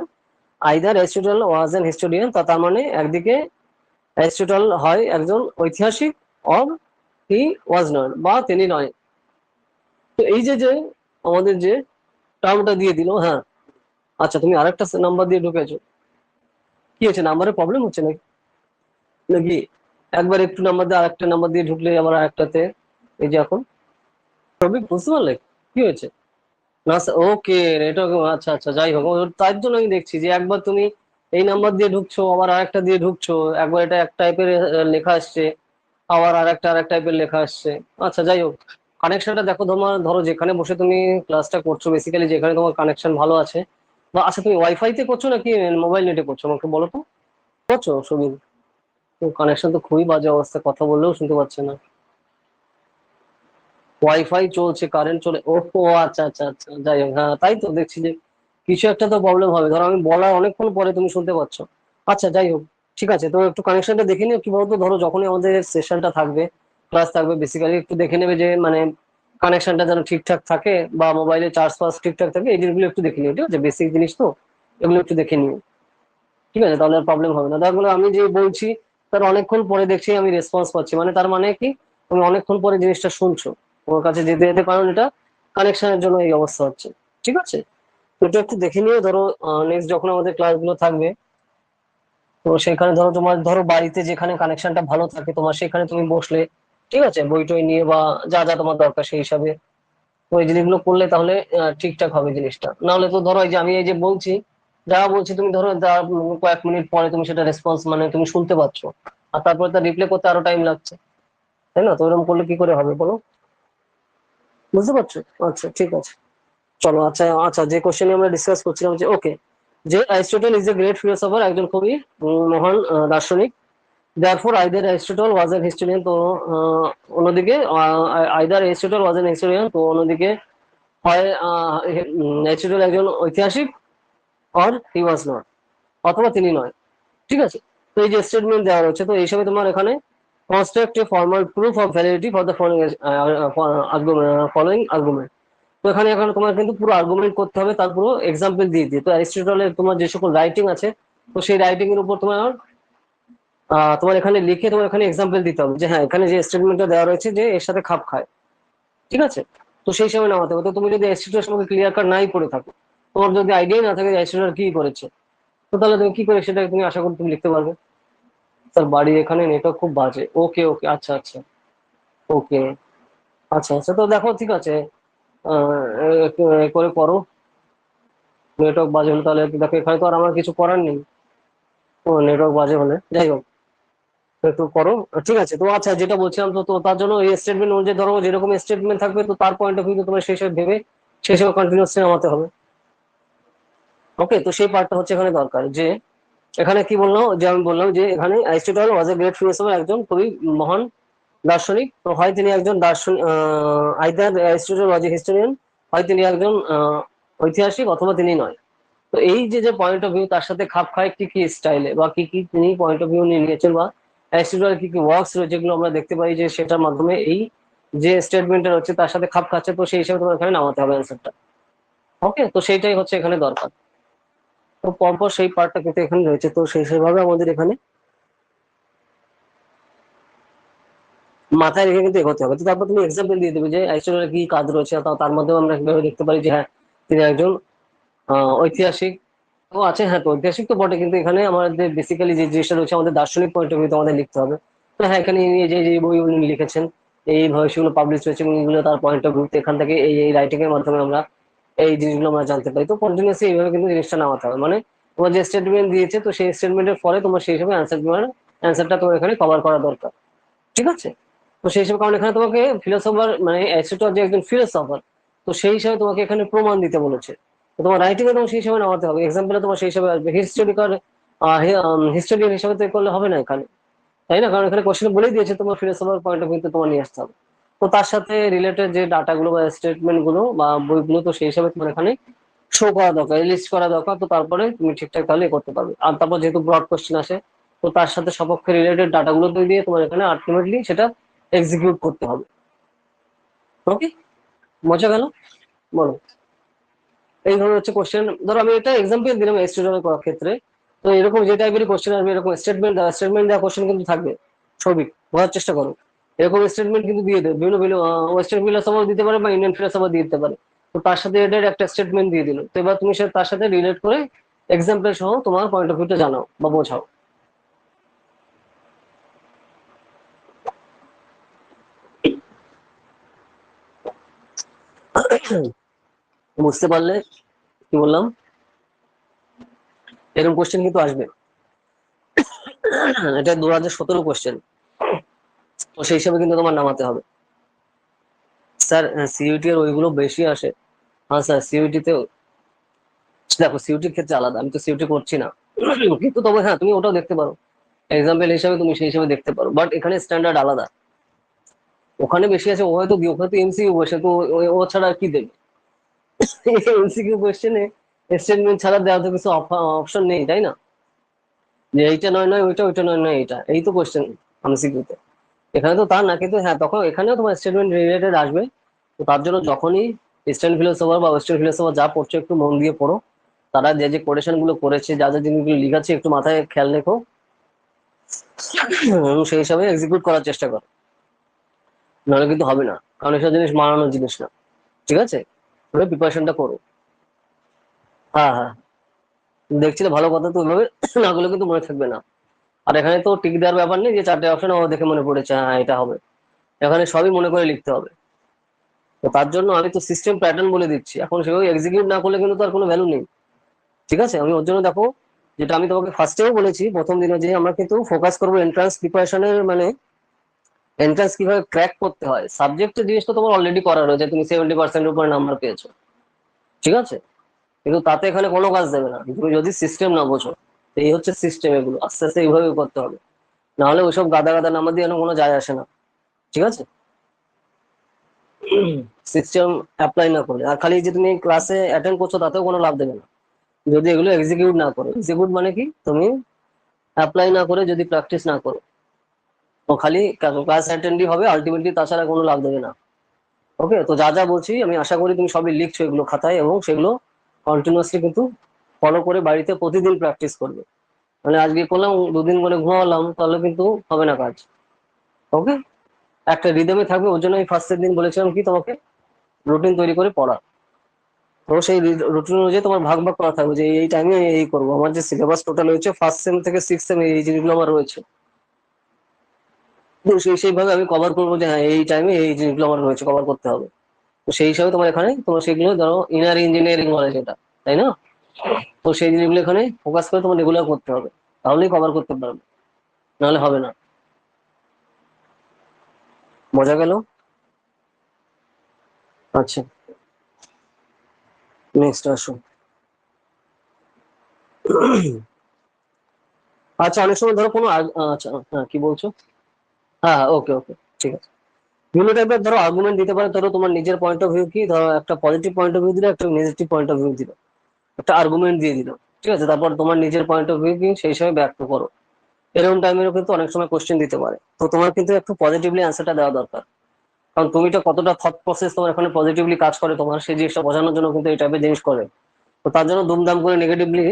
either Aristotle was an historian, তার মানে একদিকে অ্যারিস্টটল হয় একজন ঐতিহাসিক, অর হি ওয়াজ নট, বা তিনি নয়। তো এই যে যে আমাদের যে টার্মটা দিয়ে দিল, হ্যাঁ, আচ্ছা তুমি আরেকটা নাম্বার দিয়ে ঢুকেছো, কি হচ্ছে, নাম্বারের প্রবলেম হচ্ছে নাকি? নাকি একবার একটু নাম্বার দিয়ে আরেকটা নাম্বার দিয়ে ঢুকলে আবার আরেকটাতে, এই যে এখন সবই বুঝতে পারলে কি হয়েছে? না ওকে, এটা আচ্ছা আচ্ছা, যাই হোক, তার জন্য আমি দেখছি যে একবার তুমি এই নাম্বার দিয়ে ঢুকছো, আবার আরেকটা দিয়ে ঢুকছো, একবার এটা এক টাইপের লেখা আসছে, আবার আরেক টাইপের লেখা আসছে। আচ্ছা যাই হোক, কানেকশনটা দেখো, তোমার ধরো যেখানে বসে তুমি ক্লাসটা করছো, বেসিক্যালি যেখানে তোমার কানেকশন ভালো আছে, বা আচ্ছা তুমি ওয়াইফাই তে করছো নাকি মোবাইল নেটে করছো আমাকে বলো তো। করছো সুবিধ, কানেকশন তো খুবই বাজে অবস্থা, কথা বললেও শুনতে পাচ্ছে না। ওয়াইফাই চলছে, কারেন্ট চলে, ও আচ্ছা আচ্ছা আচ্ছা, যাই হোক, হ্যাঁ তাই তো দেখছি যে কিছু একটা তো প্রবলেম হবে, ধরো আমি বলার অনেকক্ষণ পরে তুমি শুনতে পাচ্ছ। আচ্ছা যাই হোক, ঠিক আছে, তো একটু কানেকশনটা দেখে নিও কি বলতো, ধরো যখনই আমাদের সেশনটা থাকবে, ক্লাস থাকবে, বেসিক্যালি একটু দেখে নেবে যে মানে কানেকশনটা যেন ঠিকঠাক থাকে, বা মোবাইলে চার্জ ফার্জ ঠিকঠাক থাকে, এই জিনিসগুলো একটু দেখে নিও, ঠিক আছে, বেসিক জিনিস তো, এগুলো একটু দেখে নিও, ঠিক আছে, তাহলে আর প্রবলেম হবে না। দেখো আমি যে বলছি তার অনেকক্ষণ পরে দেখছি আমি রেসপন্স পাচ্ছি, মানে তার মানে কি, তুমি অনেকক্ষণ পরে জিনিসটা শুনছো, তোমার কাছে যেতে যেতে, কারণ এটা কানেকশনের জন্য এই অবস্থা হচ্ছে, ঠিক আছে। তো এটা একটু দেখে নিও, ধরো নেক্সট যখন আমাদের ক্লাসগুলো থাকবে, তো সেখানে ধরো তোমার ধরো বাড়িতে যেখানে কানেকশনটা ভালো থাকে তোমার, সেখানে তুমি বসলে, ঠিক আছে, বই টই নিয়ে বা যা যা তোমার দরকার সেই হিসাবে, তো এই জিনিসগুলো করলে তাহলে ঠিকঠাক হবে জিনিসটা। নাহলে তো ধরো এই যে আমি এই যে বলছি, যা বলছি তুমি ধরো যা কয়েক মিনিট পরে তুমি সেটা রেসপন্স মানে তুমি শুনতে পাচ্ছ, আর তারপরে তার রিপ্লে করতে আরো টাইম লাগছে, তাই না? তো এরকম করলে কি করে হবে বলো? বুঝতে পারছো? আচ্ছা ঠিক আছে, চলো। আচ্ছা আচ্ছা, যে কোশ্চেন আমরা ডিসকাস করছিলাম যে ওকে, যে Aristotle is a great philosopher, একজন খুবই মহান দার্শনিক। Therefore either Aristotle was an historian, তো অন্যদিকে either Aristotle was an historian, তো অন্যদিকে হয় অ্যারিস্টটল একজন ঐতিহাসিক, অর হি ওয়াজ নট, অথবা তিনি নয়, ঠিক আছে। তো এই যে স্টেটমেন্ট দেওয়া রয়েছে, তো এই হিসাবে তোমার এখানে construct a formal proof of validity for the following argument. তো এখানে এখন তোমার কিন্তু পুরো আর্গুমেন্ট করতে হবে, তার পুরো এক্সাম্পল দিয়ে দিয়ে, তো অ্যারিস্টটলের তোমার যে সকল রাইটিং আছে, তো সেই রাইটিং এর উপর তোমার তোমার এখানে লিখে তোমার এখানে এক্সাম্পল দিতে হবে, যে হ্যাঁ এখানে যে স্টেটমেন্টটা দেওয়া রয়েছে যে এর সাথে খাপ খায়, ঠিক আছে। তো সেই সময় নামাতে হবে। তো তুমি যদি অ্যারিস্টটলের সম্পর্কে ক্লিয়ার কাট নাই পড়ে থাকো, তোমার যদি আইডিয়াই না থাকে যে অ্যারিস্টটল কি করেছে, তো তাহলে তুমি কি করে সেটা তুমি আশা করি তুমি লিখতে পারবে? স্যার বাড়ি এখানে নেটওয়ার্ক খুব বাজে, ওকে ওকে, আচ্ছা আচ্ছা, ওকে, আচ্ছা আচ্ছা, তো দেখো ঠিক আছে, একটু এ করে করো, নেটওয়ার্ক বাজে হলে তাহলে দেখো এখানে তো আর আমার কিছু করার নেই, ও নেটওয়ার্ক বাজে হলে, যাই হোক, তো একটু করো। ঠিক আছে, তো আচ্ছা যেটা বলছিলাম, তো তার জন্য এই স্টেটমেন্ট অনুযায়ী ধরো যেরকম স্টেটমেন্ট থাকবে, তো তার পয়েন্ট অফ ভিউ তোমার সেই হিসেবে ভেবে সেই হিসেবে কন্টিনিউসলি নামাতে হবে। ওকে, তো সেই পার্টটা হচ্ছে এখানে দরকার, যে এখানে কি বললো, যে আমি বললাম যে এখানে অ্যারিস্টটল ওয়াজ এ গ্রেট ফিলোসফার, একজন খুবই মহান দার্শনিক। তো হয় তিনি একজন দার্শনিক, আইদার অ্যারিস্টটল ওয়াজ এ হিস্টোরিয়ান, হয় তিনি একজন ঐতিহাসিক, অথবা তিনি নয়। তো এই যে যে পয়েন্ট অফ ভিউ তার সাথে খাপ খায় কি কি স্টাইলে বা কি কি তিনি পয়েন্ট অফ ভিউ নিয়ে নিয়েছেন, বা অ্যারিস্টটলের কি কি ওয়ার্কস রয়েছে, যেগুলো আমরা দেখতে পাই যে সেটার মাধ্যমে এই যে স্টেটমেন্টটা হচ্ছে তার সাথে খাপ খাচ্ছে, তো সেই হিসাবে তোমার এখানে নামাতে হবে অ্যান্সারটা। ওকে, তো সেইটাই হচ্ছে এখানে দরকার। তো পরপর সেই পার্টটা কিন্তু এখানে রয়েছে, তো সেই সেভাবে আমাদের এখানে মাথায় রেখে কিন্তু এগোতে হবে। তো তারপর তুমি এক্সাম্পল দিয়ে দেবে যে অ্যারিস্টটলের কি কাজ রয়েছে, তার মধ্যেও আমরা কিভাবে দেখতে পারি যে হ্যাঁ তিনি একজন ঐতিহাসিক। ও আছে, হ্যাঁ, তো ঐতিহাসিক তো বটে, কিন্তু এখানে আমাদের বেসিক্যালি যে জিনিসটা রয়েছে আমাদের দার্শনিক পয়েন্ট অফ ভিউ আমাদের লিখতে হবে। তো হ্যাঁ, এখানে ইনি যে যে বই উনি লিখেছেন, এইভাবে সেগুলো পাবলিশ হয়েছে এবং এগুলো তার পয়েন্ট অফ ভিউ, এখান থেকে এই এই রাইটিং এর মাধ্যমে আমরা এই জিনিসগুলো আমরা জানতে পারি। তো কন্টিনিউসলি এইভাবে কিন্তু জিনিসটা নামাতে হবে, মানে তোমার যে স্টেটমেন্ট দিয়েছে, তো সেই স্টেটমেন্টের পরে তোমার সেই হিসাবে অ্যান্সারটা তোমার এখানে কভার করা দরকার। ঠিক আছে, তো সেই হিসেবে, কারণ এখানে তোমাকে ফিলোসফার মানে অ্যারিস্টটল যে একজন ফিলোসফার, তো সেই হিসাবে তোমাকে এখানে প্রমাণ দিতে বলেছে। তো তোমার রাইটিং এ তোমার সেই হিসাবে নামাতে হবে, এক্সাম্পলে তোমার সেই হিসাবে আসবে। হিস্টোরিক্যাল হিস্টোরিয়ান হিসাবে তো করলে হবে না এখানে, তাই না? কারণ এখানে কোশ্চেন বলেই দিয়েছে তোমার ফিলোসফার পয়েন্ট অফ ভিউতে তোমার নিয়ে আসতে হবে। তো তার সাথে রিলেটেড যে ডাটাগুলো বা স্টেটমেন্ট গুলো বা বইগুলো, তো সেই হিসাবে তোমার এখানে শো করা দরকার, লিস্ট করা দরকার। তো তারপরে তুমি ঠিকঠাক তাহলে করতে পারবে। আর তারপর যেহেতু ব্রড কোশ্চেন আসে, তো তার সাথে সপক্ষে রিলেটেড ডাটাগুলো দিয়ে তোমার এখানে আলটিমেটলি সেটা এক্সিকিউট করতে হবে। ওকে, মজা গেল? বলো। এই ধরনের হচ্ছে কোশ্চেন, ধরো আমি এটা এক্সাম্পল দিলাম স্টুডেন্ট করার ক্ষেত্রে। তো এরকম যে টাইপেরই কোশ্চেন আসবে, এরকম স্টেটমেন্ট দেওয়া কোশ্চেন কিন্তু থাকবে। সবিক বোঝার চেষ্টা করো। এরকম স্টেটমেন্ট কিন্তু দিয়ে দেবে, বিভিন্ন বিভিন্ন ওয়েস্টার্ন ফিলোসফার দিতে পারে বা ইন্ডিয়ান ফিলোসফার দিয়ে দিতে পারে। তো তার সাথে এটার একটা স্টেটমেন্ট দিয়ে দিল, তো এবার তুমি তার সাথে রিলেট করে এক্সাম্পল সহ তোমার পয়েন্ট অফ ভিউটা জানাও বা বোঝাও। বুঝতে পারলে কি বললাম? এরকম কোশ্চেন কিন্তু আসবে। এটা 2017 কোশ্চেন, তো সেই হিসাবে কিন্তু তোমার নামাতে হবে। স্যার, সিইউটি এর ওইগুলো বেশি আসে। হ্যাঁ স্যার, সিইউটি তে দেখো, সিইউটির ক্ষেত্রে আলাদা, আমি তো সিইউটি করছি না। কিন্তু তবে হ্যাঁ, তুমি ওটাও দেখতে পারো, এক্সাম্পল হিসাবে তুমি সেই হিসাবে দেখতে পারো, বাট এখানে স্ট্যান্ডার্ড আলাদা। ওখানে বেশি আছে, ওখানে তো এমসিকিউ বসে, তো ও ছাড়া আর কি দেবে? এমসিকিউ কোশ্চেনে স্টেটমেন্ট ছাড়া দেওয়া তো কিছু অপশন নেই, তাই না? যে এইটা নয় নয় ওইটা, ওইটা নয় নয় এইটা, এই তো কোশ্চেন এমসিকিউ তে। এখানে তো তা না, কিন্তু হ্যাঁ তখন এখানেও তোমার স্টেটমেন্ট রিলেটেড আসবে। তো তার জন্য যখনই ইস্টার্ন ফিলোসফার বা ওয়েস্টার্ন ফিলোসফার যা পড়ছো একটু মন দিয়ে পড়ো। তারা যে যে কোটেশন গুলো করেছে, যা যা জিনিসগুলো লিখাচ্ছে, একটু মাথায় খেয়াল রেখো এবং সেই হিসাবে এক্সিকিউট করার চেষ্টা করো। নাহলে কিন্তু হবে না, কারণ এসব জিনিস মানানোর জিনিস না। ঠিক আছে, তবে প্রিপারেশনটা করো। হ্যাঁ হ্যাঁ, দেখছিলে ভালো কথা, তো ওইভাবে না করলে কিন্তু মনে থাকবে না। আর এখানে তো টিক দেওয়ার ব্যাপার নেই যে চারটে অপশন ও দেখে মনে পড়েছে হ্যাঁ এটা হবে। এখানে সবই মনে করে লিখতে হবে। তো তার জন্য আমি তো সিস্টেম প্যাটার্ন বলে দিচ্ছি, এখন সেভাবে এক্সিকিউট না করলে কিন্তু তার কোনো ভ্যালু নেই। ঠিক আছে, আমি ওর জন্য দেখো, যেটা আমি তোমাকে ফার্স্টেও বলেছি প্রথম দিনে, যে আমরা কিন্তু ফোকাস করবো এন্ট্রান্স প্রিপারেশনের, মানে এন্ট্রান্স কিভাবে ক্র্যাক করতে হয়। সাবজেক্টের জিনিসটা তোমার অলরেডি করা রয়েছে, তুমি 70% উপরে নাম্বার পেয়েছো। ঠিক আছে, কিন্তু তাতে এখানে কোনো কাজ দেবে না তুমি যদি সিস্টেম না বোঝো। তো এই হচ্ছে সিস্টেম, এগুলো আস্তে আস্তে এইভাবে করতে হবে। নাহলে ওইসব গাদা গাদা নাম্বার দিয়ে কোনো যায় আসে না। ঠিক আছে, সিস্টেম অ্যাপ্লাই না করলে, আর খালি যে তুমি ক্লাসে অ্যাটেন্ড করছো তাতেও কোনো লাভ দেবে না যদি এগুলো এক্সিকিউট না করো। এক্সিকিউট মানে কি, তুমি অ্যাপ্লাই না করে যদি প্র্যাকটিস না করো, তো খালি ক্লাস অ্যাটেন্ডই হবে আলটিমেটলি, তাছাড়া কোনো লাভ দেবে না। ওকে, তো যা যা বলছি আমি আশা করি তুমি সবই লিখছো এগুলো খাতায়, এবং সেগুলো কন্টিনিউয়াসলি কিন্তু ফলো করে বাড়িতে প্রতিদিন প্র্যাকটিস করবে। মানে আজকে করলাম, দুদিন করে ঘুমালাম, তাহলে কিন্তু হবে না কাজ। ওকে, একটা রিদমে থাকবে, ওর জন্য আমি ফার্স্টের দিন বলেছিলাম কি তোমাকে রুটিন তৈরি করে পড়া। তো সেই রুটিন অনুযায়ী তোমার ভাগ ভাগ করা থাকবে যে এই টাইমে এই করবো। আমার যে সিলেবাস টোটাল হয়েছে ফার্স্ট সেম থেকে সিক্স সেম, এই জিনিসগুলো আমার রয়েছে। তো সেইভাবে আমি কভার করবো যে হ্যাঁ এই টাইমে এই জিনিসগুলো আমার রয়েছে, কভার করতে হবে। তো সেই হিসাবে তোমার এখানে তোমার সেগুলো ধরো ইনার ইঞ্জিনিয়ারিং বলে যেটা, তাই না? তো সেই জিনিসগুলো এখানে ফোকাস করে তোমার রেগুলার করতে হবে, তাহলেই কভার করতে পারবে, নাহলে হবে না। বোঝা গেল? আচ্ছা, নেক্সট আসো। আচ্ছা, অনেক সময় ধরো কোনো আচ্ছা, হ্যাঁ কি বলছো? হ্যাঁ, ওকে ওকে, ঠিক আছে। বিভিন্ন টাইপের ধরো আর্গুমেন্ট দিতে পারে। ধরো তোমার নিজের পয়েন্ট অফ ভিউ কি, ধরো একটা পজিটিভ পয়েন্ট অফ ভিউ দিলো, একটা নেগেটিভ পয়েন্ট অফ ভিউ দিলো, একটা আর্গুমেন্ট দিয়ে দিল, ঠিক আছে, তারপর তোমার নিজের পয়েন্ট অফ ভিউ কি সেই হিসাবে ব্যক্ত করো। এরকম টাইমেরও কিন্তু অনেক সময় কোশ্চেন দিতে পারে, তো তোমার কিন্তু একটু পজিটিভলি অ্যান্সারটা দেওয়া দরকার। কারণ তুমি তো কতটা থট প্রসেস তোমার এখানে পজিটিভলি কাজ করে তোমার সেই জিনিসটা বোঝানোর জন্য কিন্তু এই টাইপের জিনিস করে। তো তার জন্য দুমদাম করে নেগেটিভলি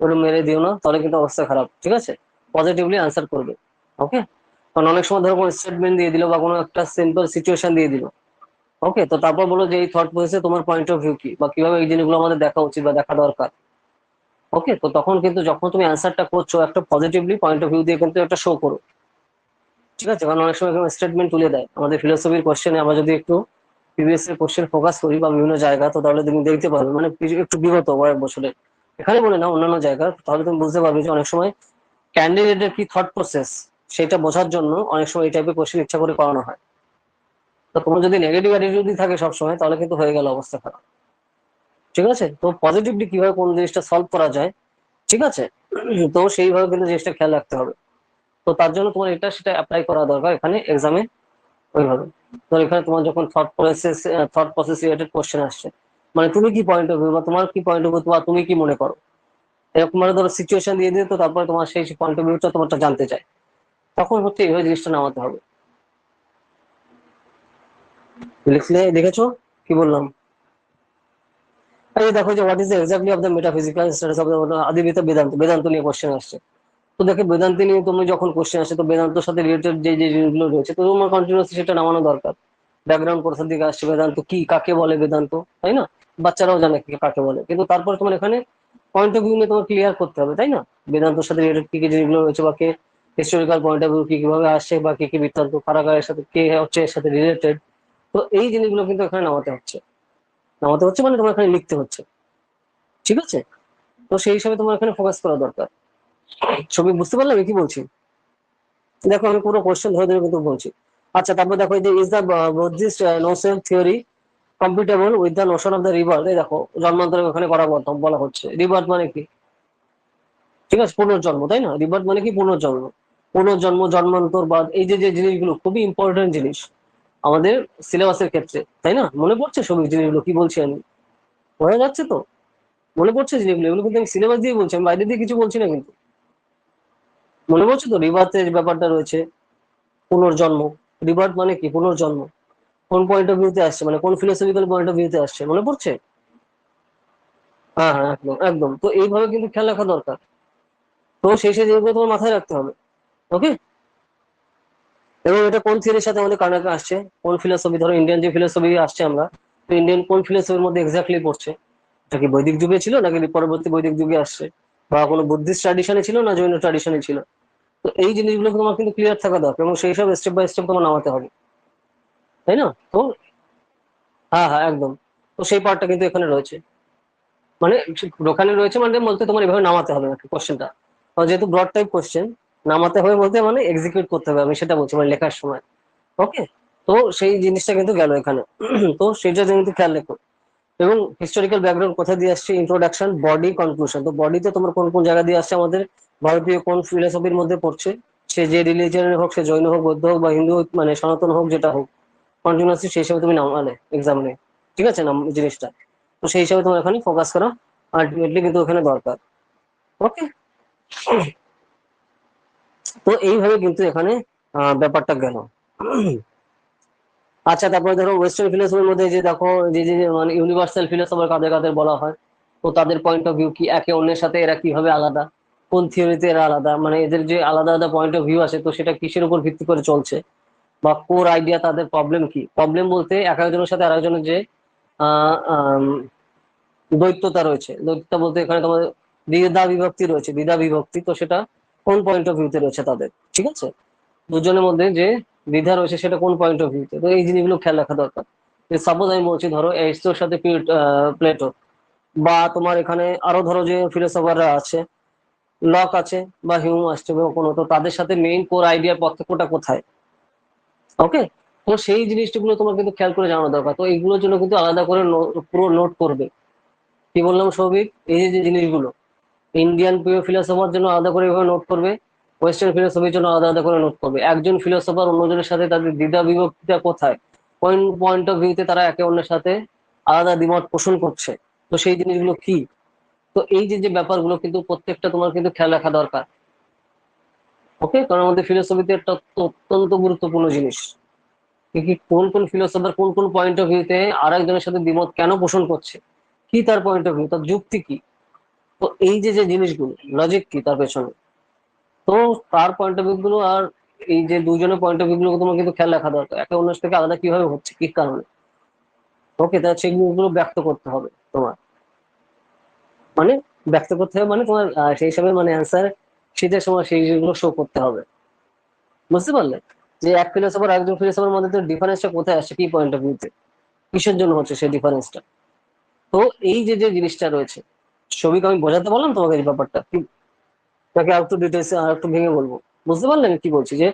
ওটা মেরে দিও না, তাহলে কিন্তু অবস্থা খারাপ, ঠিক আছে। পজিটিভলি আনসার করবে। ওকে। কারণ অনেক সময় ধরো কোনো স্টেটমেন্ট দিয়ে দিল বা কোনো একটা সিম্পল সিচুয়েশন দিয়ে দিল, ওকে, তো তারপর বলো যে এই থট প্রসেসে তোমার পয়েন্ট অফ ভিউ কি, বা কিভাবে এই জিনিসগুলো আমাদের দেখা উচিত বা দেখা দরকার। ওকে, তো তখন কিন্তু যখন তুমি অ্যান্সারটা করছো একটা পজিটিভলি পয়েন্ট অফ ভিউ দিয়ে কিন্তু একটা শো করো, ঠিক আছে। কারণ অনেক সময় স্টেটমেন্ট তুলে দেয় আমাদের ফিলোসফির কোশ্চেনে, আমরা যদি একটু প্রিভিয়াস এর কোশ্চেন ফোকাস করি বা বিভিন্ন জায়গা, তো তাহলে তুমি দেখতে পারবে মানে একটু বিগত কয়েক বছরে, এখানে বলে না অন্যান্য জায়গা, তাহলে তুমি বুঝতে পারবে যে অনেক সময় ক্যান্ডিডেটের কি থট প্রসেস সেটা বোঝার জন্য অনেক সময় এই টাইপের কোশ্চেন ইচ্ছা করে করানো হয়। তো তোমার যদি নেগেটিভ অ্যাটিটিউডই থাকে সবসময়, তাহলে কিন্তু হয়ে গেল অবস্থা খারাপ, ঠিক আছে। তো পজিটিভলি কিভাবে কোন জিনিসটা সলভ করা যায়, ঠিক আছে, তো সেইভাবে কিন্তু জিনিসটা খেয়াল রাখতে হবে। তো তার জন্য তোমার এটা সেটা অ্যাপ্লাই করা দরকার এখানে এক্সামে ওইভাবে। তো এখানে তোমার যখন থট প্রসেস রিলেটেড কোশ্চেন আসছে, মানে তুমি কি পয়েন্ট অফ ভিউ বা তোমার কি পয়েন্ট অফ ভিউ বা তুমি কি মনে করো, এরকম মানে ধরো সিচুয়েশন দিয়ে দিয়ে তো তারপরে তোমার সেই পয়েন্ট অফ ভিউটা তোমারটা জানতে চাই, তখন হচ্ছে এইভাবে জিনিসটা নামাতে হবে। লিখলে দেখেছো কি বললাম? এই দেখো যে what is exactly of the metaphysical status of the আদিবিত বেদান্ত, বেদান্ত নিয়ে কোশ্চেন আসছে। তো দেখে বেদান্ত নিয়ে তুমি যখন কোশ্চেন আসে, তো বেদান্তের সাথে রিলেটেড যে যে জিনিসগুলো রয়েছে, তো তোমার কন্টিনিউসলি সেটা নামানো দরকার। ব্যাকগ্রাউন্ড কোর্সের দিকে আসছে, বেদান্ত কি, কাকে বলে বেদান্ত, তাই না? বাচ্চারাও জানে কি কাকে বলে, কিন্তু তারপর তোমার এখানে পয়েন্ট অফ ভিউ নিয়ে তোমার ক্লিয়ার করতে হবে, তাই না? বেদান্তর সাথে রিলেটেড কি কি জিনিসগুলো রয়েছে, বা কে হিস্টোরিক্যাল পয়েন্ট অফ ভিউ কি কিভাবে আসছে, বা কি কি বৃত্তান্ত, কারাগারের সাথে কে হচ্ছে এর সাথে রিলেটেড। তো এই জিনিসগুলো কিন্তু এখানে নামাতে হচ্ছে মানে তোমার এখানে লিখতে হচ্ছে, ঠিক আছে। তো সেই হিসাবে তোমার এখানে ফোকাস করা দরকার। ছবি বুঝতে পারলাম আমি কি বলছি? দেখো আমি পুরো কোশ্চেন ধরে ধরে কিন্তু বলছি। আচ্ছা, তারপর দেখো এই যে is the Buddhist Notion theory compatible with the notion of the rebirth. এই দেখো জন্মান্তর ওখানে করা বলা হচ্ছে। রিবার্থ মানে কি, ঠিক আছে, পুনর্জন্ম, তাই না? রিবার্থ মানে কি পুনর্জন্ম। পুনর্জন্ম, জন্মান্তর, বাদ, এই যে যে জিনিসগুলো খুবই ইম্পর্টেন্ট জিনিস আমাদের সিলেবাসের ক্ষেত্রে, তাই না? মনে পড়ছে সবই জিনিসগুলো কি বলছি আমি? বোঝা যাচ্ছে তো? মনে পড়ছে জিনিসগুলো, এগুলো কিন্তু আমি সিলেবাস দিয়ে বলছি, আমি বাইরে দিয়ে কিছু বলছি না কিন্তু। মনে পড়ছে তো রিবার্থের ব্যাপারটা রয়েছে, পুনর্জন্ম। রিবার্থ মানে কি পুনর্জন্ম, কোন পয়েন্ট অফ ভিউতে আসছে, মানে কোন ফিলোসফিক্যাল পয়েন্ট অফ ভিউতে আসছে, মনে পড়ছে? হ্যাঁ হ্যাঁ, একদম একদম, তো এইভাবে কিন্তু খেয়াল রাখা দরকার। তো সেই সেই জিনিসগুলো তোমার মাথায় রাখতে হবে। ওকে। এবং এটা কোন থিওরির সাথে আমাদের কানেক্ট আসছে, কোন ফিলোসফি, ধরো ইন্ডিয়ান যে ফিলোসফি আসছে আমরা, তো ইন্ডিয়ান কোন ফিলোসফির মধ্যে এক্স্যাক্টলি পড়ছে, এটা কি বৈদিক যুগে ছিল নাকি পরবর্তী বৈদিক যুগে আসছে, বা কোনো বুদ্ধিস্ট ট্র্যাডিশনে ছিল না জৈন ট্র্যাডিশনে ছিল। তো এই জিনিসগুলো তোমার কিন্তু ক্লিয়ার থাকা দরকার, এবং সেই সব স্টেপ বাই স্টেপ তোমার নামাতে হবে, তাই না? তো হ্যাঁ হ্যাঁ, একদম। তো সেই পার্টটা কিন্তু এখানে রয়েছে, মানে ওখানে রয়েছে মানে বলতে তোমার এভাবে নামাতে হবে কোশ্চেনটা। যেহেতু ব্রড টাইপ কোশ্চেন, নামাতে হবে বলতে মানে এক্সিকিউট করতে হবে, আমি সেটা বলছি মানে লেখার সময়। ওকে। তো সেই জিনিসটা কিন্তু গেল এখানে। তো সেটা কিন্তু খেয়াল রেখো। এবং হিস্টোরিক্যাল ব্যাকগ্রাউন্ড কোথা দিয়ে আসছে, ইন্ট্রোডাকশন, বডি, কনক্লুশন। তো বডিতে তোমার কোন কোন জায়গা দিয়ে আসছে, আমাদের ভারতীয় কোন ফিলোসফির মধ্যে পড়ছে, সে যে রিলিজিয়নের হোক, সে জৈন হোক, বৌদ্ধ হোক, বা হিন্দু হোক, মানে সনাতন হোক, যেটা হোক, কন্টিনিউসলি সেই হিসাবে তুমি নামালে এক্সাম নেই, ঠিক আছে নাম জিনিসটা। তো সেই হিসাবে তোমার এখানে ফোকাস করা আলটিমেটলি কিন্তু ওখানে দরকার। ওকে। তো এইভাবে কিন্তু এখানে ব্যাপারটা গেল। আচ্ছা, তারপরে ধরো ওয়েস্টার্ন ফিলোসফির মধ্যে যে দেখো যে যে যে মানে ইউনিভার্সাল ফিলোসফার কাদের কাদের বলা হয়, তো তাদের পয়েন্ট অফ ভিউ কি, একে অন্যের সাথে এরা কিভাবে আলাদা, কোন থিওরিতে এরা আলাদা, মানে এদের যে আলাদা আলাদা পয়েন্ট অফ ভিউ আছে, তো সেটা কিসের উপর ভিত্তি করে চলছে, বা কোর আইডিয়া, তাদের প্রবলেম কি। প্রবলেম বলতে এক একজনের সাথে আরেকজনের যে আহ আম, দ্বৈততা রয়েছে, দ্বৈততা বলতে এখানে তোমার দ্বিধা বিভক্তি, তো সেটা কোন পয়েন্ট অফ ভিউতে রয়েছে তাদের, ঠিক আছে। দুজনের মধ্যে যে দ্বিধা রয়েছে সেটা কোন পয়েন্ট অফ ভিউতে, তো এই জিনিসগুলো খেয়াল রাখা দরকার। সাপোজ আমি বলছি ধরো এরিস্টোর সাথে প্লেটো, বা তোমার এখানে আরো ধরো যে ফিলোসফাররা আছে, লক আছে, বা হিউম আসছে বা কোনো, তো তাদের সাথে মেইন কোর আইডিয়ার পার্থক্যটা কোথায়। ওকে। তো সেই জিনিসগুলো তোমার কিন্তু খেয়াল করে জানানো দরকার। তো এইগুলোর জন্য কিন্তু আলাদা করে পুরো নোট করবে। কি বললাম সৌভিক, এই যে যে জিনিসগুলো ইন্ডিয়ান ফিলোসফার জন্য আলাদা করে এভাবে নোট করবে, ওয়েস্টার্ন ফিলোসফির জন্য আলাদা আলাদা করে নোট করবে। একজন ফিলোসফার অন্যজনের সাথে তাদের দ্বিধা বিভক্তিটা কোথায়, পয়েন্ট অফ ভিউতে তারা একে অন্যের সাথে আলাদা দ্বিমত পোষণ করছে, তো সেই জিনিসগুলো কি। তো এই যে যে ব্যাপারগুলো কিন্তু প্রত্যেকটা তোমার কিন্তু খেয়াল রাখা দরকার। ওকে, কারণ আমাদের ফিলোসফিতে একটা অত্যন্ত গুরুত্বপূর্ণ জিনিস কি কোন কোন ফিলোসফার কোন কোন পয়েন্ট অফ ভিউতে আর একজনের সাথে দ্বিমত কেন পোষণ করছে, কি তার পয়েন্ট অফ ভিউ, তার যুক্তি কি। তো এই যে যে জিনিসগুলো লজিক কি তার পেছনে, তো তার পয়েন্ট অফ ভিউ গুলো আর এই যে দুজনের পয়েন্ট অফ ভিউ গুলো তোমার কিন্তু খেয়াল রাখা দরকার, একে অন্যের থেকে আলাদা কিভাবে হচ্ছে কি কারণে। ওকে, তা সেগুলো ব্যক্ত করতে হবে তোমার, মানে ব্যক্ত করতে হবে মানে তোমার সেই হিসাবে মানে অ্যান্সার শীতের সময় সেই জিনিসগুলো শো করতে হবে। বুঝতে পারলে যে এক ফিলোসফার আর একজন ফিলোসফার মধ্যে তো ডিফারেন্সটা কোথায় আসছে, কি পয়েন্ট অফ ভিউতে, কিসের জন্য হচ্ছে সেই ডিফারেন্সটা। তো এই যে যে জিনিসটা রয়েছে, সবিক আমি বোঝাতে পারলাম তোমাকে এই ব্যাপারটা কি, নাকি আর একটু ডিটেলস আর একটু ভেঙে বলবো? বুঝতে পারলে আমি কি বলছি, যে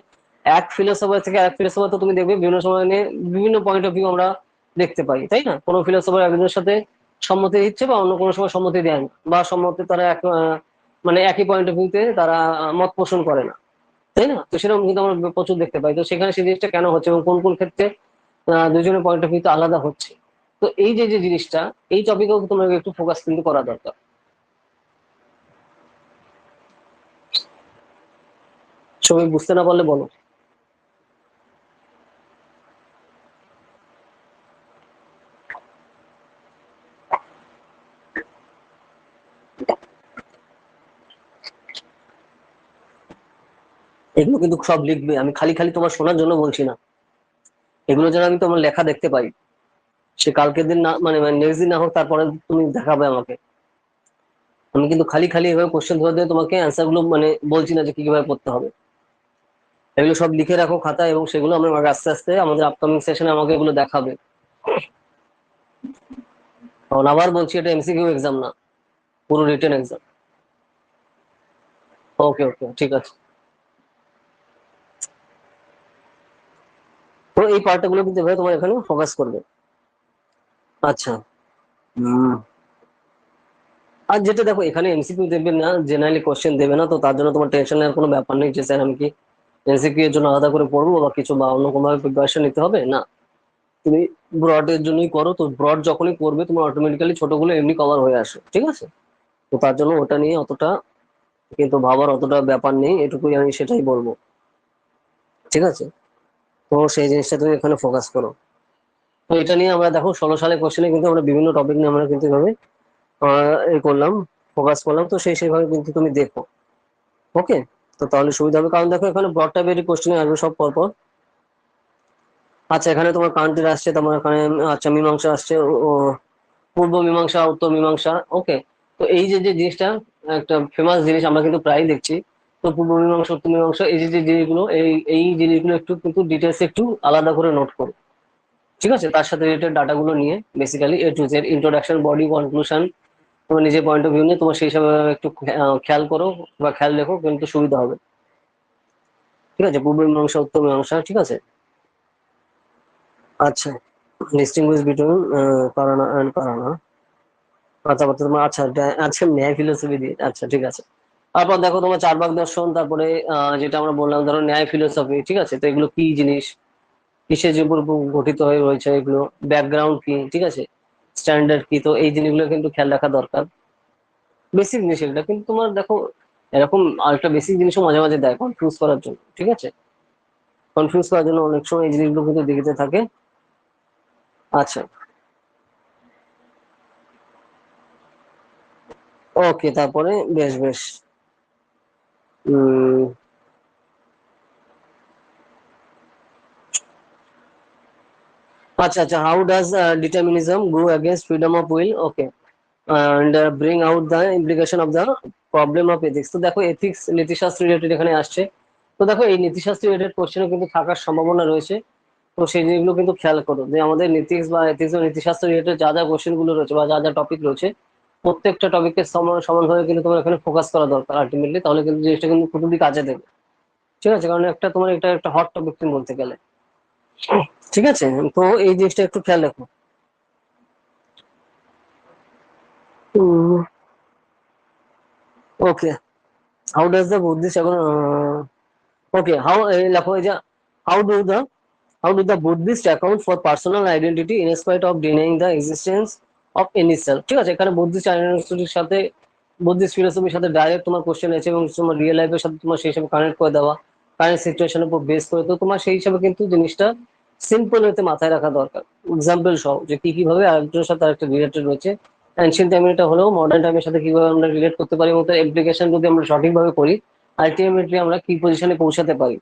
এক ফিলোসফার থেকে এক ফিলোসফার তো তুমি দেখবে বিভিন্ন সময় নিয়ে বিভিন্ন পয়েন্ট অফ ভিউ আমরা দেখতে পাই, তাই না? কোনো ফিলোসফার একজনের সাথে সম্মতি দিচ্ছে বা অন্য কোনো সময় সম্মতি দেয় না, বা সম্মতি তারা এক মানে একই পয়েন্ট অফ ভিউতে তারা মত পোষণ করে না, তাই না? তো সেরকম কিন্তু আমরা প্রচুর দেখতে পাই। তো সেখানে সেই জিনিসটা কেন হচ্ছে এবং কোন কোন ক্ষেত্রে দুজনের পয়েন্ট অফ ভিউ আলাদা হচ্ছে। তো এই যে যে জিনিসটা, এই টপিকেও তোমাকে একটু ফোকাস কিন্তু করা দরকার। সবাই বুঝতে না পারলে বলো। এগুলো কিন্তু সব লিখবে, আমি খালি খালি তোমার শোনার জন্য বলছি না, এগুলো যেন আমি তোমার লেখা দেখতে পাই। সে কালকের দিন না মানে নেক্সট দিন না হোক, তারপরে তুমি দেখাবে আমাকে। আমি কিন্তু খালি খালি এভাবে কোশ্চেন ধরে দিয়ে তোমাকে অ্যান্সার গুলো মানে বলছি না যে কি কিভাবে করতে হবে। এগুলো সব লিখে রাখো খাতায়, এবং সেগুলো আমরা আস্তে আস্তে আমাদের আপকামিং সেশনে আমাকে এগুলো দেখাবে। কারণ আবার বলছি, এটা এমসিকিউ এক্সাম না, পুরো রিটেন এক্সাম। ওকে ওকে, ঠিক আছে। তো এই পার্টটা গুলো কিন্তু এভাবে তোমার এখানে ফোকাস করবে। আচ্ছা। হুম। আর যেটা দেখো, এখানে এমসিকিউ দেবে না, জেনারেলি কোশ্চেন দেবে না, তো তার জন্য তোমার টেনশন নেওয়ার কোনো ব্যাপার নেই যে স্যার আমি কি এমসিকিউ এর জন্য আলাদা করে পড়বো বা কিছু, বা অন্য কোনো ভাবে প্রিপারেশন নিতে হবে না। তুমি ব্রড এর জন্যই করো, তো ব্রড যখনই করবে তোমার অটোমেটিক্যালি ছোটগুলো এমনি কভার হয়ে আসে, ঠিক আছে? তো তার জন্য ওটা নিয়ে অতটা কিন্তু ভাবার অতটা ব্যাপার নেই, এটুকুই আমি সেটাই বলবো। ঠিক আছে, তো সেই জিনিসটা তুমি এখানে ফোকাস করো। তো এটা নিয়ে আমরা দেখো 16 সালের কোশ্চেনে কিন্তু আমরা বিভিন্ন টপিক নিয়ে আমরা কিন্তু এভাবে এই করলাম, ফোকাস করলাম। তো সেইভাবে কিন্তু তুমি দেখো। ওকে, তো তাহলে সুবিধা হবে, কারণ দেখো এখানে ব্রড টাইপের কোশ্চেন আসবে সব পরপর। আচ্ছা, এখানে তোমার কান্ট্রি আসছে, তোমার এখানে আচ্ছা মীমাংসা আসছে, পূর্ব মীমাংসা, উত্তর মীমাংসা। ওকে, তো এই যে যে জিনিসটা একটা ফেমাস জিনিস আমরা কিন্তু প্রায়ই দেখছি। তো পূর্ব মীমাংসা উত্তর মীমাংসা এই যে যে জিনিসগুলো, এই জিনিসগুলো একটু কিন্তু ডিটেলস একটু আলাদা করে নোট করো। ঠিক আছে, তার সাথে রিলেটেড ডাটাগুলো নিয়ে basically A to Z introduction, body, conclusion, তোমার নিজের পয়েন্ট অফ ভিউ নিয়ে তোমার সেই হিসাবে একটু খেয়াল করো বা খেয়াল রেখো, কিন্তু সুবিধা হবে। ঠিক আছে, পূর্ব মীমাংসা উত্তর মীমাংসা, ঠিক আছে। আচ্ছা, ডিস্টিংগুইশ বিটুইন কারণা এন্ড কারণা। আচ্ছা আচ্ছা, তোমার আচ্ছা আচ্ছা ন্যায় ফিলোসফি দিয়ে, আচ্ছা ঠিক আছে। তারপর দেখো তোমার চারবাক দর্শন, তারপরে যেটা আমরা বললাম ধরো ন্যায় ফিলোসফি, ঠিক আছে। তো এগুলো কি জিনিস, কিসের উপর গঠিত হয়ে রয়েছে, এগুলো ব্যাকগ্রাউন্ড কি, ঠিক আছে, স্ট্যান্ডার্ড কি, তো এই জিনিসগুলো কিন্তু খেয়াল রাখা দরকার। বেসিক জিনিস এগুলো কিন্তু তোমার দেখো, এরকম আরেকটা বেসিক জিনিসও মাঝে মাঝে দেয় কনফিউজ করার জন্য, ঠিক আছে। কনফিউজ করার জন্য অনেক সময় এই জিনিসগুলো কিন্তু দিতে থাকে। আচ্ছা, ওকে, তারপরে বেশ বেশ। উম আচ্ছা আচ্ছা, how does determinism go against freedom of will, okay, and bring out the implication of the problem of ethics। তো দেখো এথিক্স নীতিশাস্ত্র রিলেটেড এখানে আসছে। তো দেখো এই নীতিশাস্ত্র রিলেটেড কোশ্চেনও কিন্তু থাকার সম্ভাবনা রয়েছে। তো সেই জিনিসগুলো কিন্তু খেয়াল করো, যে আমাদের নীতিক্স বা এথিক্স ও নীতিশাস্ত্র রিলেটেড যা যা কোশ্চেন গুলো রয়েছে বা যা যা টপিক রয়েছে, প্রত্যেকটা টপিকের সমানভাবে কিন্তু তোমার এখানে ফোকাস করা দরকার আলটিমেটলি, তাহলে কিন্তু জিনিসটা কিন্তু খুবই কাজে দেবে। ঠিক আছে, কারণ একটা তোমার এটা একটা হট টপিক তুমি বলতে গেলে। ঠিক আছে, তো এই জিনিসটা একটু খেয়াল রাখো। ওকে, হাউ ডাজ দ্য বুদ্ধিস্ট এখন ওকে হাউ লেখো এই যে how do the how do the Buddhists account for personal identity in spite of denying the existence of any self? ঠিক আছে, এখানে বুদ্ধিস্ট আইডেন্টিটির সাথে বুদ্ধিস্ট ফিলোসফির সাথে ডাইরেক্ট তোমার কোশ্চেন আছে এবং তোমার রিয়েল লাইফের সাথে তোমার সেই হিসাবে কানেক্ট করে দেওয়া, কারেন্ট সিচুয়েশনের উপর বেস করে, তো তোমার সেই হিসাবে কিন্তু জিনিসটা সিম্পল হতে মাথায় রাখা দরকার। এক্সাম্পল সহ যে কি কিভাবে আরেকজনের সাথে আরেকটা রিলেটেড রয়েছে, অ্যানশিয়েন্ট টাইমের এটা হলেও মডার্ন টাইমের সাথে কিভাবে আমরা রিলেট করতে পারি এবং তার অ্যাপ্লিকেশন যদি আমরা সঠিকভাবে করি আলটিমেটলি আমরা কি পজিশনে পৌঁছাতে পারি।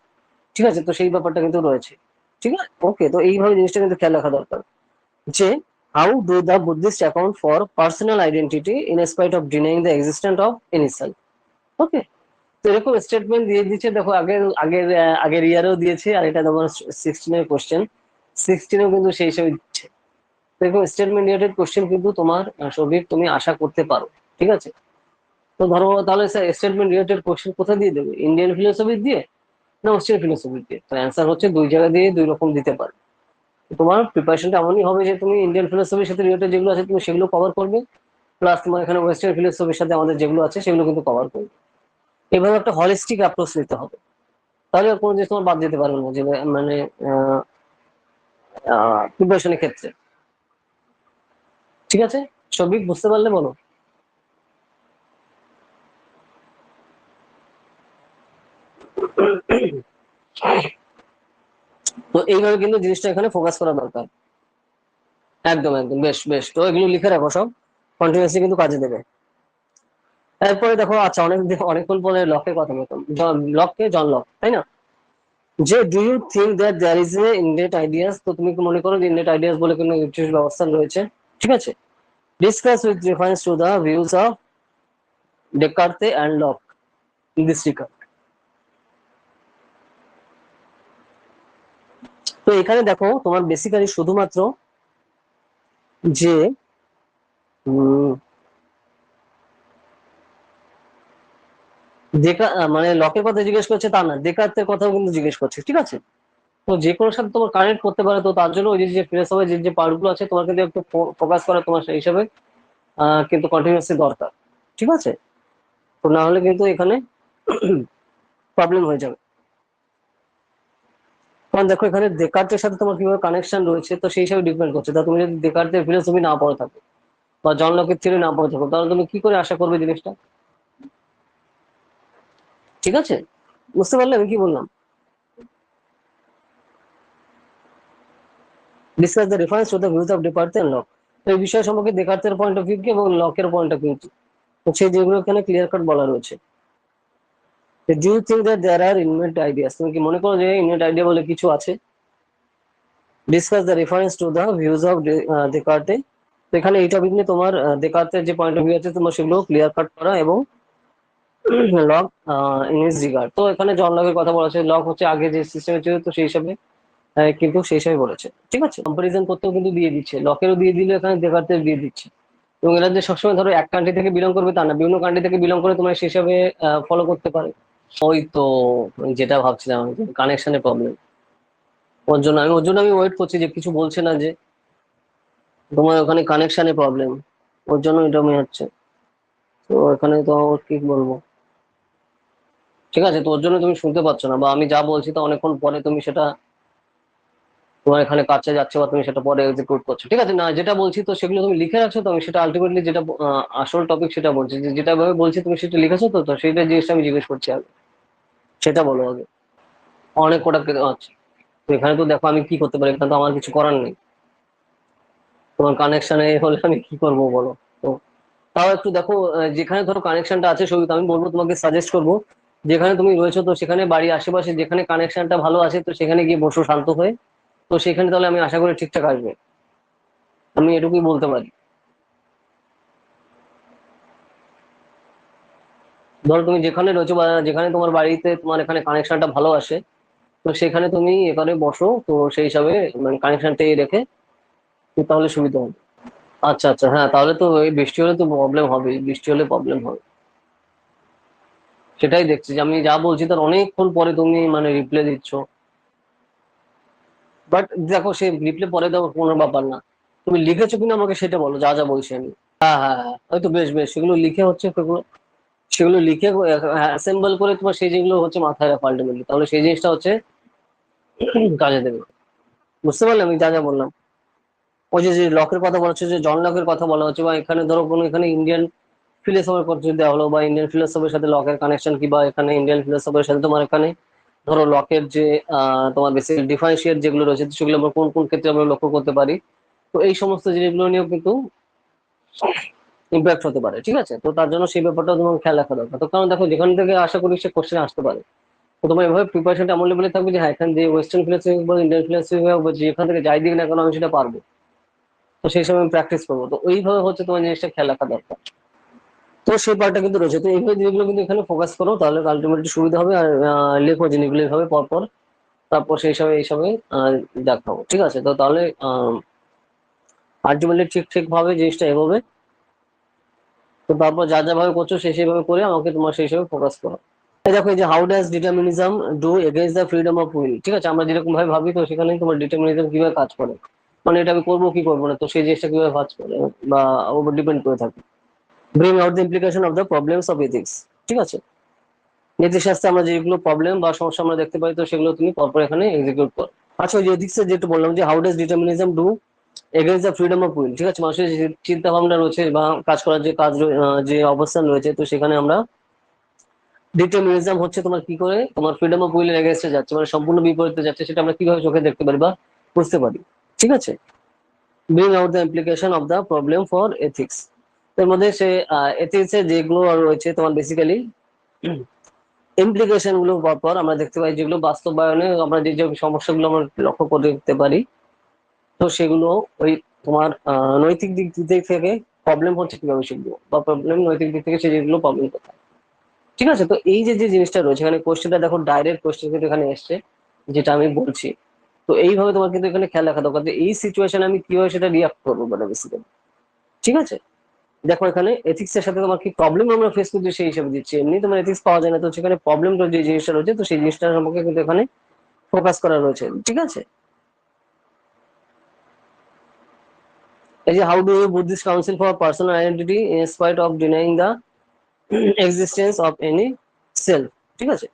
ঠিক আছে, তো সেই ব্যাপারটা কিন্তু রয়েছে। ঠিক আছে, ওকে, তো এইভাবে জিনিসটা কিন্তু খেয়াল রাখা দরকার যে how do the Buddhist account for personal identity in spite of denying the existent of any self. Okay, তো এরকম স্টেটমেন্ট দিয়ে দিচ্ছে, দেখো আগের ইয়ারেও দিয়েছে, আর এটা তোমার 16 এর কোশ্চেন, 16এও কিন্তু সেই হিসেবে দিচ্ছে। তো এরকম স্টেটমেন্ট রিলেটেড কোশ্চেন কিন্তু তোমার সবই তুমি আশা করতে পারো। ঠিক আছে, তো ধরো তাহলে স্টেটমেন্ট রিলেটেড কোশ্চেন কোথা দিয়ে দেবে, ইন্ডিয়ান ফিলোসফি দিয়ে না ওয়েস্টার্ন ফিলোসফি দিয়ে? তো অ্যান্সার হচ্ছে দুই জায়গা দিয়ে দুই রকম দিতে পারে। তোমার প্রিপারেশনটা এমনই হবে যে তুমি ইন্ডিয়ান ফিলোসফির সাথে রিলেটেড যেগুলো আছে তুমি সেগুলো কভার করবে, প্লাস তোমার এখানে ওয়েস্টার্ন ফিলোসফির সাথে আমাদের যেগুলো আছে সেগুলো কিন্তু কভার করবে। এভাবে একটা হলিস্টিক অ্যাপ্রোচ নিতে হবে, তাহলে আর কোনো জিনিস তোমার বাদ দিতে পারবে না যে মানে প্রিপারেশনের ক্ষেত্রে। ঠিক আছে, সবই বুঝতে পারলে বলো। তো এইভাবে কিন্তু জিনিসটা এখানে ফোকাস করা দরকার। একদম একদম, বেশ বেশ, তো এগুলো লিখে রাখো সব, কন্টিনিউসলি কিন্তু কাজে দেবে। এরপরে দেখো, আচ্ছা অনেকক্ষণ পরে লকের কথা বলতাম, লককে জন লক, তাই না? যে do you think that there is a innate ideas, তো তুমি কি মনে করো যে ইনডেট আইডিয়াস বলে কোনো বিশেষ ব্যবস্থা রয়েছে? ঠিক আছে, discuss with reference to the views of Descartes and Locke in this regard. তো এখানে দেখো তোমার বেসিক্যালি শুধুমাত্র যে মানে লকের কথা জিজ্ঞেস করছে তা না, ডেকার্তের কথাও কিন্তু জিজ্ঞেস করছে। ঠিক আছে, তো যে কোনো সাথে তোমার কানেক্ট করতে পারে, তো তার জন্য ওই যে ফিলোসফি যে পার্ট গুলো আছে তোমার কিন্তু একটু ফোকাস করা তোমার সেই হিসাবে কিন্তু কন্টিনিউসলি দরকার। ঠিক আছে, তো না হলে কিন্তু এখানে প্রবলেম হয়ে যাবে। কারণ দেখো এখানে ডেকার্টের সাথে তোমার কিভাবে কানেকশন রয়েছে, তো সেই হিসাবে ডিপেন্ড করছে। তা তুমি যদি ডেকার্টের ফিলোসফি না পড়ে থাকো বা জন লকের থিওরি না পড়ে থাকো, তাহলে তুমি কি করে আশা করবে জিনিসটা? ঠিক আছে, বুঝতে পারলে আমি কি বললাম? Discuss the reference to the views of Descartes and Locke, তো এই বিষয় সম্পর্কে ডেকার্টের পয়েন্ট অফ ভিউ কি এবং লকের পয়েন্ট অফ ভিউ কি, তো সেই যেগুলো এখানে ক্লিয়ার কাট বলা রয়েছে। Do you think that there are invent ideas, তুমি কি মনে করো যে ইনভেন্ট আইডিয়া বলে কিছু আছে? Discuss the reference to the views of Descartes, তো এখানে এই টপিক নিয়ে তোমার ডেকার্টের যে পয়েন্ট অফ ভিউ আছে তোমার সেগুলো ক্লিয়ার কাট করা, এবং লক ইন হিজ রিগার্ড, তো এখানে জন লকের কথা বলা আছে, লক হচ্ছে আগে যে সিস্টেমে ছিল তো সেই হিসাবে কিন্তু সেই হিসাবে বলেছে। ঠিক আছে, কম্পারিজন করতেও কিন্তু দিয়ে দিচ্ছে, লকেরও দিয়ে দিলে এখানে ডেকার্টের দিয়ে দিচ্ছে। এবং এরা যে সবসময় ধরো এক কান্ট্রি থেকে বিলং করবে তা না, বিভিন্ন কান্ট্রি থেকে বিলং করে তোমার সেই হিসাবে ফলো করতে পারে। ওই তো যেটা ভাবছিলাম কানেকশনের প্রবলেম, ওর জন্য আমি ওয়েট করছি যে কিছু বলছে না যে তোমার ওখানে কানেকশনের প্রবলেম, ওর জন্য এটা আমি হচ্ছে। তো এখানে তো কি বলবো, ঠিক আছে, তো ওর জন্য তুমি শুনতে পাচ্ছ না, বা আমি যা বলছি তো অনেকক্ষণ পরে তুমি সেটা তোমার এখানে কাছে যাচ্ছে বা তুমি সেটা পরে এক্সিকিউট করছো। ঠিক আছে, না যেটা বলছি তো সেগুলো তুমি লিখে রাখছো, তো আমি সেটা আলটিমেটলি যেটা আসল টপিক সেটা বলছি, যে যেটা ভাবে বলছি তুমি সেটা লিখেছো, তো তো সেইটা জিনিসটা আমি জিজ্ঞেস করছি আগে, সেটা বলো আগে। অনেক কটা আচ্ছা, তো এখানে তো দেখো আমি কি করতে পারি, এখানে তো আমার কিছু করার নেই, তোমার কানেকশনে হলে আমি কি করবো বলো। তো তাও একটু দেখো, যেখানে ধরো কানেকশনটা আছে সবই, তো আমি বলবো তোমাকে সাজেস্ট করবো যেখানে তুমি রয়েছো তো সেখানে বাড়ির আশেপাশে যেখানে কানেকশনটা ভালো আছে তো সেখানে গিয়ে বসো শান্ত হয়ে, তো সেখানে তাহলে আমি আশা করি ঠিকঠাক আসবে, আমি এটুকুই বলতে পারি। ধরো তুমি যেখানে রয়েছো বা যেখানে তোমার বাড়িতে তোমার এখানে কানেকশনটা ভালো আসে, তো সেখানে তুমি এখানে বসো, তো সেই হিসাবে মানে কানেকশনটাই রেখে তো তাহলে সুবিধা হবে। আচ্ছা আচ্ছা, হ্যাঁ, তাহলে তো এই বৃষ্টি হলে তো প্রবলেম হবে, বৃষ্টি হলে প্রবলেম হবে। সেটাই দেখছি যে আমি যা বলছি তার অনেকক্ষণ পরে তুমি মানে রিপ্লাই দিচ্ছ। বাট দেখো সে রিপ্লে পরে দেওয়ার কোনো ব্যাপার না, তুমি লিখেছো কিনা আমাকে সেটা বলো, যা যা বলছি আমি। হ্যাঁ হ্যাঁ হ্যাঁ, হয়তো বেশ বেশ, সেগুলো লিখে হচ্ছে, সেগুলো সেগুলো লিখে অ্যাসেম্বল করে তোমার সেই যেগুলো হচ্ছে মাথায় রাখো আলটিমেটলি, তাহলে সেই জিনিসটা হচ্ছে কাজে দেবে। বুঝতে পারলে আমি যা যা বললাম? ওই যে যে লকের কথা বলা হচ্ছে, যে জন লকের কথা বলা হচ্ছে, বা এখানে ধরো কোনো এখানে ইন্ডিয়ান ফিলোসফার কথা দেওয়া হলো, বা ইন্ডিয়ান ফিলোসফারের সাথে লকের কানেকশন কি, বা এখানে ইন্ডিয়ান ফিলোসফারের সাথে তোমার এখানে ধরো লকের যে তোমার বেসিক ডিফারেন্সিয়েট যেগুলো রয়েছে সেগুলো আমরা কোন কোন ক্ষেত্রে আমরা লক্ষ্য করতে পারি। তো এই সমস্ত জিনিসগুলো নিয়েও কিন্তু ইম্প্যাক্ট হতে পারে, ঠিক আছে? তো তার জন্য সেই ব্যাপারটা তোমার খেয়াল রাখা দরকার। তো কারণ দেখো যেখান থেকে আশা করি সে কোশ্চেন আসতে পারে, তো তোমার এভাবে প্রিপারেশনটা এমন লেভেলে থাকবে যে হ্যাঁ, এখান যে ওয়েস্টার্ন ফিলোসফি বা ইন্ডিয়ান ফিলোসফি হোক বা যেখান থেকে যাই দিক না কেন আমি সেটা পারবো। তো সেই সময় আমি প্র্যাকটিস করবো, তো ওইভাবে হচ্ছে তোমার জিনিসটা খেয়াল রাখা দরকার। তো সেই পার্টটা কিন্তু রয়েছে, তো এইভাবে জিনিসগুলো কিন্তু এখানে ফোকাস করো, তাহলে আলটিমেটলি সুবিধা হবে। আর লেখো জিনিসগুলো এইভাবে পরপর, তারপর সেই হিসাবে এইসবে দেখাবো, ঠিক আছে? তো তাহলে আলটিমেটলি ঠিক ঠিক ভাবে জিনিসটা এগোবে। তো তারপর যা যা ভাবে করছো সেই সেইভাবে করে আমাকে তোমার সেই হিসাবে ফোকাস করো। এই দেখো, এই যে how does determinism do against the freedom of will, ঠিক আছে? আমরা যেরকম ভাবে ভাবি, তো সেখানে তোমার ডিটারমিনিজম কিভাবে কাজ করে, মানে এটা আমি করবো কি করবো না, তো সেই জিনিসটা কিভাবে কাজ করে বা ওপর ডিপেন্ড করে থাকে। Bring out the implication of the problems of ethics, ঠিক আছে? নীতিশাস্ত্রে আমরা যেগুলো প্রবলেম বা সমস্যা আমরা দেখতে পাই, তো সেগুলো তুমি পরপর এখানে এক্সিকিউট করো। আচ্ছা, ওই যে এথিক্সে যেটা বললাম, যে how does determinism do against the freedom of will, ঠিক আছে? মানুষের যে চিন্তা ভাবনা রয়েছে বা কাজ করার যে যে অবস্থান রয়েছে, তো সেখানে আমরা ডিটারমিনিজম হচ্ছে তোমার কি করে তোমার ফ্রিডম অফ উইল এর এগেইনস্টে যাচ্ছে, মানে সম্পূর্ণ বিপরীতে যাচ্ছে, সেটা আমরা কিভাবে চোখে দেখতে পারি বা বুঝতে পারি, ঠিক আছে? Bring out the implication of the problem for ethics, এর মধ্যে সে এথিক্স এর যেগুলো রয়েছে তোমার বেসিক্যালি ইমপ্লিকেশন গুলো পর আমরা দেখতে পাই, যেগুলো বাস্তবায়নে আমরা যে যে সমস্যাগুলো আমরা লক্ষ্য করতে পারি, তো সেগুলো ওই তোমার নৈতিক দিক থেকে প্রবলেম হচ্ছে কিভাবে শিখবো, বা প্রবলেম নৈতিক দিক থেকে সেই যেগুলো প্রবলেম কোথায়, ঠিক আছে? তো এই যে যে জিনিসটা রয়েছে এখানে, কোশ্চেনটা দেখো ডাইরেক্ট কোশ্চেন কিন্তু এখানে এসছে, যেটা আমি বলছি। তো এইভাবে তোমার কিন্তু এখানে খেয়াল রাখা দরকার যে এই সিচুয়েশনে আমি কিভাবে সেটা রিয়াক্ট করবো, মানে বেসিক্যালি, ঠিক আছে? দেখো এখানে এথিক্স এর সাথে তোমার কি প্রবলেম আমরা ফেস করছি সেই হিসাবে দিচ্ছি, এমনি তোমার এথিক্স পাওয়া যায় না, তো সেখানে প্রবলেমটা যে জিনিসটা রয়েছে, তো সেই জিনিসটার সম্পর্কে কিন্তু এখানে ফোকাস করা রয়েছে, ঠিক আছে? এই যে how do Buddhist council for personal identity in spite of denying the existence of any self, ঠিক আছে?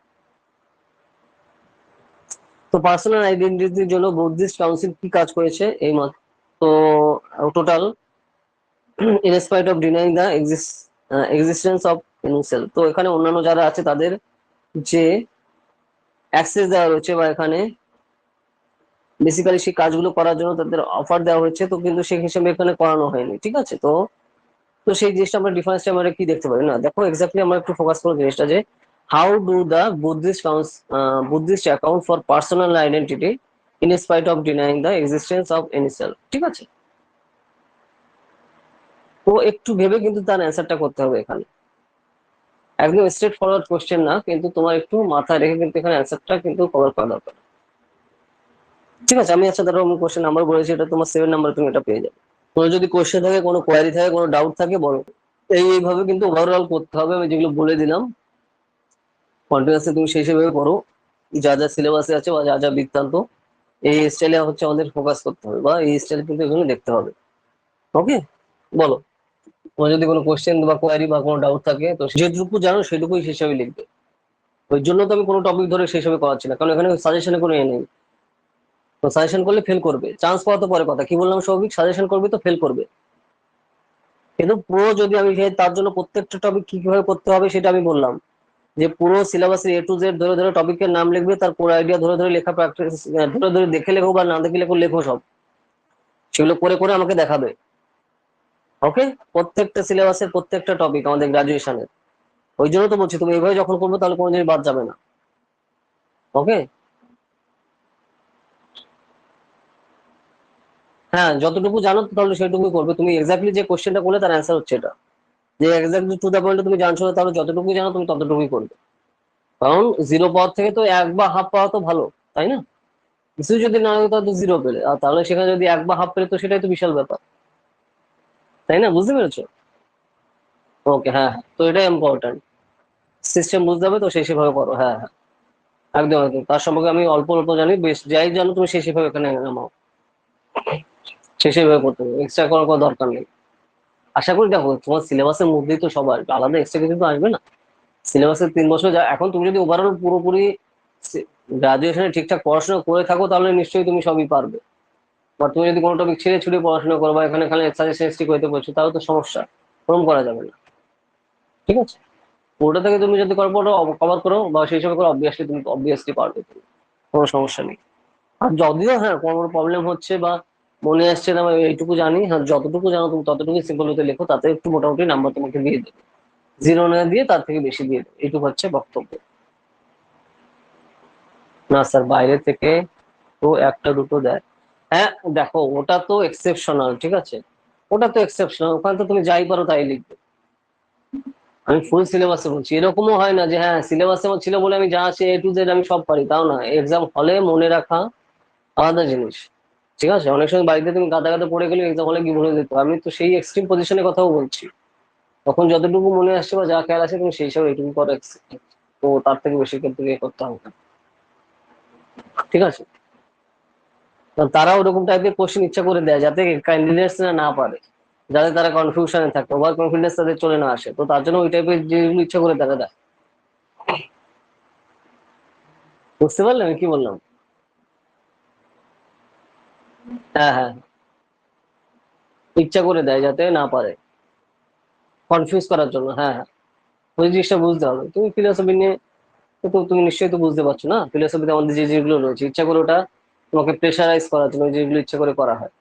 তো পার্সোনাল আইডেন্টিটির জন্য বুদ্ধিস্ট কাউন্সিল কি কাজ করেছে এই মাত্র, তো total in spite of denying the existence of any self, তো এখানে অন্যান্য যারা আছে তাদের যে অ্যাক্সেস দেওয়া রয়েছে, বা এখানে বেসিক্যালি সেই কাজগুলো করার জন্য তাদের অফার দেওয়া হয়েছে, তো কিন্তু সেই হিসেবে এখানে করানো হয়নি, ঠিক আছে? তো তো সেই জিনিসটা আমরা ডিফারেন্সটা আমরা কি দেখতে পারি না, দেখো এক্স্যাক্টলি আমরা একটু ফোকাস করবো জিনিসটা, যে how do the Buddhist account for personal identity in spite of denying the existence of any self, ঠিক আছে? তো একটু ভেবে কিন্তু তার অ্যান্সারটা করতে হবে এখানে, একদম স্ট্রেট ফরওয়ার্ড কোশ্চেন না, কিন্তু তোমার একটু মাথায় রেখে কিন্তু এখানে অ্যান্সারটা কিন্তু কভার করা দরকার, ঠিক আছে? আমি আচ্ছা ধরো আমি কোশ্চেন নাম্বার বলেছি, এটা তোমার 7 নাম্বার, তুমি এটা পেয়ে যাবে। কোনো যদি কোশ্চেন থাকে, কোনো কোয়ারি থাকে, কোনো ডাউট থাকে, বলো। এইভাবে কিন্তু ওভারঅল করতে হবে, আমি যেগুলো বলে দিলাম কন্টিনিউয়াসলি তুমি সেই হিসেবে করো, যা যা সিলেবাসে আছে বা যা যা বৃত্তান্ত, এই স্টাইলে হচ্ছে আমাদের ফোকাস করতে হবে, বা এই স্টাইলে কিন্তু এগুলো দেখতে হবে। ওকে, বলো। তোমার যদি কোনো কোশ্চেন বা কোয়ারি বা কোনো ডাউট থাকে, তো যেটুকু জানো সেটুকুই সেই হিসাবে লিখবে। ওই জন্য তো আমি কোনো টপিক ধরে সেই হিসাবে করাচ্ছি না, কারণ এখানে সাজেশনে কোনো এ নেই। তো সাজেশন করলে ফেল করবে, চান্স পাওয়া তো পরে কথা, কি বললাম সৌভিক? সাজেশন করবে তো ফেল করবে, কিন্তু পুরো যদি আমি চাই, তার জন্য প্রত্যেকটা টপিক কি কিভাবে করতে হবে সেটা আমি বললাম, যে পুরো সিলেবাসের A to Z ধরে ধরে টপিকের নাম লিখবে, তার পুরো আইডিয়া ধরে ধরে লেখা প্র্যাকটিস, ধরে ধরে দেখে লেখো বা না দেখে লেখো, লেখো সব, সেগুলো করে করে আমাকে দেখাবে। ওকে, প্রত্যেকটা সিলেবাসের প্রত্যেকটা টপিক আমাদের গ্রাজুয়েশনের, ওই জন্য তো বলছি তুমি এইভাবে যখন করবে তাহলে কোনো জিনিস বাদ যাবে না। ওকে, হ্যাঁ, যতটুকু জানো তাহলে সেটুকুই করবে, তুমি এক্স্যাক্টলি যে কোশ্চেনটা করলে তার অ্যান্সার হচ্ছে এটা, যে এক্স্যাক্টলি টু দা পয়েন্ট তুমি জানছো না, তাহলে যতটুকুই জানো তুমি ততটুকুই করবে, কারণ জিরো পাওয়ার থেকে তো এক বা হাফ পাওয়া তো ভালো, তাই না? কিছু যদি না হতো তো জিরো পেলে, আর তাহলে সেখানে যদি এক বা হাফ পেলে তো সেটাই তো বিশাল ব্যাপার, তাই না? বুঝতে পেরেছো? ওকে, হ্যাঁ হ্যাঁ, তো এটাই ইম্পর্টেন্ট, সিস্টেম বুঝতে হবে, তো সেই সেভাবে করো, হ্যাঁ হ্যাঁ। একদম একদম, তার সম্পর্কে আমি অল্প অল্প জানি, বেশ যাই জানো তুমি সেই সেভাবে এখানে নামাও, সেই সেভাবে করতে হবে, এক্সট্রা করার কোনো দরকার নেই। আশা করি দেখো তোমার সিলেবাসের মধ্যেই তো সবার আলাদা এক্সট্রা কিছু তো আসবে না। সিলেবাসের 3 বছর যা এখন, তুমি যদি ওভারঅল পুরোপুরি গ্রাজুয়েশনে ঠিকঠাক পড়াশোনা করে থাকো তাহলে নিশ্চয়ই তুমি সবই পারবে। বা তুমি যদি কোনো টপিক ছেড়ে ছুড়ে পড়াশোনা করো বা এখানে খালি সাজেশন করতে পারছো তাহলে তো সমস্যা, ওরকম করা যাবে না। ঠিক আছে, পুরোটা থেকে তুমি যদি কভার করো বা সেই হিসাবে করো, অবভিয়াসলি তুমি অবভিয়াসলি পারবে তুমি, কোনো সমস্যা নেই। আর যদিও হ্যাঁ কোনো প্রবলেম হচ্ছে বা মনে আসছে না বা এইটুকু জানি, হ্যাঁ যতটুকু জানো তুমি ততটুকু সিম্পল হতে লেখো, তাতে একটু মোটামুটি নাম্বার তোমাকে দিয়ে দেবে, 0 না দিয়ে তার থেকে বেশি দিয়ে দেবে, এইটুকু হচ্ছে বক্তব্য। না স্যার, বাইরে থেকে তো একটা দুটো দেয়। হ্যাঁ দেখো ওটা তো এক্সেপশনাল, ঠিক আছে, ওটা তো এক্সেপশনাল, ওখানে তো তুমি যাই পারো তাই লিখবে। আমি ফুল সিলেবাসে বলছি, এরকমও হয় না যে হ্যাঁ সিলেবাসে আমার ছিল বলে আমি যা আছে A to Z আমি সব পারি, তাও না। এক্সাম হলে মনে রাখা আলাদা জিনিস, ঠিক আছে। অনেক সময় বাড়িতে তুমি গাদা গাদা পড়ে গেলে এক্সাম হলে কি ভুলে যেত, আমি তো সেই এক্সট্রিম পজিশনের কথাও বলছি। তখন যতটুকু মনে আসছে বা যা খেয়াল আছে তুমি সেই হিসাবে এটুকু করো, তো তার থেকে বেশি কিন্তু ইয়ে করতে হবে না, ঠিক আছে। কারণ তারা ওরকম টাইপের কোশ্চেন ইচ্ছা করে দেয় যাতে ক্যান্ডিডেটস না পারে, যাতে তারা কনফিউশনে থাকে, ওভার কনফিডেন্স তাদের চলে না আসে, তো তার জন্য ওই টাইপের যেগুলো ইচ্ছা করে তারা দেয়। বুঝতে পারলে আমি কি বললাম? হ্যাঁ হ্যাঁ, ইচ্ছা করে দেয় যাতে না পারে, কনফিউজ করার জন্য, হ্যাঁ হ্যাঁ। ওই জিনিসটা বুঝতে হবে, তুমি ফিলোসফি নিয়ে তো তুমি নিশ্চয়ই তো বুঝতে পারছো না, ফিলোসফিতে আমাদের যে যেগুলো রয়েছে ইচ্ছা করে ওটা তোমাকে প্রেশারাইজ করার জন্য, ওই যেগুলো ইচ্ছা করে করা হয়,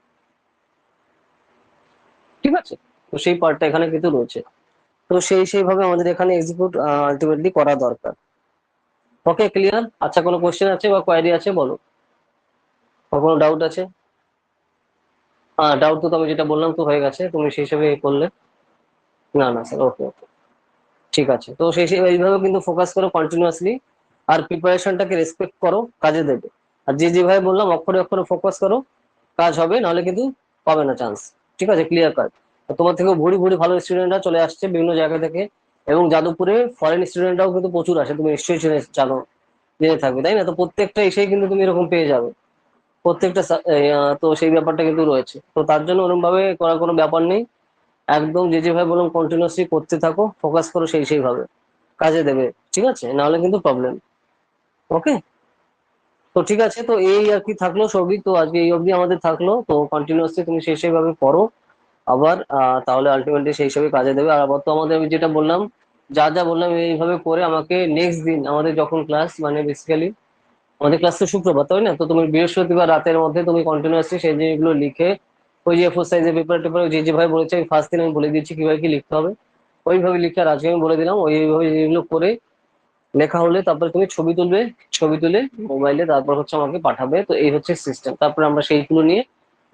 ঠিক আছে। তো সেই পার্টটা এখানে কিন্তু রয়েছে, তো সেইভাবে আমাদের এখানে এক্সিকিউট আলটিমেটলি করা দরকার। ওকে, ক্লিয়ার? আচ্ছা, কোনো কোশ্চেন আছে বা কোয়ারি আছে বলো, বা কোনো ডাউট আছে? ডাউট তো আমি যেটা বললাম তো হয়ে গেছে, তুমি সেই হিসেবে এ করলে। না না স্যার, ওকে ওকে, ঠিক আছে। তো এইভাবে কিন্তু ফোকাস করো কন্টিনিউয়াসলি, আর প্রিপারেশনটাকে রেসপেক্ট করো, কাজে দেবে। আর যে যেভাবে বললাম অক্ষরে অক্ষরে ফোকাস করো, কাজ হবে, নাহলে কিন্তু পাবে না চান্স। ঠিক আছে, ক্লিয়ার কাট। তোমার থেকেও ভুড়ি ভুড়ি ভালো স্টুডেন্টরা চলে আসছে বিভিন্ন জায়গা থেকে, এবং যাদবপুরে ফরেন স্টুডেন্টরাও কিন্তু প্রচুর আসে, তুমি নিশ্চয়ই জানো, জেনে থাকবে তাই না? তো প্রত্যেকটা এসেই কিন্তু তুমি এরকম পেয়ে যাবে, প্রত্যেকটা তো সেই ব্যাপারটা কিন্তু রয়েছে, তো তার জন্য ওরকম ভাবে করার কোনো ব্যাপার নেই। একদম যে যেভাবে বললাম কন্টিনিউয়াসলি করতে থাকো, ফোকাস করো সেইভাবে, কাজে দেবে। ঠিক আছে, নাহলে কিন্তু প্রবলেম। ওকে, তো ঠিক আছে, তো এই আর কি থাকলো সবই, তো আজকে এই অবধি আমাদের থাকলো, তো কন্টিনিউয়াসলি তুমি সেইভাবে করো আবার, তাহলে আলটিমেটলি সেই হিসাবে কাজে দেবে। আর আবার তো আমাদের আমি যেটা বললাম, যা যা বললাম এইভাবে করে আমাকে নেক্সট দিন আমাদের যখন ক্লাস, মানে বেসিক্যালি আমাদের ক্লাস তো শুক্রবার তাই না, তো তুমি বৃহস্পতিবার রাতের মধ্যে তুমি কন্টিনিউয়াসলি সেই জিনিসগুলো লিখে, ওই যে এ4 সাইজের পেপার টেপার যে যেভাবে বলেছে আমি ফার্স্ট দিন আমি বলে দিয়েছি কিভাবে কি লিখতে হবে, ওইভাবে লিখে, আর আজকে আমি বলে দিলাম ওইভাবে যেগুলো করে লেখা হলে তারপরে তুমি ছবি তুলবে, ছবি তুলে মোবাইলে তারপর হচ্ছে আমাকে পাঠাবে, তো এই হচ্ছে সিস্টেম। তারপরে আমরা সেইগুলো নিয়ে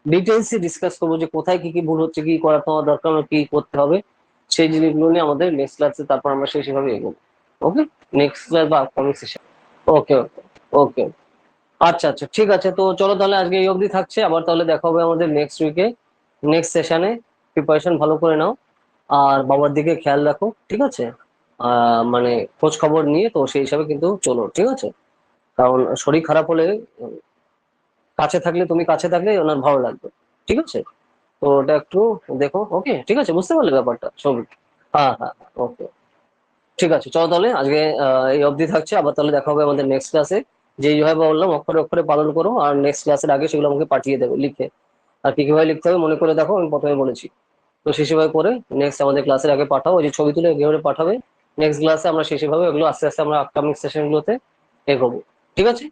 ডিটেলসে ডিসকাস করবো যে কোথায় কি কি ভুল হচ্ছে, কি করা তোমার দরকার, আমার কি করতে হবে, সেই জিনিসগুলো নিয়ে আমাদের নেক্সট ক্লাসে তারপর আমরা সেভাবে এগোবো। ওকে, নেক্সট ক্লাস বা আপকামিং সেশন। ওকে ওকে ওকে, আচ্ছা আচ্ছা, ঠিক আছে, তো চলো তাহলে আজকে এই অবধি থাকছে, আবার তাহলে দেখা হবে আমাদের নেক্সট উইকে, নেক্সট সেশনে। প্রিপারেশন ভালো করে নাও, আর বাবার দিকে খেয়াল রাখো, ঠিক আছে। মানে খোঁজ খবর নিয়ে তো সেই হিসাবে কিন্তু চলো, ঠিক আছে। কারণ শরীর খারাপ হলে কাছে থাকলে, তুমি কাছে থাকলে ওনার ভালো লাগবে, ঠিক আছে। তো ওটা একটু দেখো, ওকে ঠিক আছে, বুঝতে পারলে ব্যাপারটা সবই? হ্যাঁ হ্যাঁ, ওকে, ঠিক আছে, চলো তাহলে আজকে এই অবধি থাকছে, আবার তাহলে দেখা হবে আমাদের নেক্সট ক্লাসে। যেইভাবে বললাম অক্ষরে অক্ষরে পালন করো, আর নেক্সট ক্লাসের আগে সেগুলো আমাকে পাঠিয়ে দেবে লিখে। আর কি কিভাবে লিখতে হবে মনে করে দেখো, আমি প্রথমে বলেছি, তো সেভাবে করে নেক্সট আমাদের ক্লাসের আগে পাঠাও, ওই যে ছবি তুলে যেভাবে পাঠাবে, নেক্সট ক্লাসে আমরা সেভাবে ওগুলো আস্তে আস্তে আমরা আপকামিং সেশন গুলোতে এগোবো, ঠিক আছে।